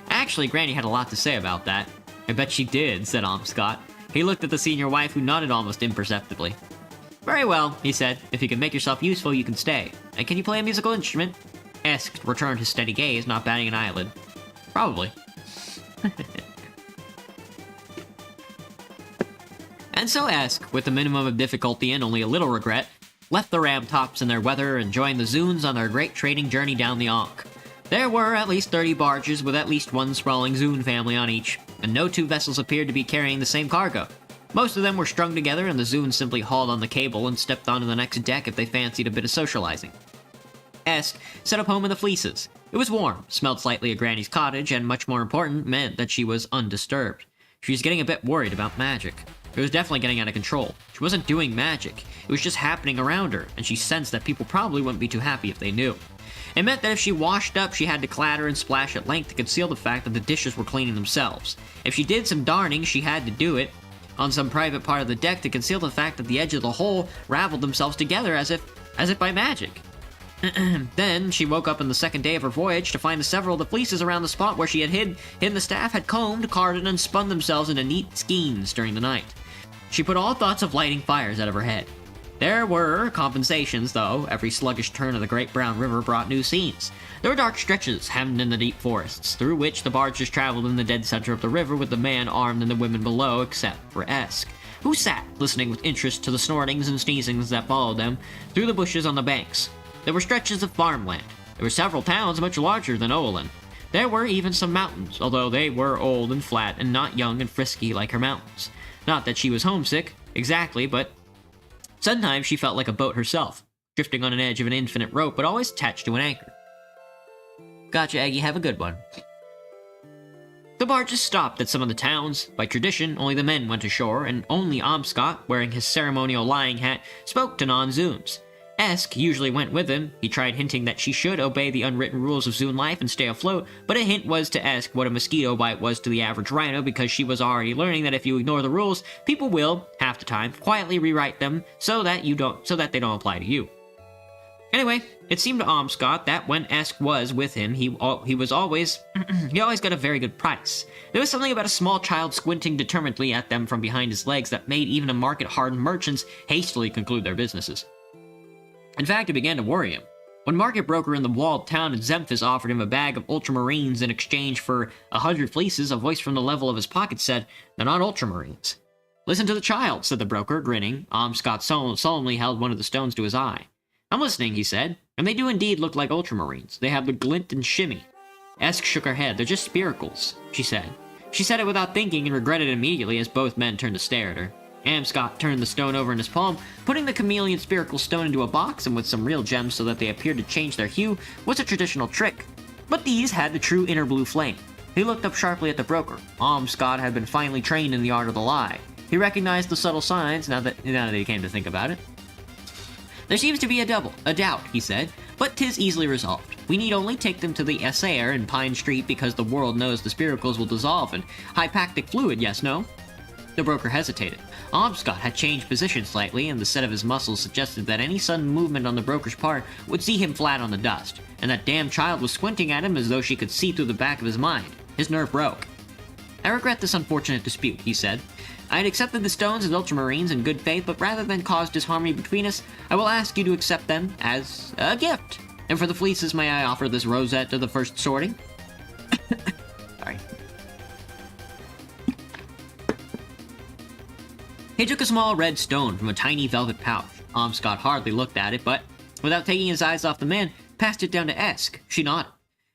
[SPEAKER 1] Actually, Granny had a lot to say about that. I bet she did, said Amscott. He looked at the senior wife, who nodded almost imperceptibly. Very well, he said. If you can make yourself useful, you can stay. And can you play a musical instrument? Esk returned his steady gaze, not batting an eyelid. Probably. And so Esk, with the minimum of difficulty and only a little regret, left the ram tops in their weather and joined the Zunes on their great trading journey down the Ankh. There were at least 30 barges with at least one sprawling Zune family on each, and no 2 vessels appeared to be carrying the same cargo. Most of them were strung together, and the Zunes simply hauled on the cable and stepped onto the next deck if they fancied a bit of socializing. Esk set up home in the Fleeces. It was warm, smelled slightly of Granny's cottage, and much more important, meant that she was undisturbed. She was getting a bit worried about magic. It was definitely getting out of control. She wasn't doing magic. It was just happening around her, and she sensed that people probably wouldn't be too happy if they knew. It meant that if she washed up, she had to clatter and splash at length to conceal the fact that the dishes were cleaning themselves. If she did some darning, she had to do it on some private part of the deck to conceal the fact that the edge of the hole raveled themselves together as if by magic. Then, she woke up on the second day of her voyage to find that several of the fleeces around the spot where she had hidden the staff had combed, carded, and spun themselves into neat skeins during the night. She put all thoughts of lighting fires out of her head. There were compensations, though. Every sluggish turn of the Great Brown River brought new scenes. There were dark stretches hemmed in the deep forests, through which the barges traveled in the dead center of the river with the man armed and the women below, except for Esk, who sat, listening with interest to the snortings and sneezings that followed them, through the bushes on the banks. There were stretches of farmland. There were several towns much larger than Olin. There were even some mountains, although they were old and flat and not young and frisky like her mountains. Not that she was homesick, exactly, but sometimes she felt like a boat herself, drifting on an edge of an infinite rope, but always attached to an anchor. Gotcha, Aggie. Have a good one. The barges stopped at some of the towns. By tradition, only the men went ashore, and only Amscott, wearing his ceremonial lying hat, spoke to non-Zunes. Esk usually went with him. He tried hinting that she should obey the unwritten rules of Zune life and stay afloat, but a hint was to Esk what a mosquito bite was to the average rhino, because she was already learning that if you ignore the rules, people will, half the time, quietly rewrite them so that they don't apply to you. Anyway, it seemed to Amscott that when Esk was with him, he always got a very good price. There was something about a small child squinting determinedly at them from behind his legs that made even a market-hardened merchants hastily conclude their businesses. In fact, it began to worry him. When market broker in the walled town of Zemphis offered him a bag of ultramarines in exchange for 100 fleeces, a voice from the level of his pocket said, "They're not ultramarines." "Listen to the child," said the broker, grinning. Amscott solemnly held one of the stones to his eye. "I'm listening," he said, "and they do indeed look like ultramarines. They have the glint and shimmy." Esk shook her head. "They're just spiracles," she said. She said it without thinking and regretted it immediately as both men turned to stare at her. Amscott turned the stone over in his palm, putting the chameleon spiracle stone into a box, and with some real gems so that they appeared to change their hue was a traditional trick. But these had the true inner blue flame. He looked up sharply at the broker. Amscott had been finely trained in the art of the lie. He recognized the subtle signs now that he came to think about it. "There seems to be a doubt," he said, "but 'tis easily resolved. We need only take them to the Essayer in Pine Street because the world knows the spiracles will dissolve in hypactic fluid, yes, no?" The broker hesitated. Amscott had changed position slightly, and the set of his muscles suggested that any sudden movement on the broker's part would see him flat on the dust, and that damn child was squinting at him as though she could see through the back of his mind. His nerve broke. I regret this unfortunate dispute, he said. I had accepted the stones as ultramarines in good faith, but rather than cause disharmony between us, I will ask you to accept them as a gift. And for the fleeces, may I offer this rosette to the first sorting? Sorry. He took a small red stone from a tiny velvet pouch. Amscott hardly looked at it, but, without taking his eyes off the man, passed it down to Esk. She nodded.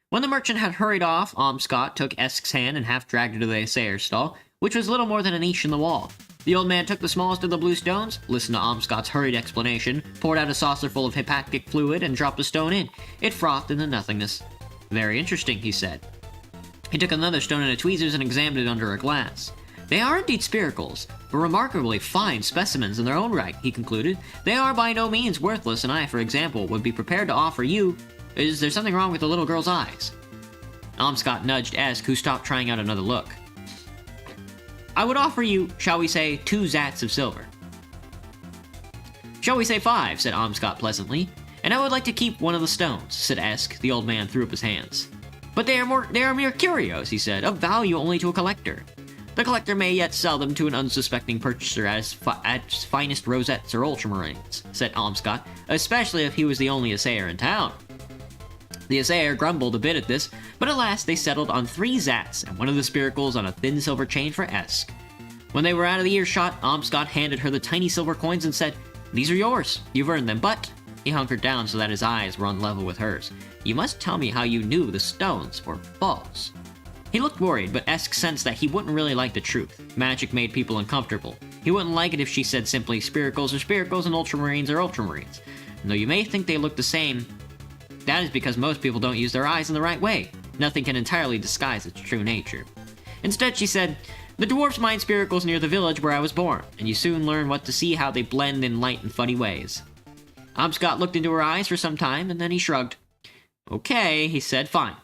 [SPEAKER 1] When the merchant had hurried off, Amscott took Esk's hand and half dragged her to the assayer's stall, which was little more than a niche in the wall. The old man took the smallest of the blue stones, listened to Amscott's hurried explanation, poured out a saucer full of hepatic fluid, and dropped the stone in. It frothed into nothingness. Very interesting, he said. He took another stone into tweezers and examined it under a glass. They are indeed spiracles, but remarkably fine specimens in their own right, he concluded. They are by no means worthless, and I, for example, would be prepared to offer you... Is there something wrong with the little girl's eyes? Amscott nudged Esk, who stopped trying out another look. I would offer you, shall we say, 2 zats of silver. Shall we say 5, said Amscott pleasantly. And I would like to keep one of the stones, said Esk. The old man threw up his hands. But they are mere curios, he said, of value only to a collector. The collector may yet sell them to an unsuspecting purchaser as finest rosettes or ultramarines, said Amscott, especially if he was the only assayer in town. The assayer grumbled a bit at this, but at last they settled on 3 zats and one of the spiracles on a thin silver chain for Esk. When they were out of the earshot, Amscott handed her the tiny silver coins and said, These are yours. You've earned them, but... He hunkered down so that his eyes were on level with hers. You must tell me how you knew the stones were false. He looked worried, but Esk sensed that he wouldn't really like the truth. Magic made people uncomfortable. He wouldn't like it if she said simply, spiracles are spiracles and ultramarines are ultramarines. And though you may think they look the same, that is because most people don't use their eyes in the right way. Nothing can entirely disguise its true nature. Instead, she said, The dwarfs mine spiracles near the village where I was born, and you soon learn what to see how they blend in light and funny ways. Amscott looked into her eyes for some time, and then he shrugged. Okay, he said, fine.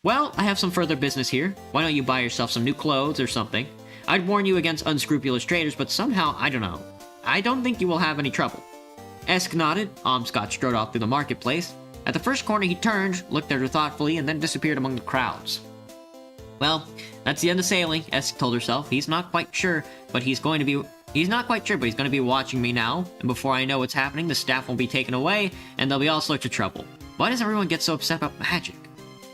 [SPEAKER 1] Well, I have some further business here. Why don't you buy yourself some new clothes or something? I'd warn you against unscrupulous traders, but somehow, I don't know. I don't think you will have any trouble. Esk nodded. Amscott strode off through the marketplace. At the first corner he turned, looked at her thoughtfully, and then disappeared among the crowds. Well, that's the end of sailing, Esk told herself. He's not quite sure, but he's going to be watching me now, and before I know what's happening, the staff will be taken away, and there'll be all sorts of trouble. Why does everyone get so upset about magic?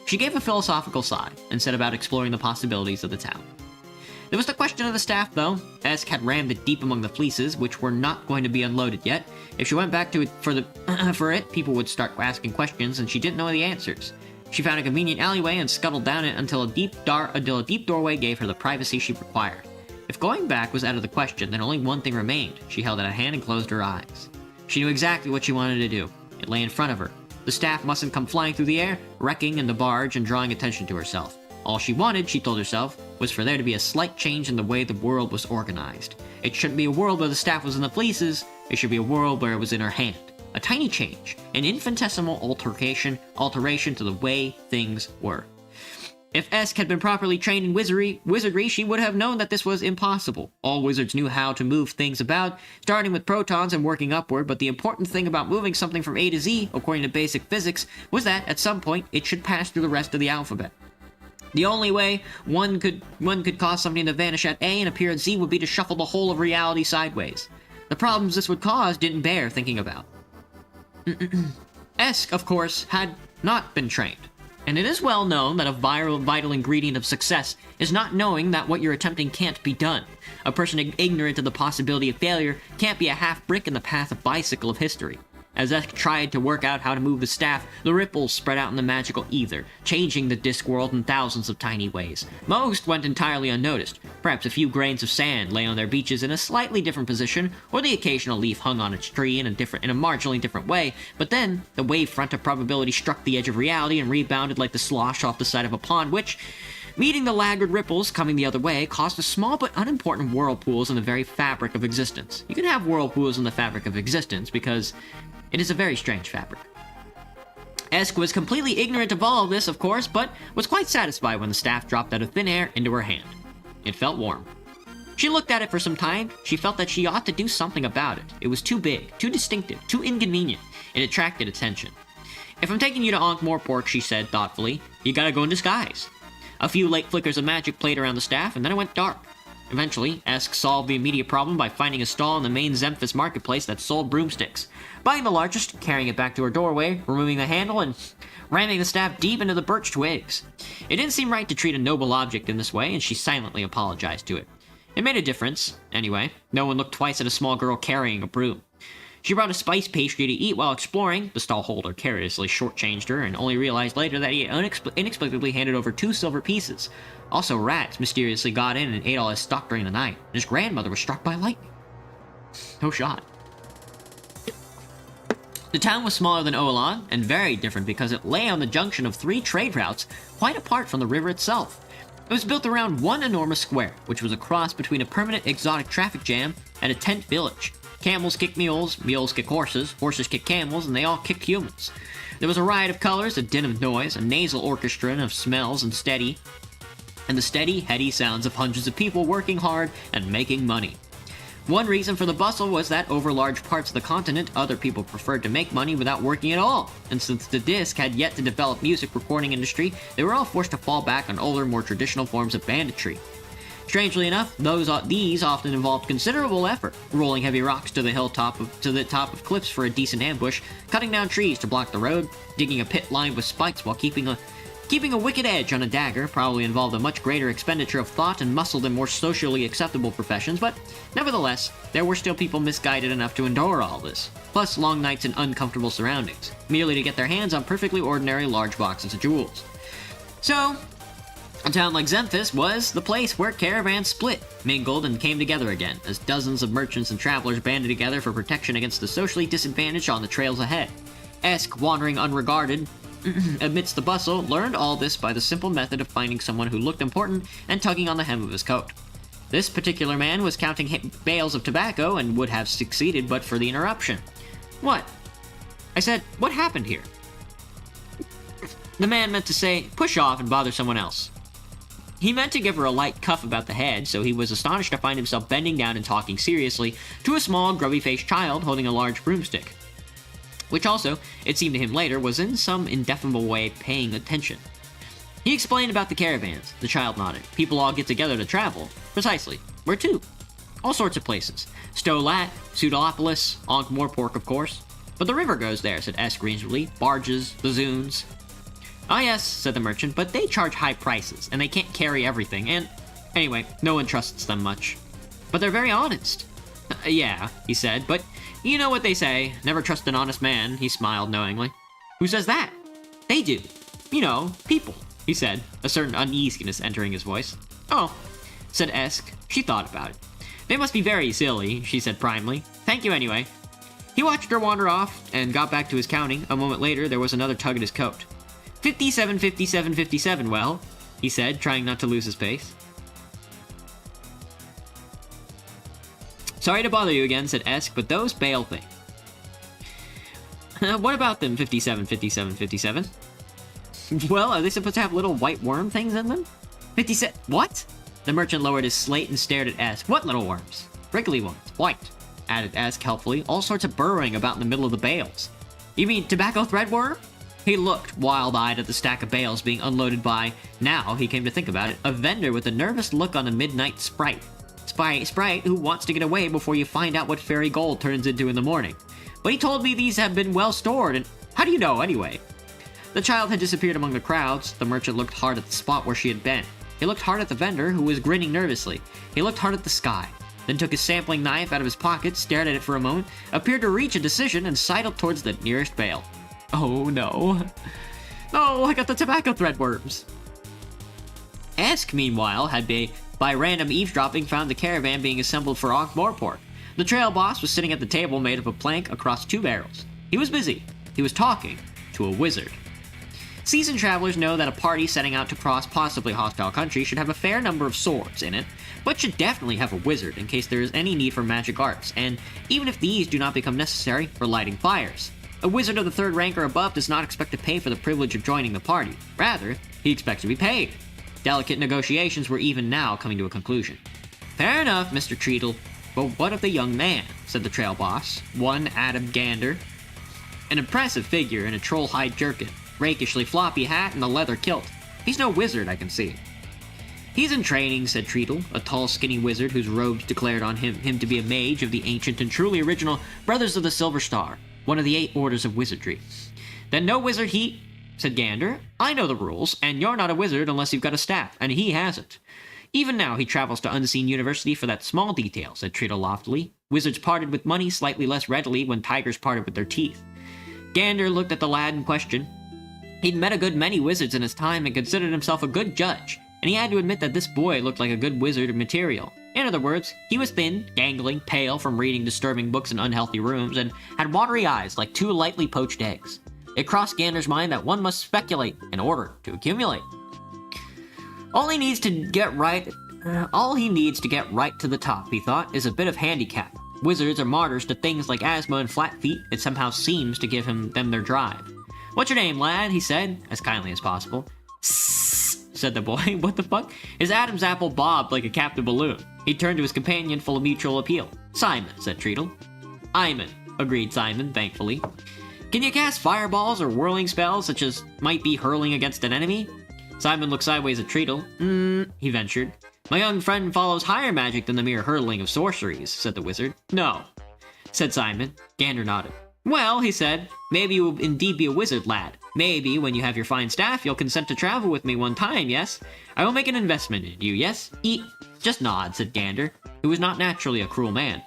[SPEAKER 1] She gave a philosophical sigh, and set about exploring the possibilities of the town. There was the question of the staff, though. Esk had rammed it deep among the fleeces, which were not going to be unloaded yet. If she went back to it for it, people would start asking questions, and she didn't know the answers. She found a convenient alleyway and scuttled down it until a deep doorway gave her the privacy she required. If going back was out of the question, then only one thing remained. She held out a hand and closed her eyes. She knew exactly what she wanted to do. It lay in front of her. The staff mustn't come flying through the air, wrecking in the barge and drawing attention to herself. All she wanted, she told herself, was for there to be a slight change in the way the world was organized. It shouldn't be a world where the staff was in the fleeces, it should be a world where it was in her hand. A tiny change, an infinitesimal alteration to the way things were. If Esk had been properly trained in wizardry, she would have known that this was impossible. All wizards knew how to move things about, starting with protons and working upward, but the important thing about moving something from A to Z, according to basic physics, was that, at some point, it should pass through the rest of the alphabet. The only way one could cause something to vanish at A and appear at Z would be to shuffle the whole of reality sideways. The problems this would cause didn't bear thinking about. Esk, of course, had not been trained. And it is well known that a vital ingredient of success is not knowing that what you're attempting can't be done. A person ignorant of the possibility of failure can't be a half brick in the path of bicycle of history. As Esk tried to work out how to move the staff, the ripples spread out in the magical ether, changing the disc world in thousands of tiny ways. Most went entirely unnoticed. Perhaps a few grains of sand lay on their beaches in a slightly different position, or the occasional leaf hung on its tree in a marginally different way, but then the wave front of probability struck the edge of reality and rebounded like the slosh off the side of a pond, which, meeting the laggard ripples coming the other way, caused a small but unimportant whirlpools in the very fabric of existence. You can have whirlpools in the fabric of existence because it is a very strange fabric. Esk was completely ignorant of all of this, of course, but was quite satisfied when the staff dropped out of thin air into her hand. It felt warm. She looked at it for some time. She felt that she ought to do something about it. It was too big, too distinctive, too inconvenient. It attracted attention. If I'm taking you to Ankh-Morpork, she said thoughtfully, you gotta go in disguise. A few late flickers of magic played around the staff, and then it went dark. Eventually, Esk solved the immediate problem by finding a stall in the main Zemphis marketplace that sold broomsticks. Buying the largest, carrying it back to her doorway, removing the handle, and ramming the staff deep into the birch twigs. It didn't seem right to treat a noble object in this way, and she silently apologized to it. It made a difference, anyway. No one looked twice at a small girl carrying a broom. She brought a spice pastry to eat while exploring. The stallholder carelessly shortchanged her, and only realized later that he had inexplicably handed over 2 silver pieces. Also, rats mysteriously got in and ate all his stock during the night. His grandmother was struck by lightning. No shot. The town was smaller than Oolong, and very different because it lay on the junction of 3 trade routes, quite apart from the river itself. It was built around one enormous square, which was a cross between a permanent exotic traffic jam and a tent village. Camels kick mules, mules kick horses, horses kick camels, and they all kicked humans. There was a riot of colors, a din of noise, a nasal orchestra of smells, and the steady, heady sounds of hundreds of people working hard and making money. One reason for the bustle was that over large parts of the continent, other people preferred to make money without working at all, and since the disc had yet to develop music recording industry, they were all forced to fall back on older, more traditional forms of banditry. Strangely enough, these often involved considerable effort, rolling heavy rocks to the top of cliffs for a decent ambush, cutting down trees to block the road, digging a pit lined with spikes while keeping a wicked edge on a dagger probably involved a much greater expenditure of thought and muscle than more socially acceptable professions, but nevertheless, there were still people misguided enough to endure all this, plus long nights in uncomfortable surroundings, merely to get their hands on perfectly ordinary large boxes of jewels. So, a town like Zemphis was the place where caravans split, mingled, and came together again, as dozens of merchants and travelers banded together for protection against the socially disadvantaged on the trails ahead. Esk, wandering unregarded amidst the bustle, learned all this by the simple method of finding someone who looked important and tugging on the hem of his coat. This particular man was counting bales of tobacco and would have succeeded but for the interruption. What? I said, what happened here? The man meant to say, push off and bother someone else. He meant to give her a light cuff about the head, so he was astonished to find himself bending down and talking seriously to a small, grubby-faced child holding a large broomstick. Which also, it seemed to him later, was in some indefinable way paying attention. He explained about the caravans. The child nodded. People all get together to travel. Precisely. Where to? All sorts of places. Stolat, Pseudolopolis, Ankh-Morpork, of course. But the river goes there, said Esk reasonably. Barges, bazoons. Ah yes, said the merchant, but they charge high prices, and they can't carry everything, and... Anyway, no one trusts them much. But they're very honest. Yeah, he said, but you know what they say, never trust an honest man, he smiled knowingly. Who says that? They do. You know, people, he said, a certain uneasiness entering his voice. Oh, said Esk. She thought about it. They must be very silly, she said primly. Thank you anyway. He watched her wander off, and got back to his counting. A moment later, there was another tug at his coat. 57, 57, 57, well, he said, trying not to lose his pace. Sorry to bother you again, said Esk, but those bale things. What about them, 57, 57, 57? Well, are they supposed to have little white worm things in them? 57, what? The merchant lowered his slate and stared at Esk. What little worms? Wriggly ones, white, added Esk helpfully, all sorts of burrowing about in the middle of the bales. You mean tobacco threadworm? He looked wild-eyed at the stack of bales being unloaded by, now he came to think about it, a vendor with a nervous look on a midnight sprite. Sprite who wants to get away before you find out what fairy gold turns into in the morning. But he told me these have been well stored, and how do you know, anyway? The child had disappeared among the crowds. The merchant looked hard at the spot where she had been. He looked hard at the vendor, who was grinning nervously. He looked hard at the sky, then took his sampling knife out of his pocket, stared at it for a moment, appeared to reach a decision, and sidled towards the nearest bale. Oh no. Oh, I got the tobacco threadworms. Esk, meanwhile, had by random eavesdropping found the caravan being assembled for Ankh-Morpork. The trail boss was sitting at the table made of a plank across 2 barrels. He was busy. He was talking to a wizard. Seasoned travelers know that a party setting out to cross possibly hostile country should have a fair number of swords in it, but should definitely have a wizard in case there is any need for magic arts, and even if these do not become necessary for lighting fires. A wizard of the 3rd rank or above does not expect to pay for the privilege of joining the party. Rather, he expects to be paid. Delicate negotiations were even now coming to a conclusion. Fair enough, Mr. Treadle. But what of the young man? Said the trail boss. One Adam Gander. An impressive figure in a troll hide jerkin, rakishly floppy hat, and a leather kilt. He's no wizard, I can see. He's in training, said Treadle, a tall, skinny wizard whose robes declared on him to be a mage of the ancient and truly original Brothers of the Silver Star, one of the 8 orders of wizardry. Then no wizard he... said Gander. I know the rules, and you're not a wizard unless you've got a staff, and he hasn't. Even now he travels to Unseen University for that small detail, said Treadle loftily. Wizards parted with money slightly less readily when tigers parted with their teeth. Gander looked at the lad in question. He'd met a good many wizards in his time and considered himself a good judge, and he had to admit that this boy looked like a good wizard of material. In other words, he was thin, gangling, pale from reading disturbing books in unhealthy rooms, and had watery eyes like 2 lightly poached eggs. It crossed Gander's mind that one must speculate in order to accumulate. All he needs to get right to the top, he thought, is a bit of handicap. Wizards are martyrs to things like asthma and flat feet. It somehow seems to give them their drive. What's your name, lad? He said, as kindly as possible. Said the boy. What the fuck? His Adam's apple bobbed like a captive balloon. He turned to his companion full of mutual appeal. Simon, said Treadle. Iman, agreed Simon, thankfully. Can you cast fireballs or whirling spells such as might be hurling against an enemy? Simon looked sideways at Treadle. He ventured. My young friend follows higher magic than the mere hurtling of sorceries, said the wizard. No, said Simon. Gander nodded. Well, he said, maybe you will indeed be a wizard, lad. Maybe, when you have your fine staff, you'll consent to travel with me one time, yes? I will make an investment in you, yes? Just nod, said Gander, who was not naturally a cruel man.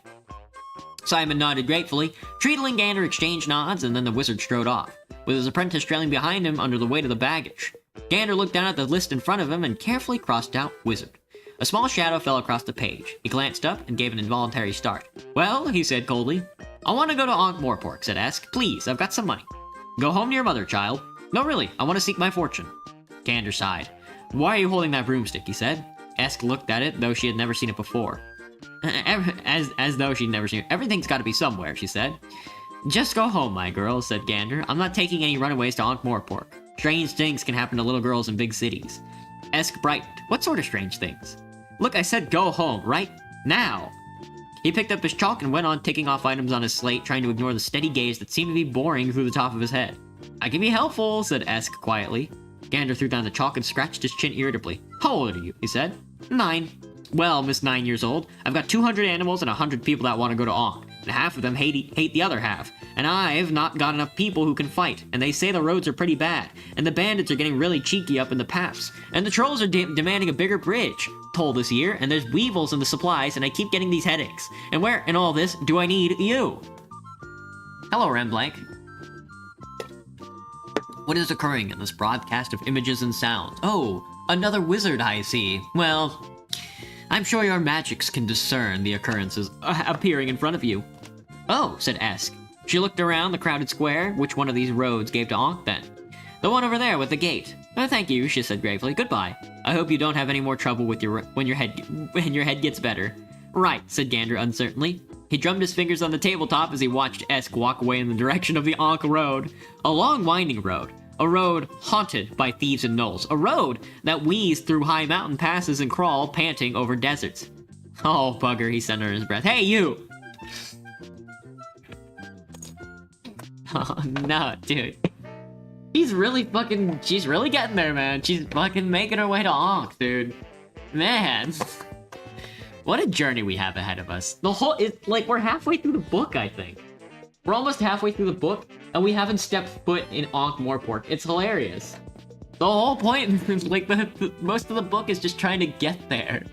[SPEAKER 1] Simon nodded gratefully. Treadle and Gander exchanged nods, and then the wizard strode off, with his apprentice trailing behind him under the weight of the baggage. Gander looked down at the list in front of him and carefully crossed out wizard. A small shadow fell across the page. He glanced up and gave an involuntary start. Well, he said coldly. I want to go to Ankh-Morpork, said Esk. Please, I've got some money. Go home to your mother, child. No, really, I want to seek my fortune. Gander sighed. Why are you holding that broomstick, he said. Esk looked at it, though she had never seen it before. As though she'd never seen it. Everything's got to be somewhere, she said. Just go home, my girl, said Gander. I'm not taking any runaways to Ankh-Morpork. Strange things can happen to little girls in big cities. Esk brightened. What sort of strange things? Look, I said go home, right? Now! He picked up his chalk and went on ticking off items on his slate, trying to ignore the steady gaze that seemed to be boring through the top of his head. I can be helpful, said Esk quietly. Gander threw down the chalk and scratched his chin irritably. How old are you? He said. 9. Well, Miss 9 years old, I've got 200 animals and 100 people that want to go to Ankh, and half of them hate the other half. And I've not got enough people who can fight, and they say the roads are pretty bad, and the bandits are getting really cheeky up in the pass, and the trolls are demanding a bigger bridge, toll this year, and there's weevils in the supplies, and I keep getting these headaches. And where in all this do I need you? Hello, Remblank. What is occurring in this broadcast of images and sounds? Oh, another wizard, I see. Well, I'm sure your magics can discern the occurrences appearing in front of you. Oh, said Esk. She looked around the crowded square. Which one of these roads gave to Ankh, then? The one over there with the gate. Thank you, she said gravely. Goodbye. I hope you don't have any more trouble with when your head gets better. Right, said Gander uncertainly. He drummed his fingers on the tabletop as he watched Esk walk away in the direction of the Ankh road. A long winding road. A road haunted by thieves and gnolls. A road that wheezed through high mountain passes and crawled, panting over deserts. Oh, bugger, he said under his breath. Hey, you! Oh, no, dude. She's really getting there, man. She's fucking making her way to Ankh, dude. Man. What a journey we have ahead of us. We're halfway through the book, I think. We're almost halfway through the book, and we haven't stepped foot in Ankh-Morpork. It's hilarious. The whole point, most of the book is just trying to get there.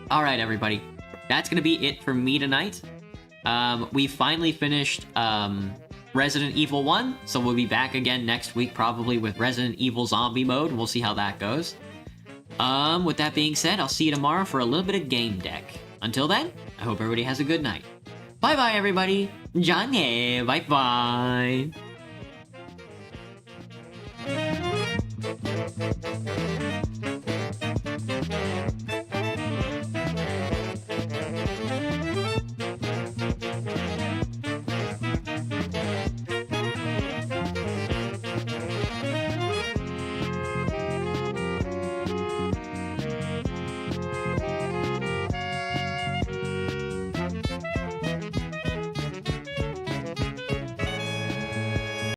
[SPEAKER 1] Alright, everybody. That's gonna be it for me tonight. We finally finished, Resident Evil 1, so we'll be back again next week, probably with Resident Evil Zombie Mode, and we'll see how that goes. With that being said, I'll see you tomorrow for a little bit of game deck. Until then, I hope everybody has a good night. Bye-bye, everybody. Johnny, bye-bye.